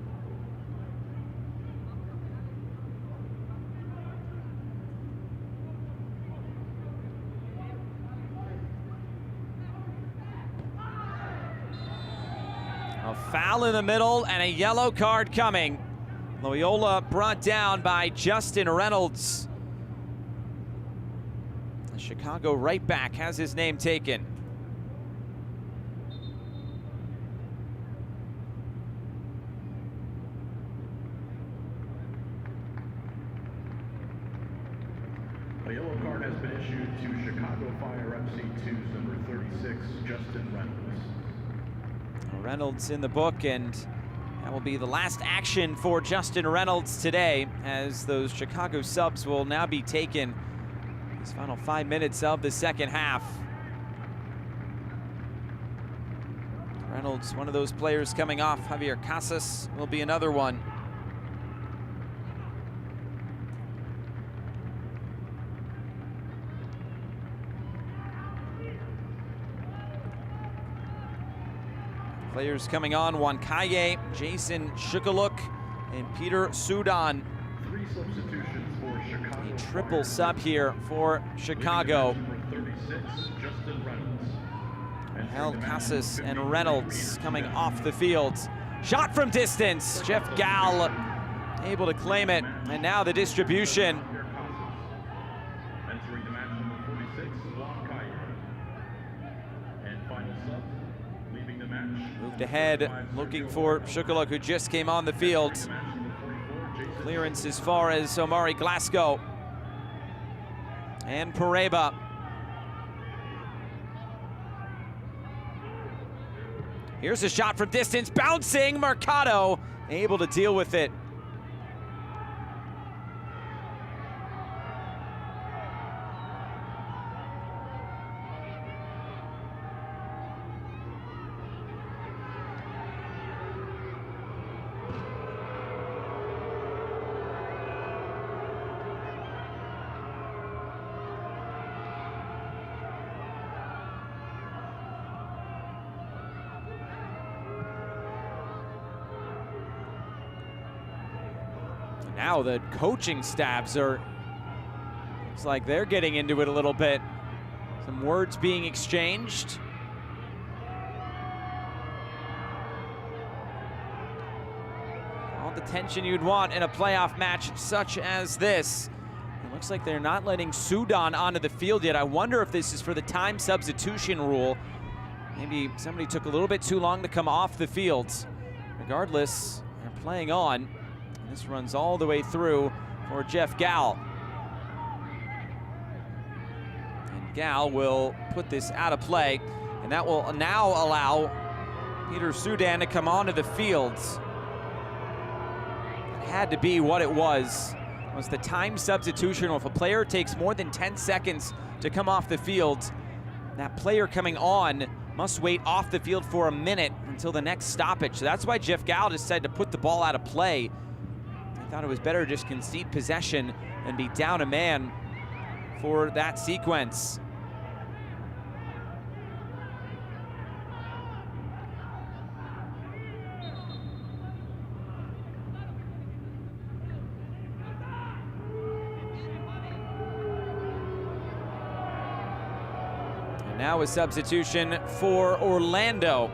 A foul in the middle and a yellow card coming. Loyola brought down by Justin Reynolds. The Chicago right back has his name taken. A yellow card has been issued to Chicago Fire FC 2's number 36, Justin Reynolds. Reynolds in the book, and that will be the last action for Justin Reynolds today, as those Chicago subs will now be taken these final 5 minutes of the second half. Reynolds, one of those players coming off. Javier Casas will be another one. Players coming on: Wankaye, Jason Shukaluk, and Peter Sudan. 3 substitutions for Chicago. A triple sub here for Chicago. Number 36, Justin Reynolds. Hel Casas and Reynolds coming off the field. Shot from distance. Jeff Gall able to claim it. And now the distribution. Entering the match, number 46, Wankaye. And final sub, leaving the match. Moved ahead, looking for Shukaluk, who just came on the field. Clearance as far as Omari Glasgow. And Pareba. Here's a shot from distance, bouncing. Mercado able to deal with it. Now the coaching staffs are, looks like they're getting into it a little bit. Some words being exchanged. All the tension you'd want in a playoff match such as this. It looks like they're not letting Sudan onto the field yet. I wonder if this is for the time substitution rule. Maybe somebody took a little bit too long to come off the field. Regardless, they're playing on. This runs all the way through for Jeff Gall. And Gall will put this out of play, and that will now allow Peter Sudan to come onto the field. It had to be what it was the time substitution. If a player takes more than 10 seconds to come off the field, that player coming on must wait off the field for a minute until the next stoppage. So that's why Jeff Gall decided to put the ball out of play. Thought it was better to just concede possession and be down a man for that sequence. Now a substitution for Orlando.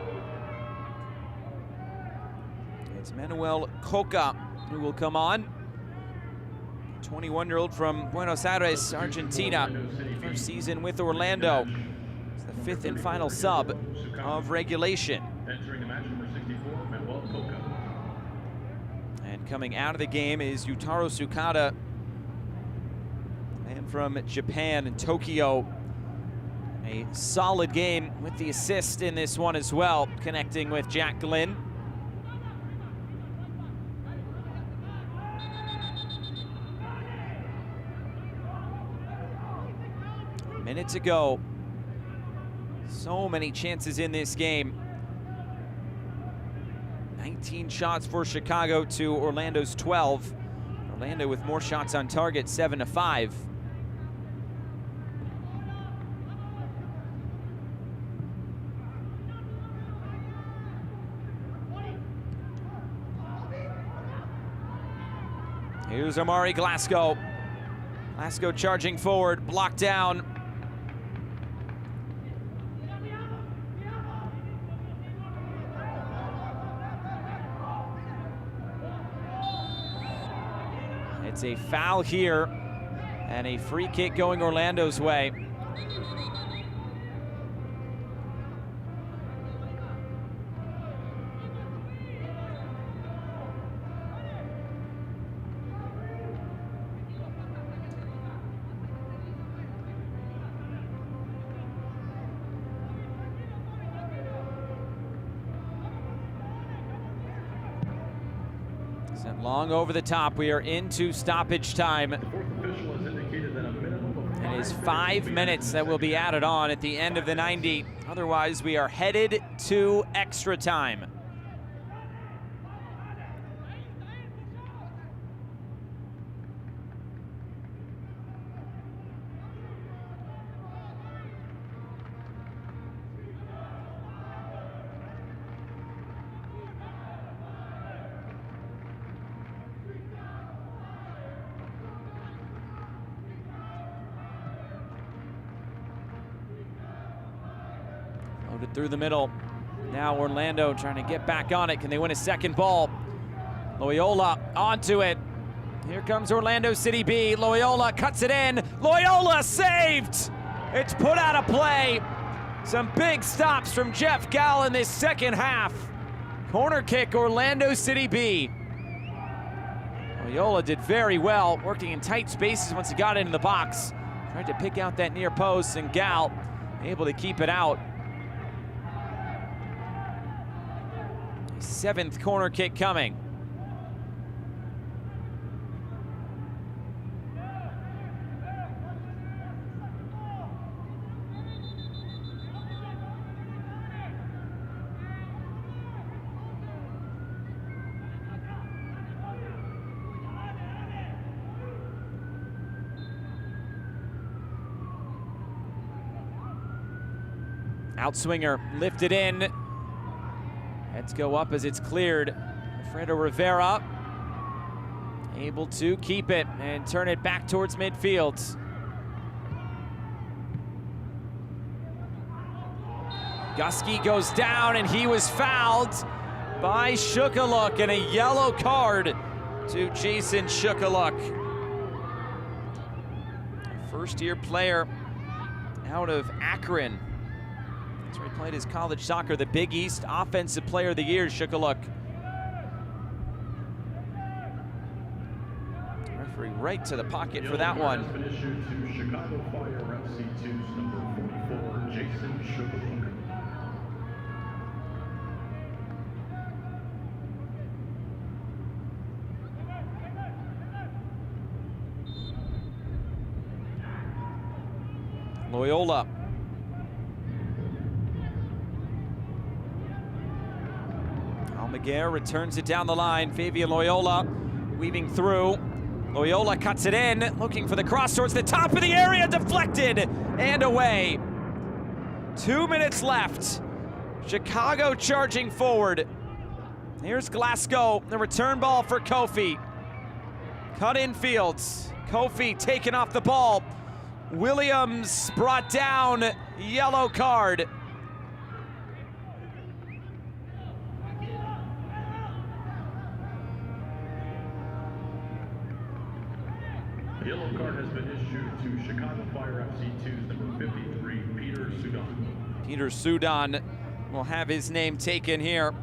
It's Manuel Coca who will come on. 21-year-old from Buenos Aires, Argentina. First season with Orlando. It's the fifth and final sub of regulation. Entering the match, number 64, Manuel Coca. And coming out of the game is Yutaro Tsukada, and from Japan in Tokyo. A solid game with the assist in this one as well, connecting with Jack Glynn. A minute to go. So many chances in this game. 19 shots for Chicago to Orlando's 12. Orlando with more shots on target, 7-5. Here's Amari Glasgow. Glasgow charging forward, blocked down. It's a foul here and a free kick going Orlando's way. Sent long over the top. We are into stoppage time. The fourth official has indicated that a minimum of It is 5 minutes that will be added on at the end of the 90. Otherwise, we are headed to extra time. Loaded through the middle. Now Orlando trying to get back on it. Can they win a second ball? Loyola onto it. Here comes Orlando City B. Loyola cuts it in. Loyola saved! It's put out of play. Some big stops from Jeff Gall in this second half. Corner kick, Orlando City B. Loyola did very well, working in tight spaces once he got into the box. Tried to pick out that near post, and Gall able to keep it out. Seventh corner kick coming. Outswinger lifted in. Heads go up as it's cleared. Alfredo Rivera able to keep it and turn it back towards midfield. Gusky goes down and he was fouled by Shukaluk, and a yellow card to Jason Shukaluk. First-year player out of Akron. That's where he played his college soccer, the Big East Offensive Player of the Year, Shukaluk. Referee right to the pocket for that one. Been issued to Chicago Fire FC2's number 44, Jason Shukaluk. Loyola. Almaguer returns it down the line. Fabian Loyola weaving through. Loyola cuts it in, looking for the cross towards the top of the area, deflected and away. 2 minutes left. Chicago charging forward. Here's Glasgow, the return ball for Kofi. Cut in fields. Kofi taking off the ball. Williams brought down, yellow card. The yellow card has been issued to Chicago Fire FC 2's number 53, Peter Sudan. Peter Sudan will have his name taken here.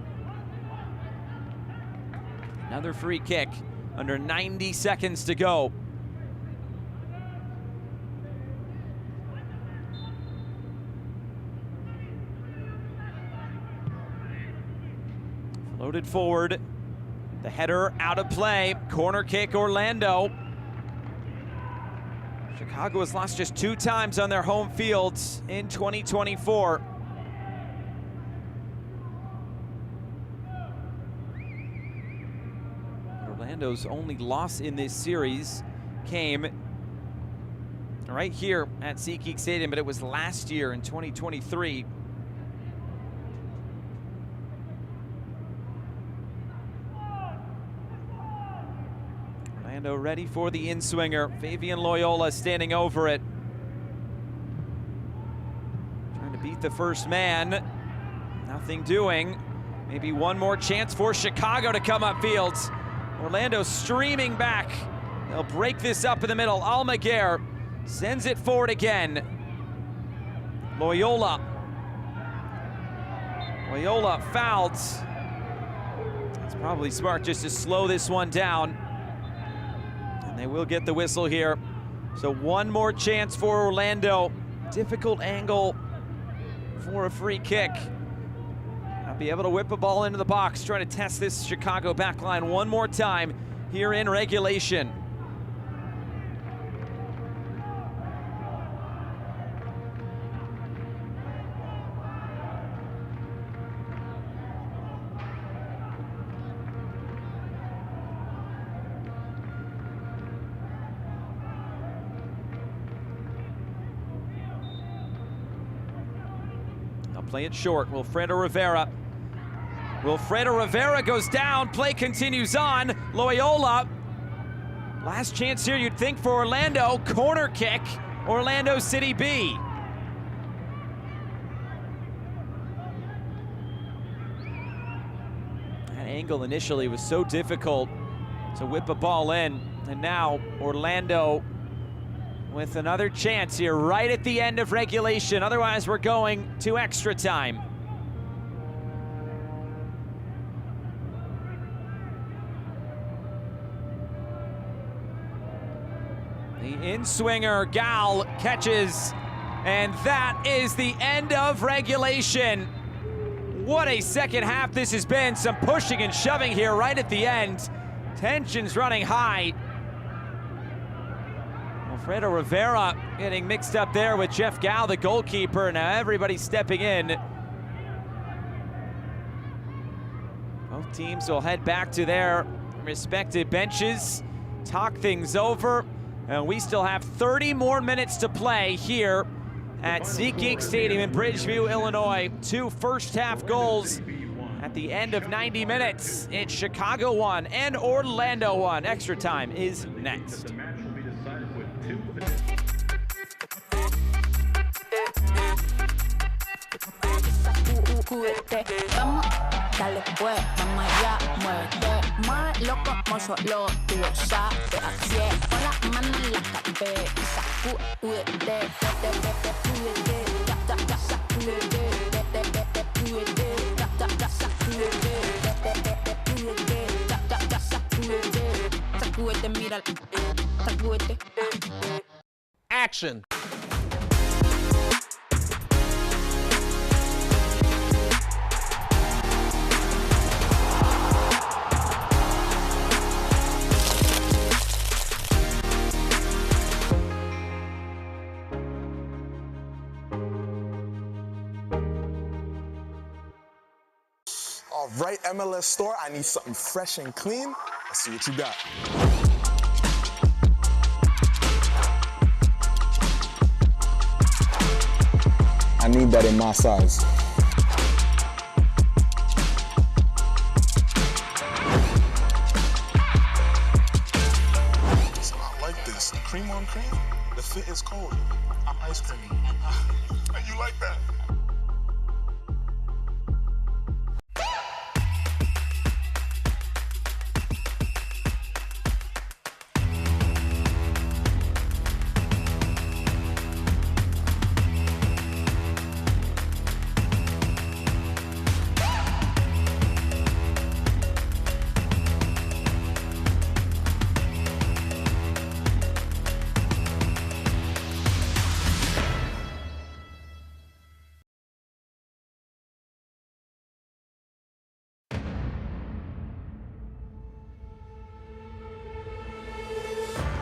Another free kick under 90 seconds to go. Floated forward. The header out of play. Corner kick, Orlando. Chicago has lost just 2 times on their home fields in 2024. Orlando's only loss in this series came right here at SeatGeek Stadium, but it was last year in 2023. Orlando ready for the in-swinger. Fabian Loyola standing over it. Trying to beat the first man. Nothing doing. Maybe one more chance for Chicago to come upfield. Orlando streaming back. They'll break this up in the middle. Almaguer sends it forward again. Loyola fouled. It's probably smart just to slow this one down. And they will get the whistle here. So one more chance for Orlando. Difficult angle for a free kick. I'll be able to whip a ball into the box, trying to test this Chicago back line one more time here in regulation. I'll play it short. Wilfredo Rivera. Wilfredo Rivera goes down. Play continues on. Loyola. Last chance here, you'd think, for Orlando. Corner kick. Orlando City B. That angle initially was so difficult to whip a ball in. And now Orlando with another chance here right at the end of regulation. Otherwise, we're going to extra time. The in-swinger, Gal, catches, and that is the end of regulation. What a second half this has been. Some pushing and shoving here right at the end. Tensions running high. Wilfredo Rivera getting mixed up there with Jeff Gal, the goalkeeper. Now everybody stepping in. Both teams will head back to their respective benches, talk things over, and we still have 30 more minutes to play here at SeatGeek Stadium in Bridgeview, Illinois. 2 first-half goals at the end of 90 minutes. It's Chicago 1 and Orlando 1. Extra time is next. Vamos, dale pues, vamos allá, muévete más loco como solo tú lo sabes. Así es, con las manos en la cabeza, sacúdete, sacúdete, mira, sacúdete. Action. All right, MLS store, I need something fresh and clean. Let's see what you got. I need that in my size. So I like this. Cream on cream. The fit It's cold. I'm ice cream. You like that?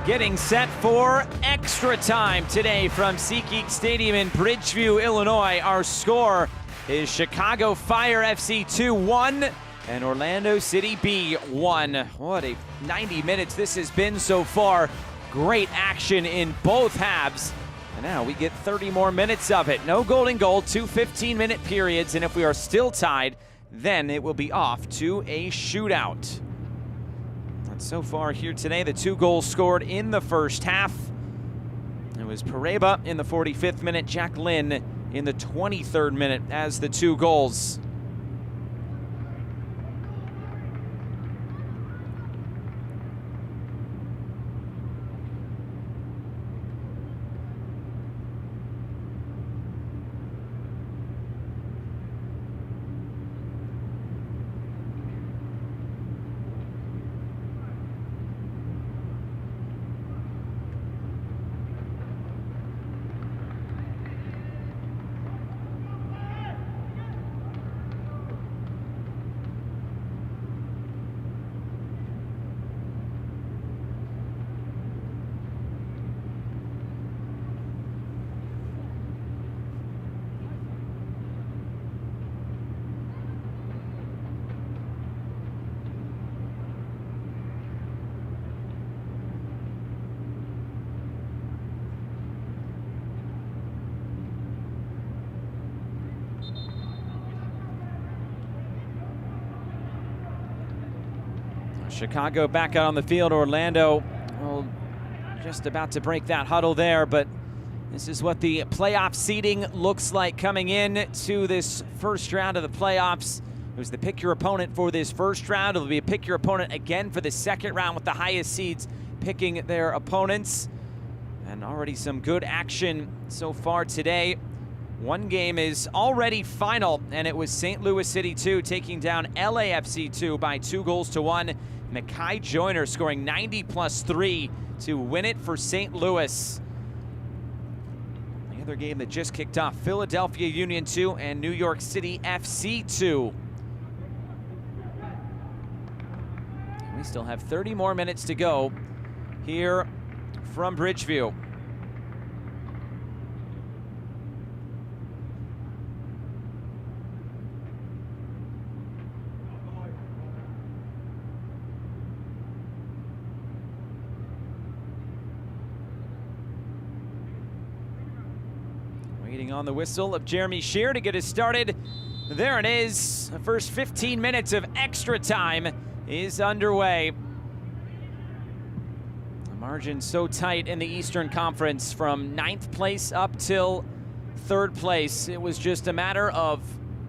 Getting set for extra time today from SeatGeek Stadium in Bridgeview, Illinois. Our score is Chicago Fire FC 2-1 and Orlando City B 1. What a 90 minutes this has been so far. Great action in both halves. And now we get 30 more minutes of it. No golden goal, 2 15-minute periods, and if we are still tied, then it will be off to a shootout. So far here today, the 2 goals scored in the first half. It was Pareba in the 45th minute, Jack Lynn in the 23rd minute as the 2 goals. Chicago back out on the field. Orlando, well, just about to break that huddle there, but this is what the playoff seeding looks like coming in to this first round of the playoffs. It was the pick your opponent for this first round. It'll be a pick your opponent again for the second round with the highest seeds picking their opponents. And already some good action so far today. One game is already final, and it was St. Louis City 2 taking down LAFC 2 by 2-1. Mekhi Joyner scoring 90+3 to win it for St. Louis. The other game that just kicked off, Philadelphia Union 2 and New York City FC 2. And we still have 30 more minutes to go here from Bridgeview. Waiting on the whistle of Jeremy Shear to get us started. There it is. The first 15 minutes of extra time is underway. The margin so tight in the Eastern Conference from 9th place up till 3rd place. It was just a matter of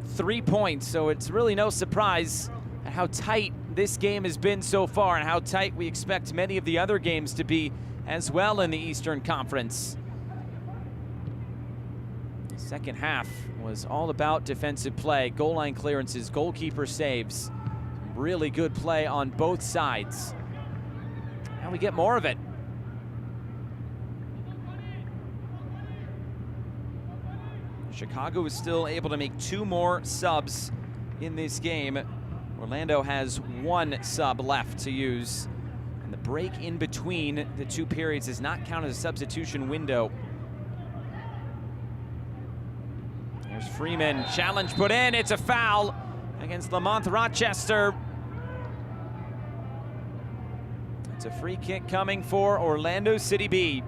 3 points, so it's really no surprise at how tight this game has been so far and how tight we expect many of the other games to be as well in the Eastern Conference. Second half was all about defensive play, goal line clearances, goalkeeper saves. Really good play on both sides. Now we get more of it. Chicago is still able to make 2 more subs in this game. Orlando has 1 sub left to use. And the break in between the 2 periods does not count as a substitution window. There's Freeman, challenge put in, it's a foul against Lamont Rochester. It's a free kick coming for Orlando City B.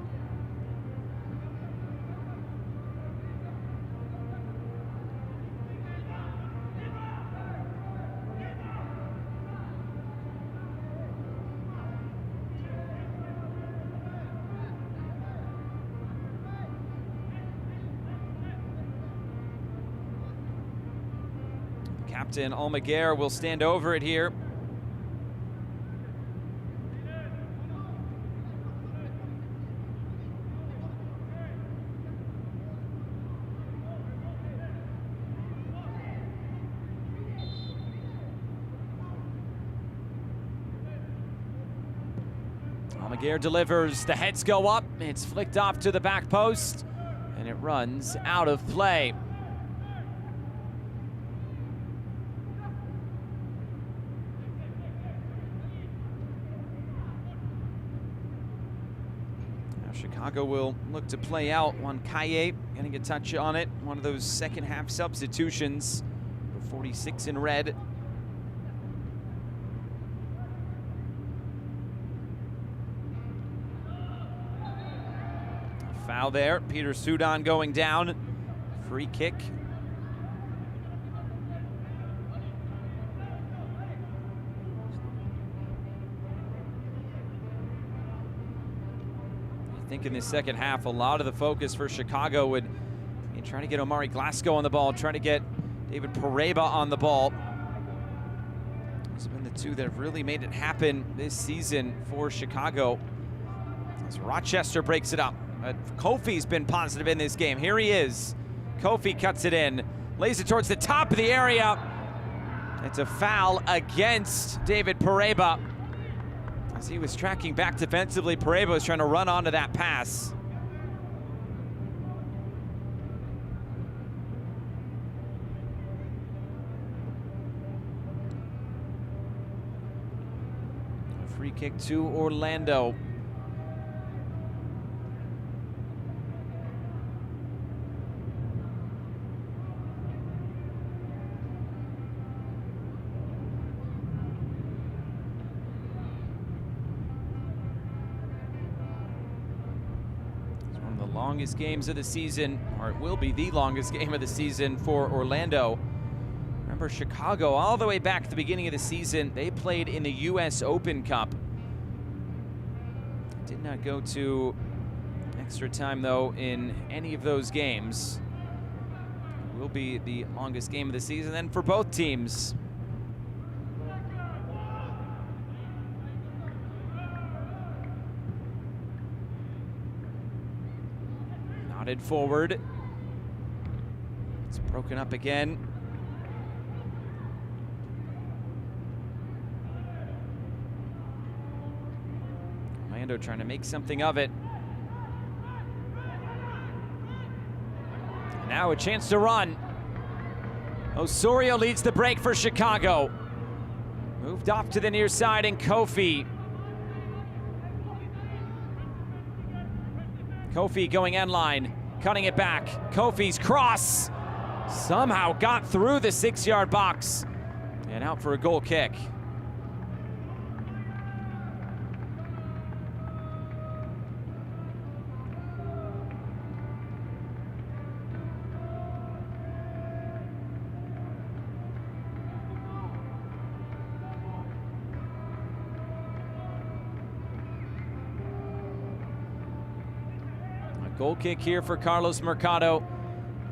Captain Almaguer will stand over it here. Almaguer delivers, the heads go up, it's flicked off to the back post, and it runs out of play. Now Chicago will look to play out Juan Calle, getting a touch on it, one of those second half substitutions for 46 in red. Foul there, Peter Sudan going down, free kick. I think in the second half, a lot of the focus for Chicago would be trying to get Omari Glasgow on the ball, trying to get David Pareba on the ball. Those have been the two that have really made it happen this season for Chicago. As Rochester breaks it up. Kofi's been positive in this game. Here he is. Kofi cuts it in, lays it towards the top of the area. It's a foul against David Pareba. As he was tracking back defensively, Pareba was trying to run onto that pass. A free kick to Orlando. Longest games of the season, or it will be the longest game of the season for Orlando. Remember, Chicago, all the way back at the beginning of the season, they played in the US Open Cup. Did not go to extra time, though, in any of those games. It will be the longest game of the season then for both teams. Nodded forward. It's broken up again. Orlando trying to make something of it. Now a chance to run. Osorio leads the break for Chicago. Moved off to the near side, and Kofi going end line, cutting it back. Kofi's cross somehow got through the 6-yard box and out for a goal kick. Goal kick here for Carlos Mercado.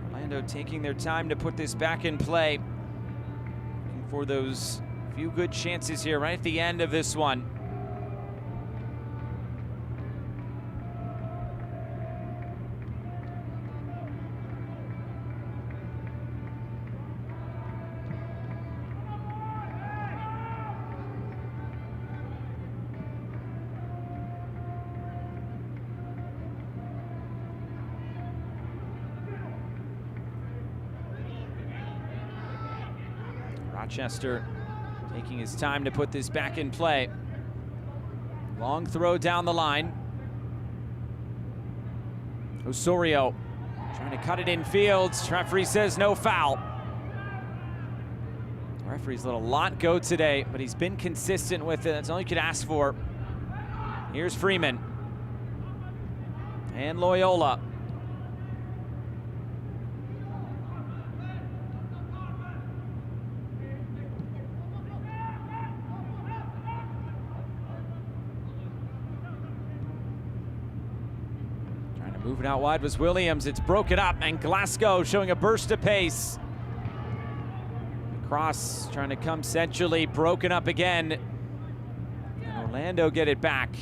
Orlando taking their time to put this back in play. Looking for those few good chances here right at the end of this one. Rochester taking his time to put this back in play. Long throw down the line. Osorio trying to cut it in fields. Referee says no foul. Referee's let a lot go today, but he's been consistent with it. That's all you could ask for. Here's Freeman. And Loyola. Moving out wide was Williams. It's broken up, and Glasgow showing a burst of pace. Cross trying to come centrally, broken up again. And Orlando get it back.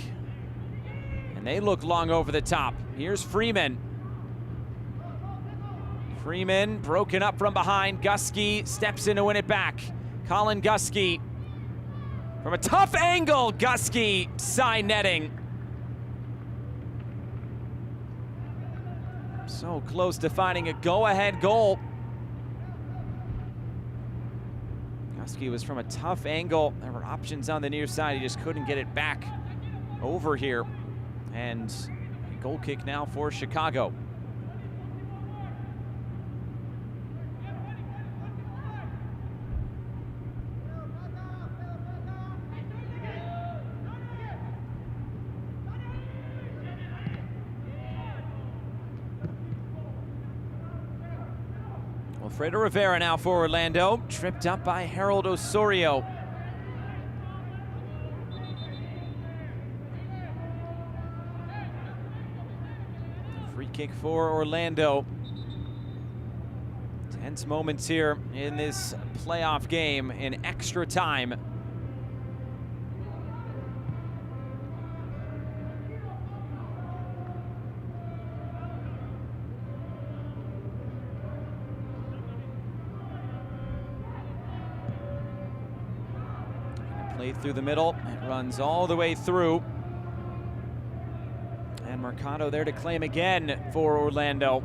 And they look long over the top. Here's Freeman. Freeman broken up from behind. Gusky steps in to win it back. Colin Gusky from a tough angle. Gusky side netting. So close to finding a go-ahead goal. Gusky was from a tough angle. There were options on the near side. He just couldn't get it back over here. And a goal kick now for Chicago. Alfredo Rivera now for Orlando, tripped up by Harold Osorio. Free kick for Orlando. Tense moments here in this playoff game in extra time. Played through the middle, it runs all the way through. And Mercado there to claim again for Orlando.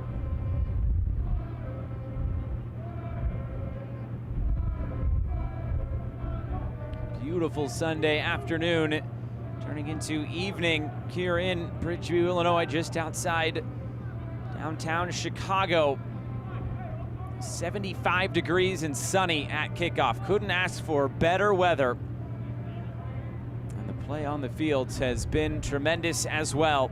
Beautiful Sunday afternoon, turning into evening here in Bridgeview, Illinois, just outside downtown Chicago. 75 degrees and sunny at kickoff. Couldn't ask for better weather. Play on the fields has been tremendous as well.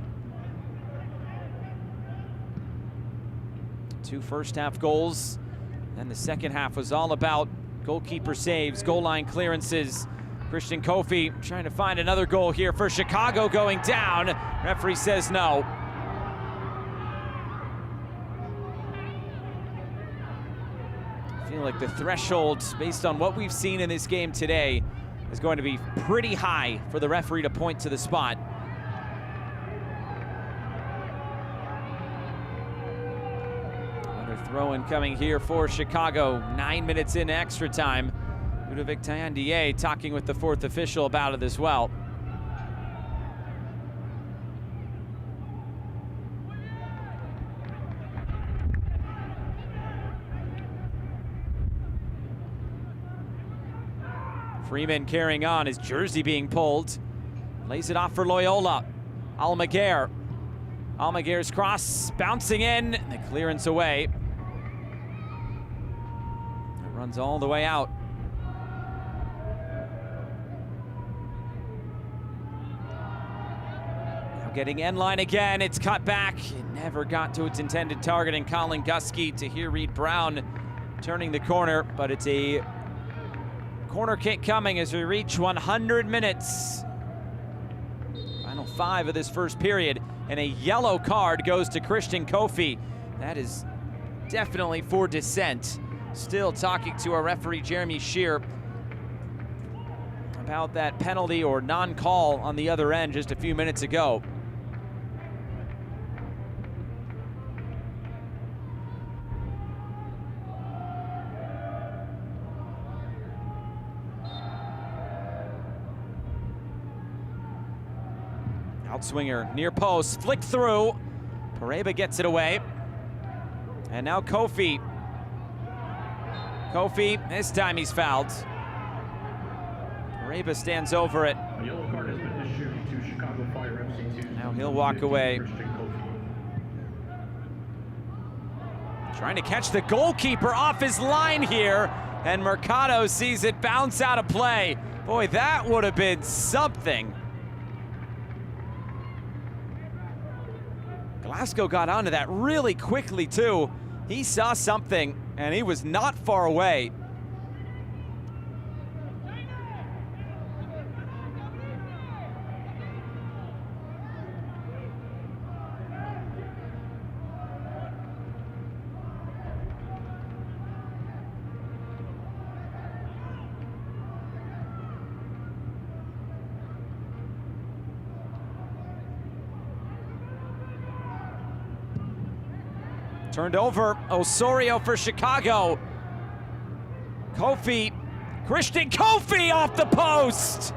2 first-half goals, and the second half was all about goalkeeper saves, goal line clearances. Christian Kofi trying to find another goal here for Chicago, going down. Referee says no. I feel like the threshold, based on what we've seen in this game today, is going to be pretty high for the referee to point to the spot. Another throw-in coming here for Chicago. 9 minutes in extra time. Ludovic Taillandier talking with the fourth official about it as well. Freeman carrying on, his jersey being pulled. Lays it off for Loyola. Almaguer. Almaguer's cross bouncing in, the clearance away. It runs all the way out. Now getting end line again, it's cut back. It never got to its intended target, and Colin Gusky to here Reed Brown turning the corner, but it's a corner kick coming as we reach 100 minutes. Final 5 of this first period, and a yellow card goes to Christian Kofi. That is definitely for dissent. Still talking to our referee, Jeremy Shear, about that penalty or non-call on the other end just a few minutes ago. Outswinger, near post, flicked through. Pareba gets it away. And now Kofi. Kofi, this time he's fouled. Pareba stands over it. A yellow card has been issued to Chicago Fire FC2. Now he'll walk away. Trying to catch the goalkeeper off his line here. And Mercado sees it bounce out of play. Boy, that would have been something. Glasgow got onto that really quickly too. He saw something and he was not far away. Turned over, Osorio for Chicago. Christian Kofi off the post.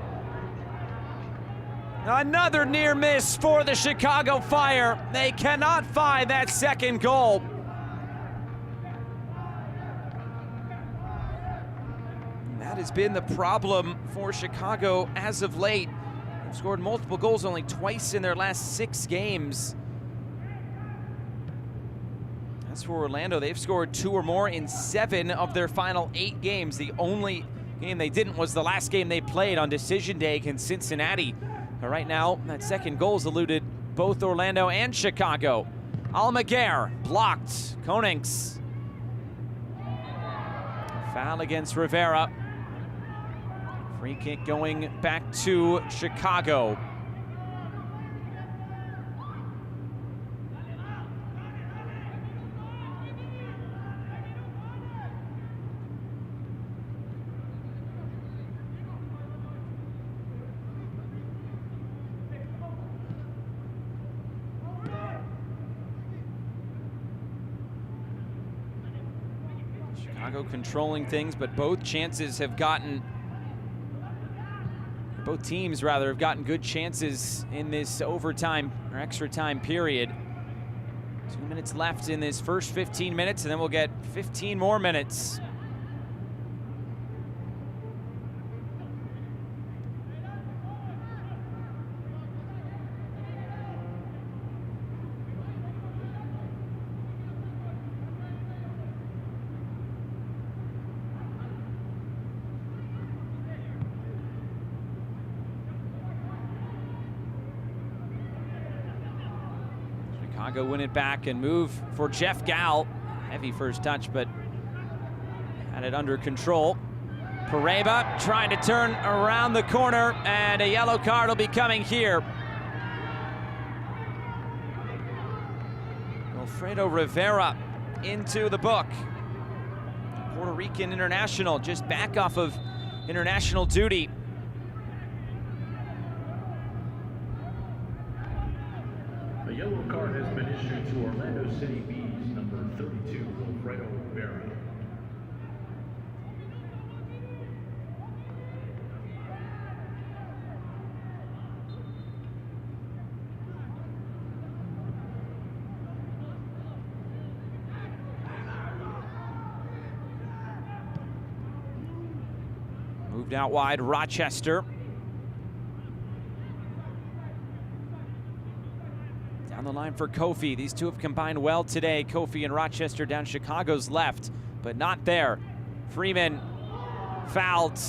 Another near miss for the Chicago Fire. They cannot find that second goal. That has been the problem for Chicago as of late. They've scored multiple goals only twice in their last 6 games. As for Orlando, they've scored 2 or more in 7 of their final 8 games. The only game they didn't was the last game they played on Decision Day against Cincinnati. But right now, that second goal's eluded both Orlando and Chicago. Almaguer blocked. Konings. Foul against Rivera. Free kick going back to Chicago. Chicago controlling things, but both teams have gotten good chances in this overtime or extra time period. 2 minutes left in this first 15 minutes, and then we'll get 15 more minutes. Chicago win it back and move for Jeff Gall. Heavy first touch, but had it under control. Pareba trying to turn around the corner, and a yellow card will be coming here. Alfredo Rivera into the book. Puerto Rican international, just back off of international duty. A yellow card has been issued to Orlando City B's number 32, Alfredo Rivera. Moved out wide, Rochester. Down the line for Kofi. These two have combined well today. Kofi and Rochester down Chicago's left, but not there. Freeman fouled.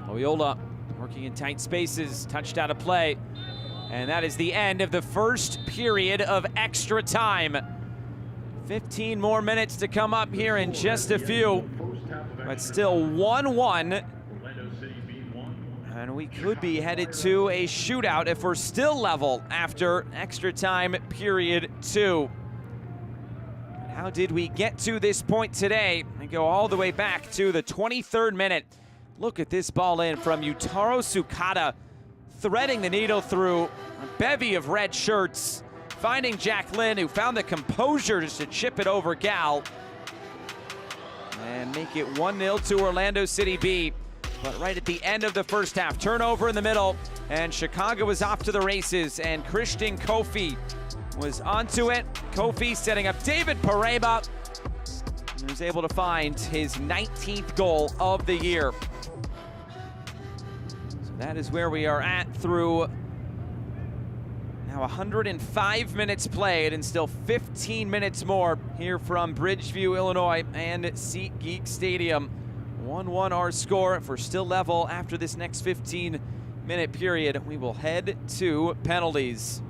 Loyola working in tight spaces, touched out of play. And that is the end of the first period of extra time. 15 more minutes to come up here in just a few. But still 1-1. And we could be headed to a shootout if we're still level after extra time period 2. How did we get to this point today? And go all the way back to the 23rd minute. Look at this ball in from Yutaro Sukata, threading the needle through a bevy of red shirts, finding Jack Lynn, who found the composure just to chip it over Gal and make it 1-0 to Orlando City B. But right at the end of the first half, turnover in the middle, and Chicago was off to the races, and Christian Kofi was onto it. Kofi setting up David Pareba, and was able to find his 19th goal of the year. That is where we are at through now 105 minutes played, and still 15 minutes more here from Bridgeview, Illinois and SeatGeek Stadium. 1-1 our score. If we're still level after this next 15-minute period, we will head to penalties.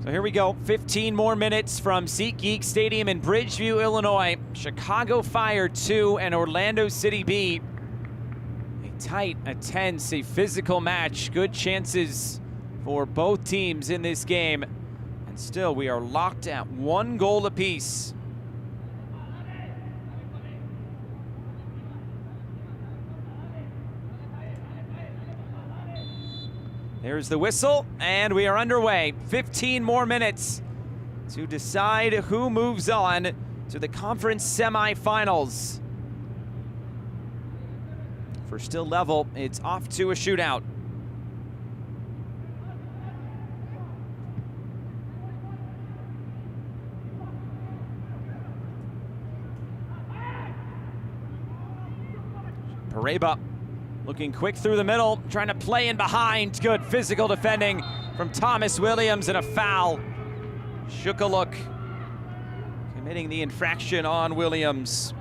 So here we go, 15 more minutes from SeatGeek Stadium in Bridgeview, Illinois. Chicago Fire 2 and Orlando City B. A tight, a tense, a physical match. Good chances for both teams in this game. And still, we are locked at 1 goal apiece. There's the whistle, and we are underway. 15 more minutes to decide who moves on to the conference semifinals. For still level, it's off to a shootout. Pareba looking quick through the middle, trying to play in behind. Good physical defending from Thomas Williams, and a foul. Shukaluk committing the infraction on Williams.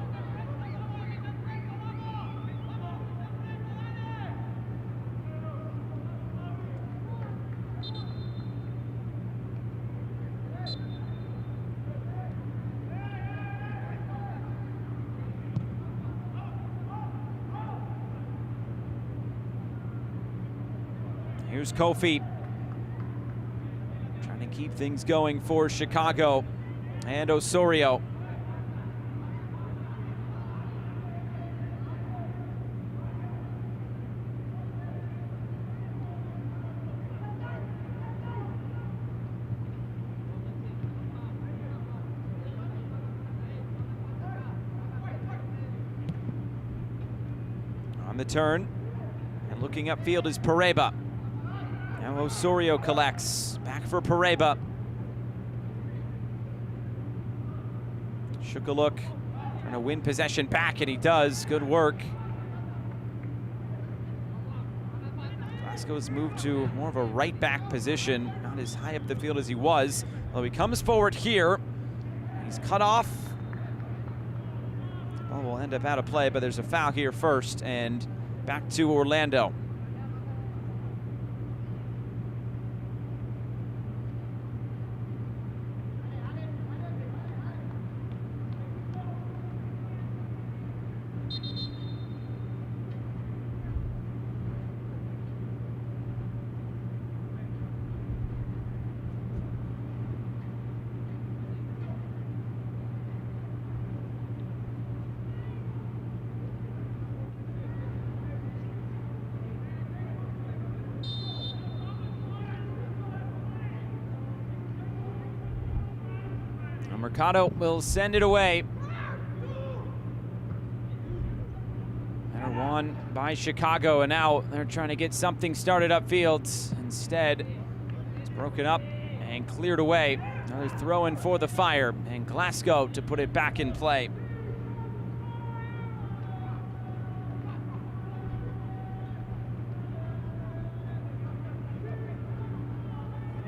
Here's Kofi, trying to keep things going for Chicago, and Osorio. On the turn, and looking upfield is Pareba. Now Osorio collects, back for Pareba. Shukaluk trying to win possession back, and he does, good work. Glasgow has moved to more of a right back position, not as high up the field as he was. Although he comes forward here, he's cut off. The ball will end up out of play, but there's a foul here first, and back to Orlando. Mercado will send it away. Header won by Chicago, and now they're trying to get something started upfield. Instead, it's broken up and cleared away. Another throw in for the Fire, and Glasgow to put it back in play.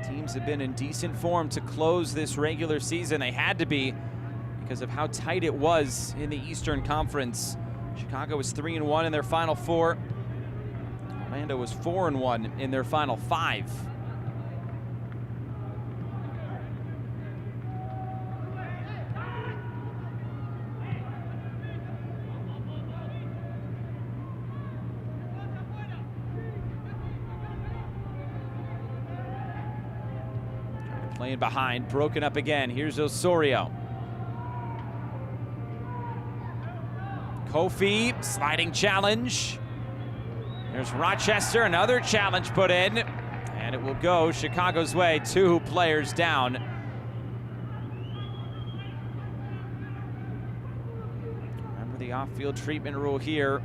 Teams have been in decent form to close this regular season. They had to be because of how tight it was in the Eastern Conference. Chicago was 3-1 in their final 4. Orlando was 4-1 in their final 5. Playing behind, broken up again. Here's Osorio. Kofi, sliding challenge. There's Rochester, another challenge put in, and it will go Chicago's way. 2 players down. Remember the off-field treatment rule here.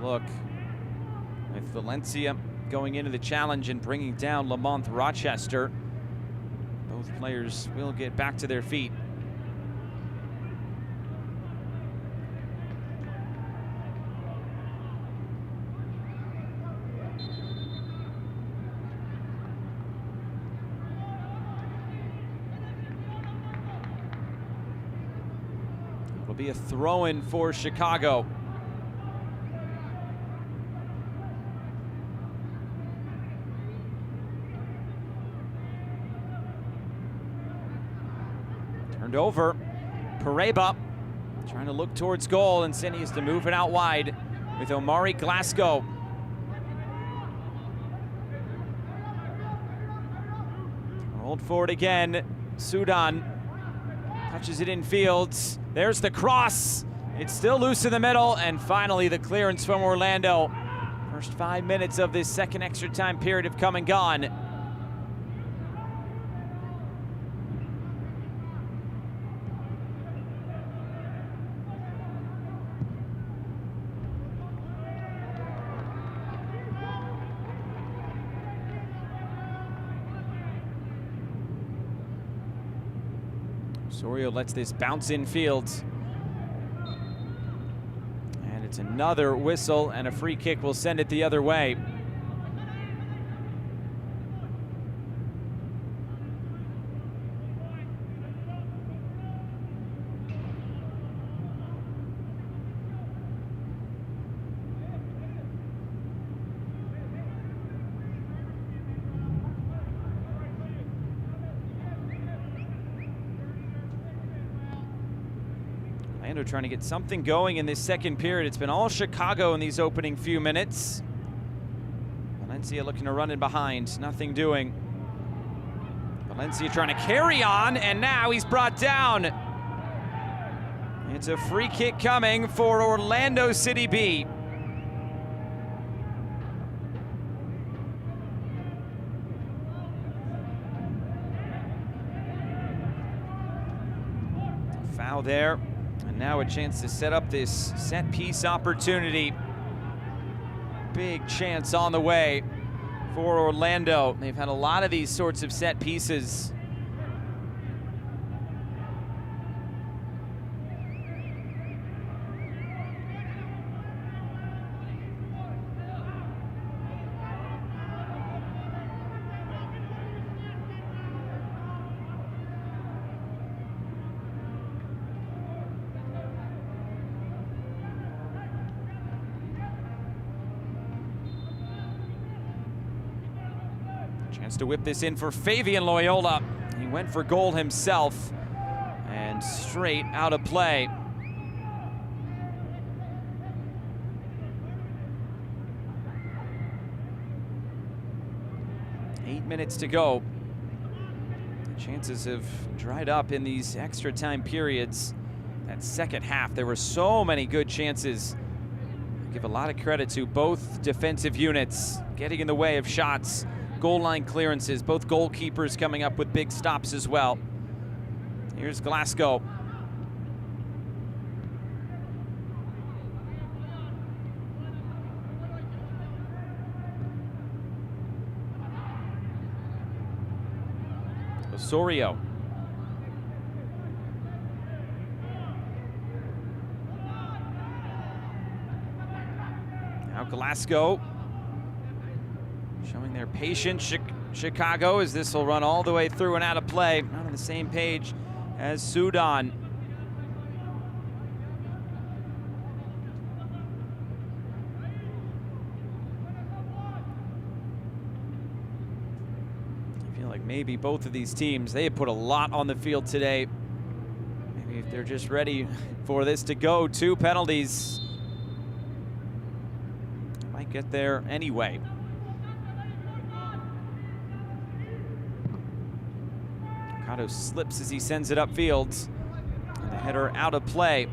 Look, with Valencia going into the challenge and bringing down Lamont Rochester. Both players will get back to their feet. It'll be a throw-in for Turned over. Pareba trying to look towards goal. Instead, he has to move it out wide with Omari Glasgow. Rolled forward again. Sudan touches it in fields. There's the cross. It's still loose in the middle. And finally, the clearance from Orlando. First 5 minutes of this second extra time period have come and gone. Osorio lets this bounce in fields. And it's another whistle, and a free kick will send it the other way. Orlando trying to get something going in this second period. It's been all Chicago in these opening few minutes. Valencia looking to run in behind, nothing doing. Valencia trying to carry on, and now he's brought down. It's a free kick coming for Orlando City B. Foul there. And now a chance to set up this set piece opportunity. Big chance on the way for Orlando. They've had a lot of these sorts of set pieces. Chance to whip this in for Fabian Loyola. He went for goal himself and straight out of play. Eight minutes to go. Chances have dried up in these extra time periods. That second half, there were so many good chances. I give a lot of credit to both defensive units getting in the way of shots. Goal line clearances, both goalkeepers coming up with big stops as well. Here's Glasgow. Osorio. Now Glasgow. Showing their patience, Chicago, as this will run all the way through and out of play. Not on the same page as Sudan. I feel like maybe both of these teams, they have put a lot on the field today. Maybe if they're just ready for this to go, 2 penalties. Might get there anyway. Mercado slips as he sends it upfield. And the header out of play.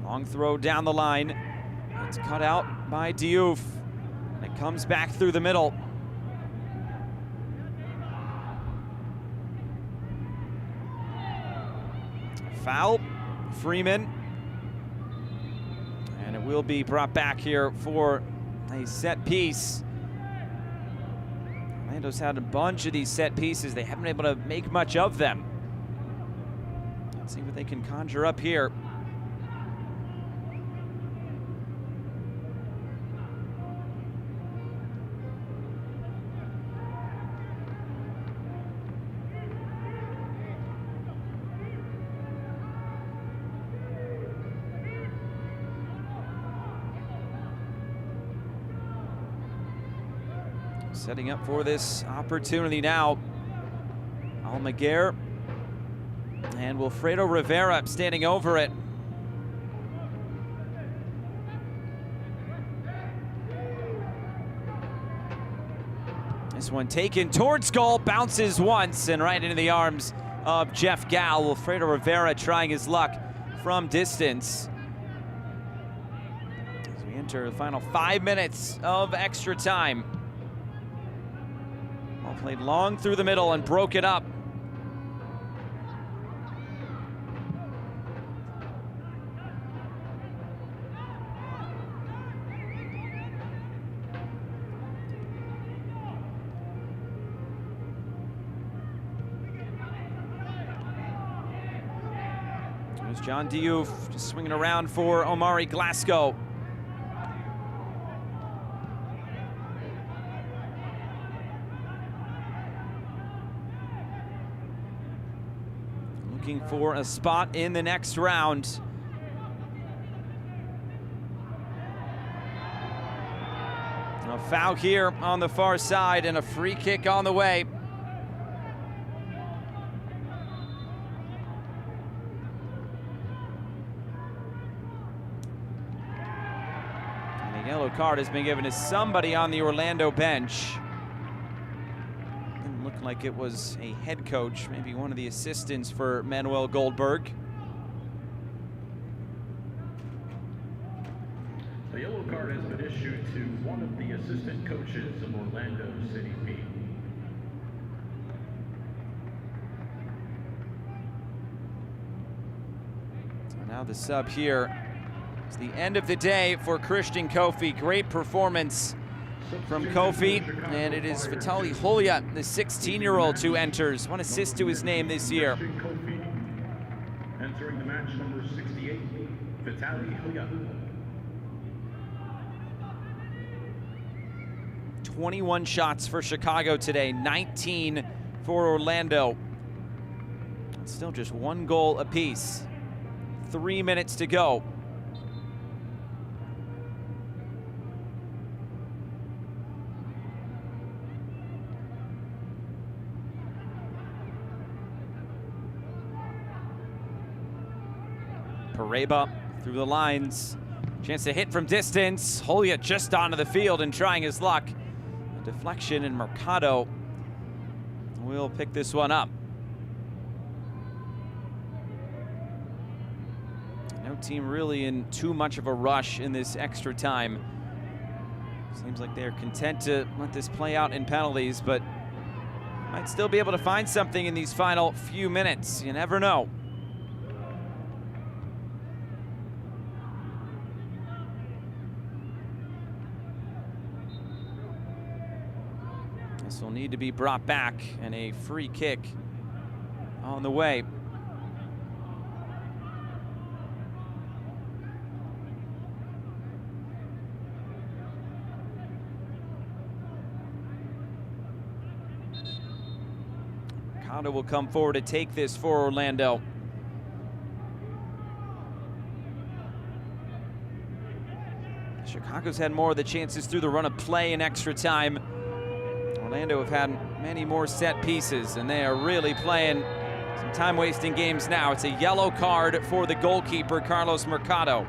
Long throw down the line. It's cut out by Diouf. And it comes back through the middle. Foul, Freeman. And it will be brought back here for a set piece. Orlando's had a bunch of these set pieces. They haven't been able to make much of them. Let's see what they can conjure up here. Setting up for this opportunity now. Almaguer and Wilfredo Rivera standing over it. This one taken towards goal, bounces once and right into the arms of Jeff Gal. Wilfredo Rivera trying his luck from distance. As we enter the final 5 minutes of extra time. Ball played long through the middle and broke it up. There's John Diouf just swinging around for Omari Glasgow. Looking for a spot in the next round. A foul here on the far side and a free kick on the way. And a yellow card has been given to somebody on the Orlando bench. Didn't look like it was a head coach, maybe one of the assistants for Manuel Goldberg. A yellow card has been issued to one of the assistant coaches of Orlando City P. So now the sub here. It's the end of the day for Christian Kofi. Great performance from Kofi, and it is Vitaly Holyat, the 16-year-old, who enters. One assist to his name this year. Entering the match, number 68, Vitaly Holyat. 21 shots for Chicago today, 19 for Orlando. Still just one goal apiece. 3 minutes to go. Pareba through the lines. Chance to hit from distance. Holyat just onto the field and trying his luck. A deflection, and Mercado will pick this one up. No team really in too much of a rush in this extra time. Seems like they're content to let this play out in penalties, but might still be able to find something in these final few minutes. You never know. This will need to be brought back, and a free kick on the way. Mercado will come forward to take this for Orlando. Chicago's had more of the chances through the run of play in extra time. Orlando have had many more set pieces, and they are really playing some time-wasting games now. It's a yellow card for the goalkeeper, Carlos Mercado.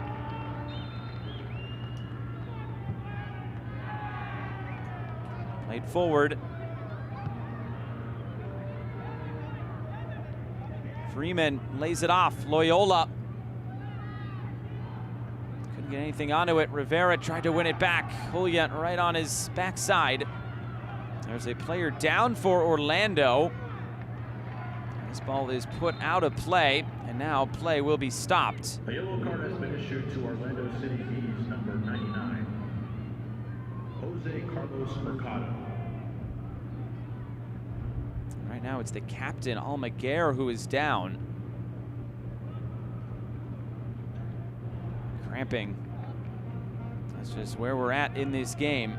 Played forward. Freeman lays it off. Loyola couldn't get anything onto it. Rivera tried to win it back. Holyat right on his backside. There's a player down for Orlando. This ball is put out of play, and now play will be stopped. A yellow card has been issued to Orlando City B's number 99, Jose Carlos Mercado. Right now it's the captain, Almaguer, who is down. Cramping. That's just where we're at in this game.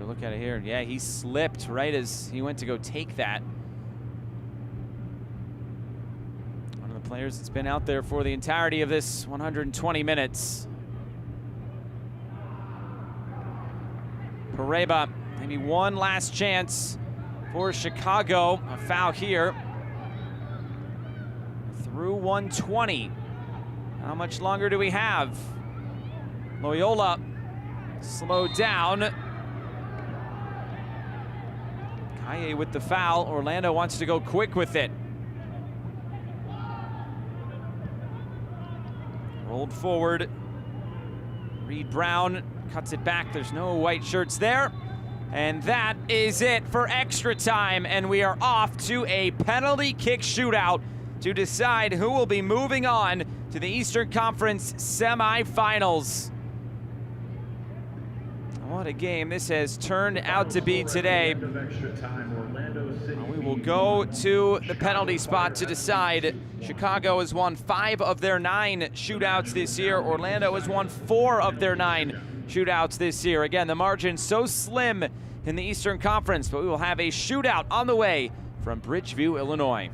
Look at it here. Yeah, he slipped right as he went to go take that. One of the players that's been out there for the entirety of this 120 minutes. Pareba, maybe one last chance for Chicago. A foul here. Through 120. How much longer do we have? Loyola slowed down. Kaye with the foul. Orlando wants to go quick with it. Rolled forward. Reed Brown cuts it back. There's no white shirts there. And that is it for extra time. And we are off to a penalty kick shootout to decide who will be moving on to the Eastern Conference semifinals. What a game this has turned out to be today. We will go to the penalty spot to decide. Chicago has won 5 of their 9 shootouts this year. Orlando has won 4 of their 9 shootouts this year. Again, the margin so slim in the Eastern Conference, but we will have a shootout on the way from Bridgeview, Illinois.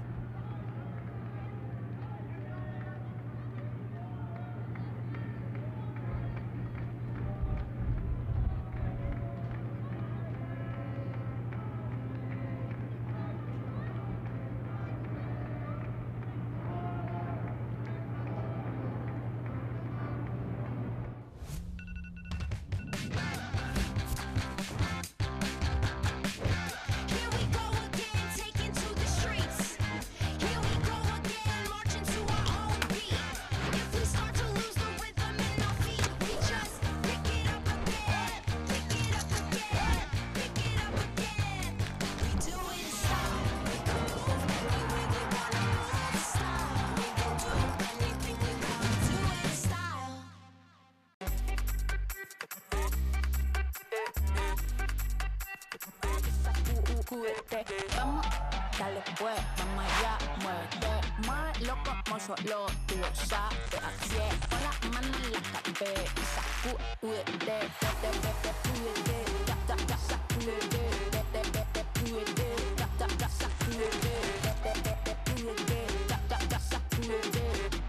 Vamos, dale pues, mamá ya, muévete más loco como solo tú lo sabes. Así es, con las manos en la cabeza, sacúdete,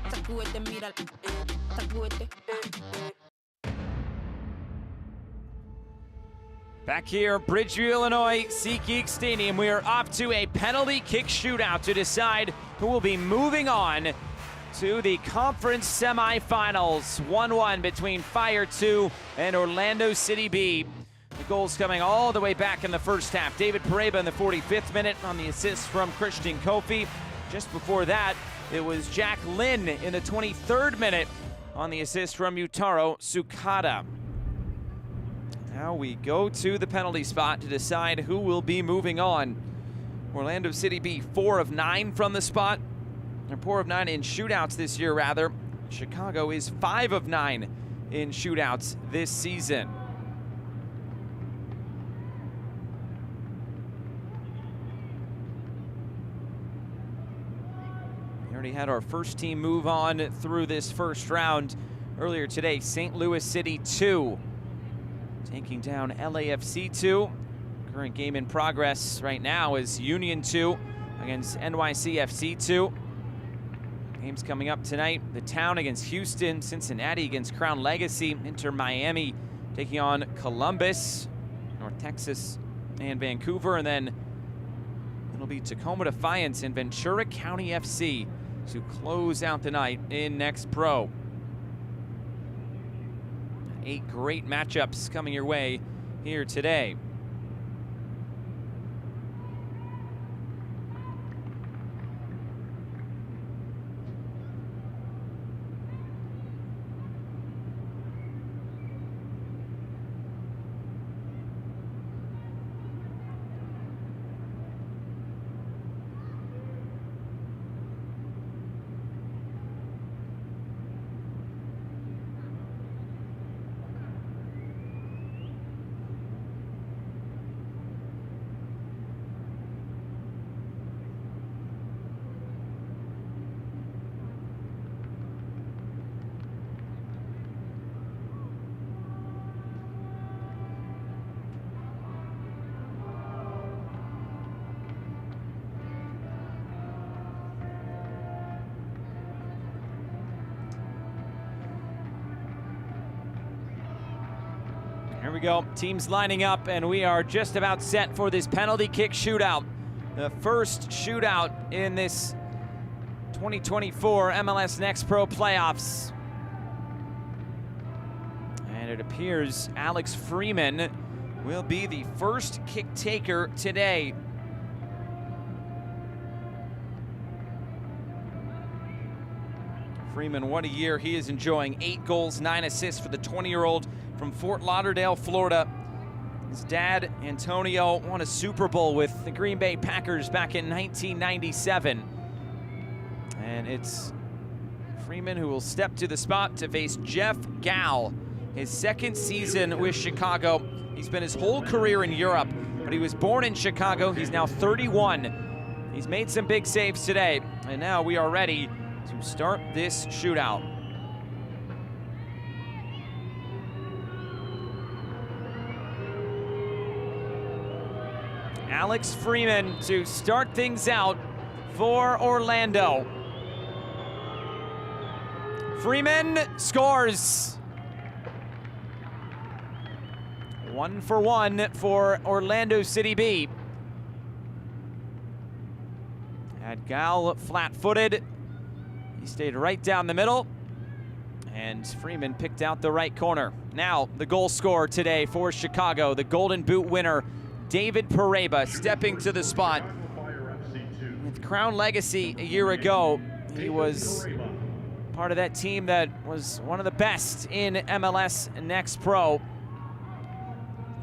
sacúdete, mira, sacúdete. Back here, Bridgeview, Illinois, SeatGeek Stadium. We are off to a penalty kick shootout to decide who will be moving on to the conference semifinals. 1-1 between Fire 2 and Orlando City B. The goals coming all the way back in the first half. David Pareba in the 45th minute on the assist from Christian Kofi. Just before that, it was Jack Lynn in the 23rd minute on the assist from Yutaro Sukada. Now we go to the penalty spot to decide who will be moving on. Orlando City B, 4 of 9 from the spot. They're 4 of 9 in shootouts this year, rather. Chicago is 5 of 9 in shootouts this season. We already had our first team move on through this first round earlier today. St. Louis City 2. Taking down LAFC 2. Current game in progress right now is Union 2 against NYCFC 2. Games coming up tonight. The Town against Houston, Cincinnati against Crown Legacy, Inter Miami taking on Columbus, North Texas and Vancouver, and then it'll be Tacoma Defiance and Ventura County FC to close out the night in Next Pro. 8 great matchups coming your way here today. Here we go, teams lining up, and we are just about set for this penalty kick shootout. The first shootout in this 2024 MLS Next Pro playoffs. And it appears Alex Freeman will be the first kick taker today. Freeman, what a year he is enjoying. 8 goals, 9 assists for the 20-year-old from Fort Lauderdale, Florida. His dad, Antonio, won a Super Bowl with the Green Bay Packers back in 1997. And it's Freeman who will step to the spot to face Jeff Gall. His second season with Chicago. He's been his whole career in Europe, but he was born in Chicago. He's now 31. He's made some big saves today, and now we are ready to start this shootout. Alex Freeman to start things out for Orlando. Freeman scores. 1-for-1 for Orlando City B. Had Gall flat-footed. He stayed right down the middle, and Freeman picked out the right corner. Now, the goal scorer today for Chicago, the Golden Boot winner, David Pareba, stepping to the spot. With Crown Legacy a year ago, he was part of that team that was one of the best in MLS Next Pro.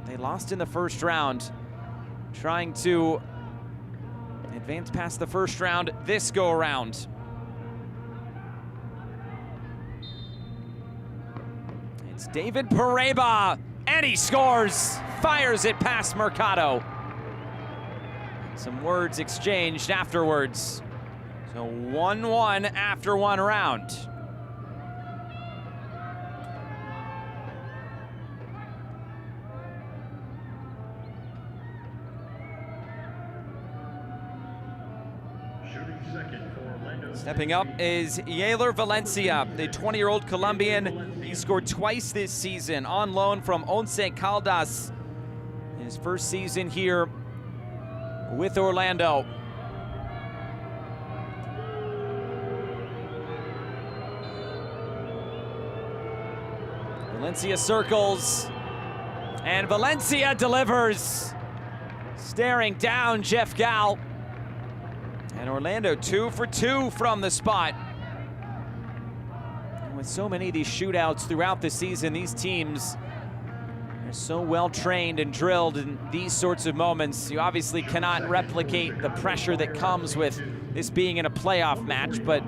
They lost in the first round, trying to advance past the first round this go-around. It's David Pareba, and he scores! Fires it past Mercado. Some words exchanged afterwards. So 1-1 after one round. Stepping up is Yaler Valencia, the 20-year-old Colombian. He scored twice this season on loan from Once Caldas. His first season here with Orlando. Valencia circles, and Valencia delivers. Staring down Jeff Gall. And Orlando 2 for 2 from the spot. And with so many of these shootouts throughout the season, these teams are so well trained and drilled in these sorts of moments. You obviously cannot replicate the pressure that comes with this being in a playoff match, but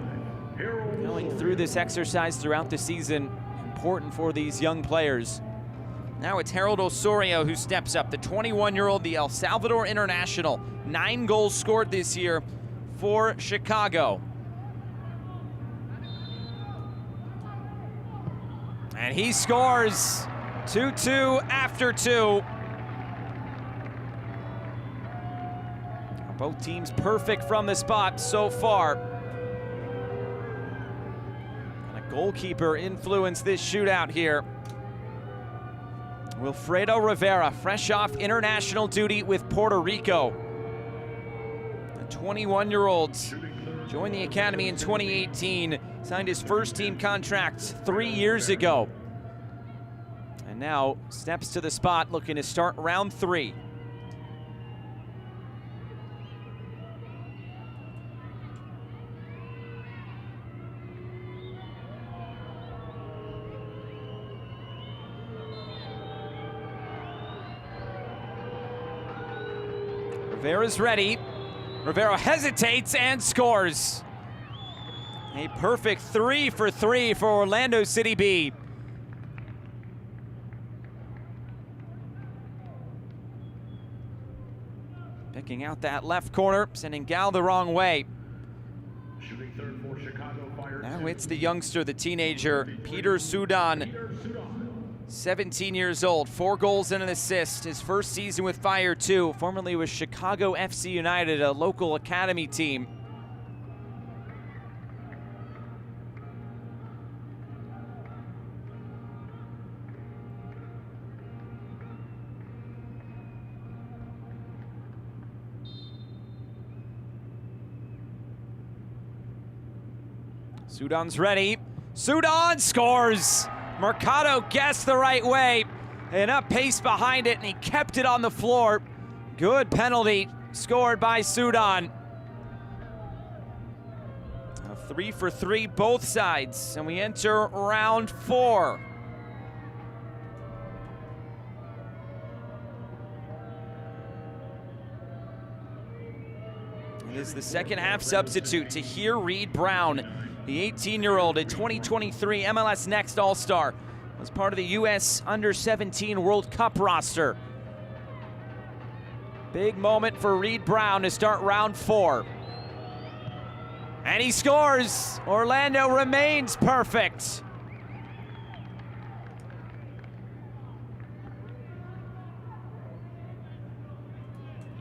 going through this exercise throughout the season, important for these young players. Now it's Harold Osorio who steps up, the 21-year-old, the El Salvador international. 9 goals scored this year for Chicago. And he scores. 2-2 after 2. Both teams perfect from the spot so far. And a goalkeeper influenced this shootout here. Wilfredo Rivera, fresh off international duty with Puerto Rico. The 21-year-old joined the academy in 2018, signed his first team contract 3 years ago. And now steps to the spot, looking to start round 3. Rivera's ready. Rivera hesitates and scores. A perfect 3 for 3 for Orlando City B. Picking out that left corner, sending Gall the wrong way. Shooting third for Chicago Fire. Now it's the youngster, the teenager, Peter Sudan. 17 years old, 4 goals and an assist. His first season with Fire 2, formerly with Chicago FC United, a local academy team. Sudan's ready. Sudan scores! Mercado guessed the right way. And up pace behind it, and he kept it on the floor. Good penalty scored by Sudan. 3 for 3 both sides, and we enter round 4. It is the second half substitute Tahir Reed Brown, the 18-year-old, a 2023 MLS Next All-Star, was part of the U.S. Under-17 World Cup roster. Big moment for Reed Brown to start round 4. And he scores! Orlando remains perfect.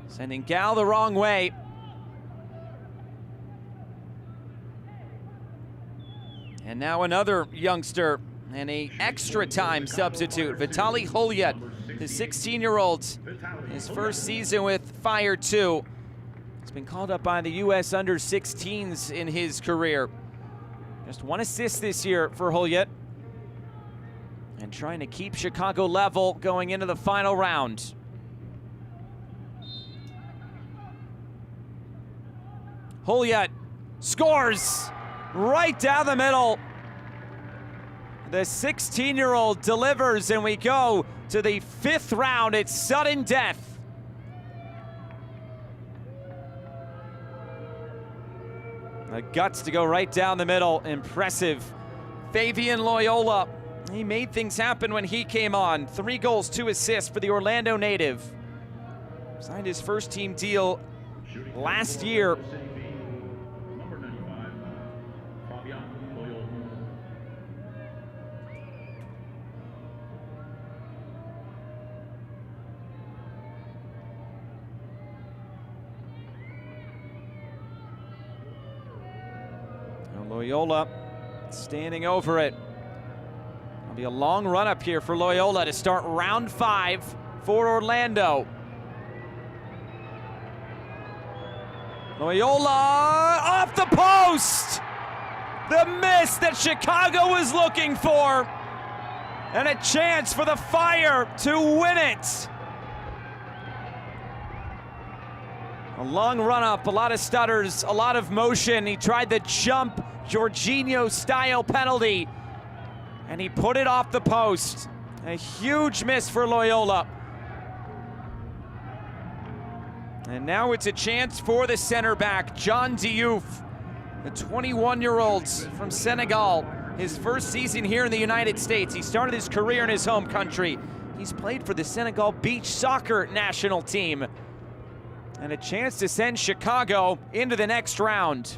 Sending Gal the wrong way. And now another youngster and a extra time substitute, Vitaly Holyat, the 16-year-old, his first season with Fire 2. He's been called up by the U.S. Under-16s in his career. Just 1 assist this year for Holyat. And trying to keep Chicago level going into the final round. Holyat scores right down the middle. The 16-year-old delivers, and we go to the 5th round. It's sudden death. The guts to go right down the middle. Impressive. Fabian Loyola, he made things happen when he came on. 3 goals, 2 assists for the Orlando native. Signed his first team deal last year. Loyola standing over it. It'll be a long run up here for Loyola to start round 5 for Orlando. Loyola off the post! The miss that Chicago was looking for. And a chance for the Fire to win it. A long run up, a lot of stutters, a lot of motion. He tried the jump Jorginho-style penalty, and he put it off the post. A huge miss for Loyola. And now it's a chance for the center back, John Diouf, the 21-year-old from Senegal. His first season here in the United States. He started his career in his home country. He's played for the Senegal beach soccer national team. And a chance to send Chicago into the next round.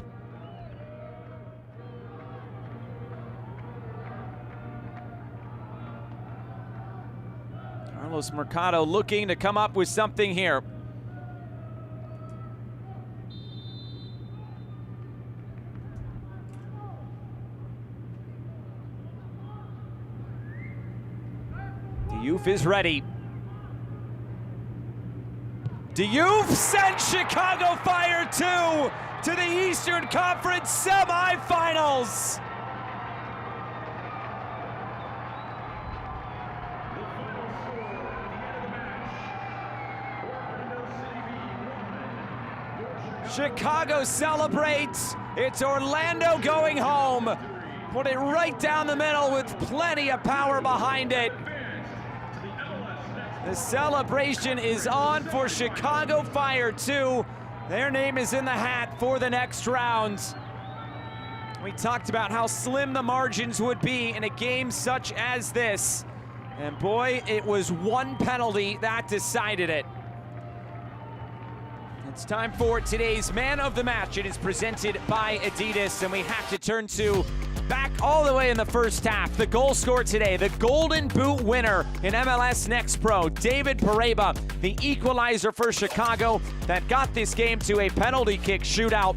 Carlos Mercado looking to come up with something here. Diouf is ready. Diouf sent Chicago Fire 2 to the Eastern Conference semifinals. Chicago celebrates. It's Orlando going home. Put it right down the middle with plenty of power behind it. The celebration is on for Chicago Fire 2. Their name is in the hat for the next round. We talked about how slim the margins would be in a game such as this. And boy, it was one penalty that decided it. It's time for today's Man of the Match. It is presented by Adidas, and we have to turn to back all the way in the first half. The goal scorer today, the Golden Boot winner in MLS Next Pro, David Pareba, the equalizer for Chicago that got this game to a penalty kick shootout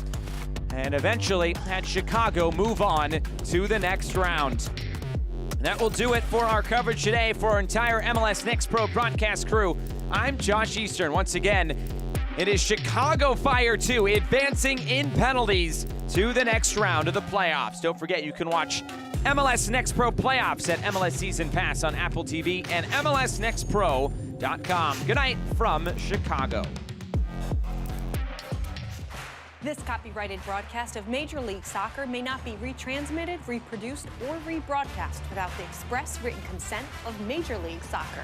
and eventually had Chicago move on to the next round. That will do it for our coverage today for our entire MLS Next Pro broadcast crew. I'm Josh Eastern. Once again, It is Chicago Fire 2 advancing in penalties to the next round of the playoffs. Don't forget, you can watch MLS Next Pro playoffs at MLS Season Pass on Apple TV and MLSNextPro.com. Good night from Chicago. This copyrighted broadcast of Major League Soccer may not be retransmitted, reproduced, or rebroadcast without the express written consent of Major League Soccer.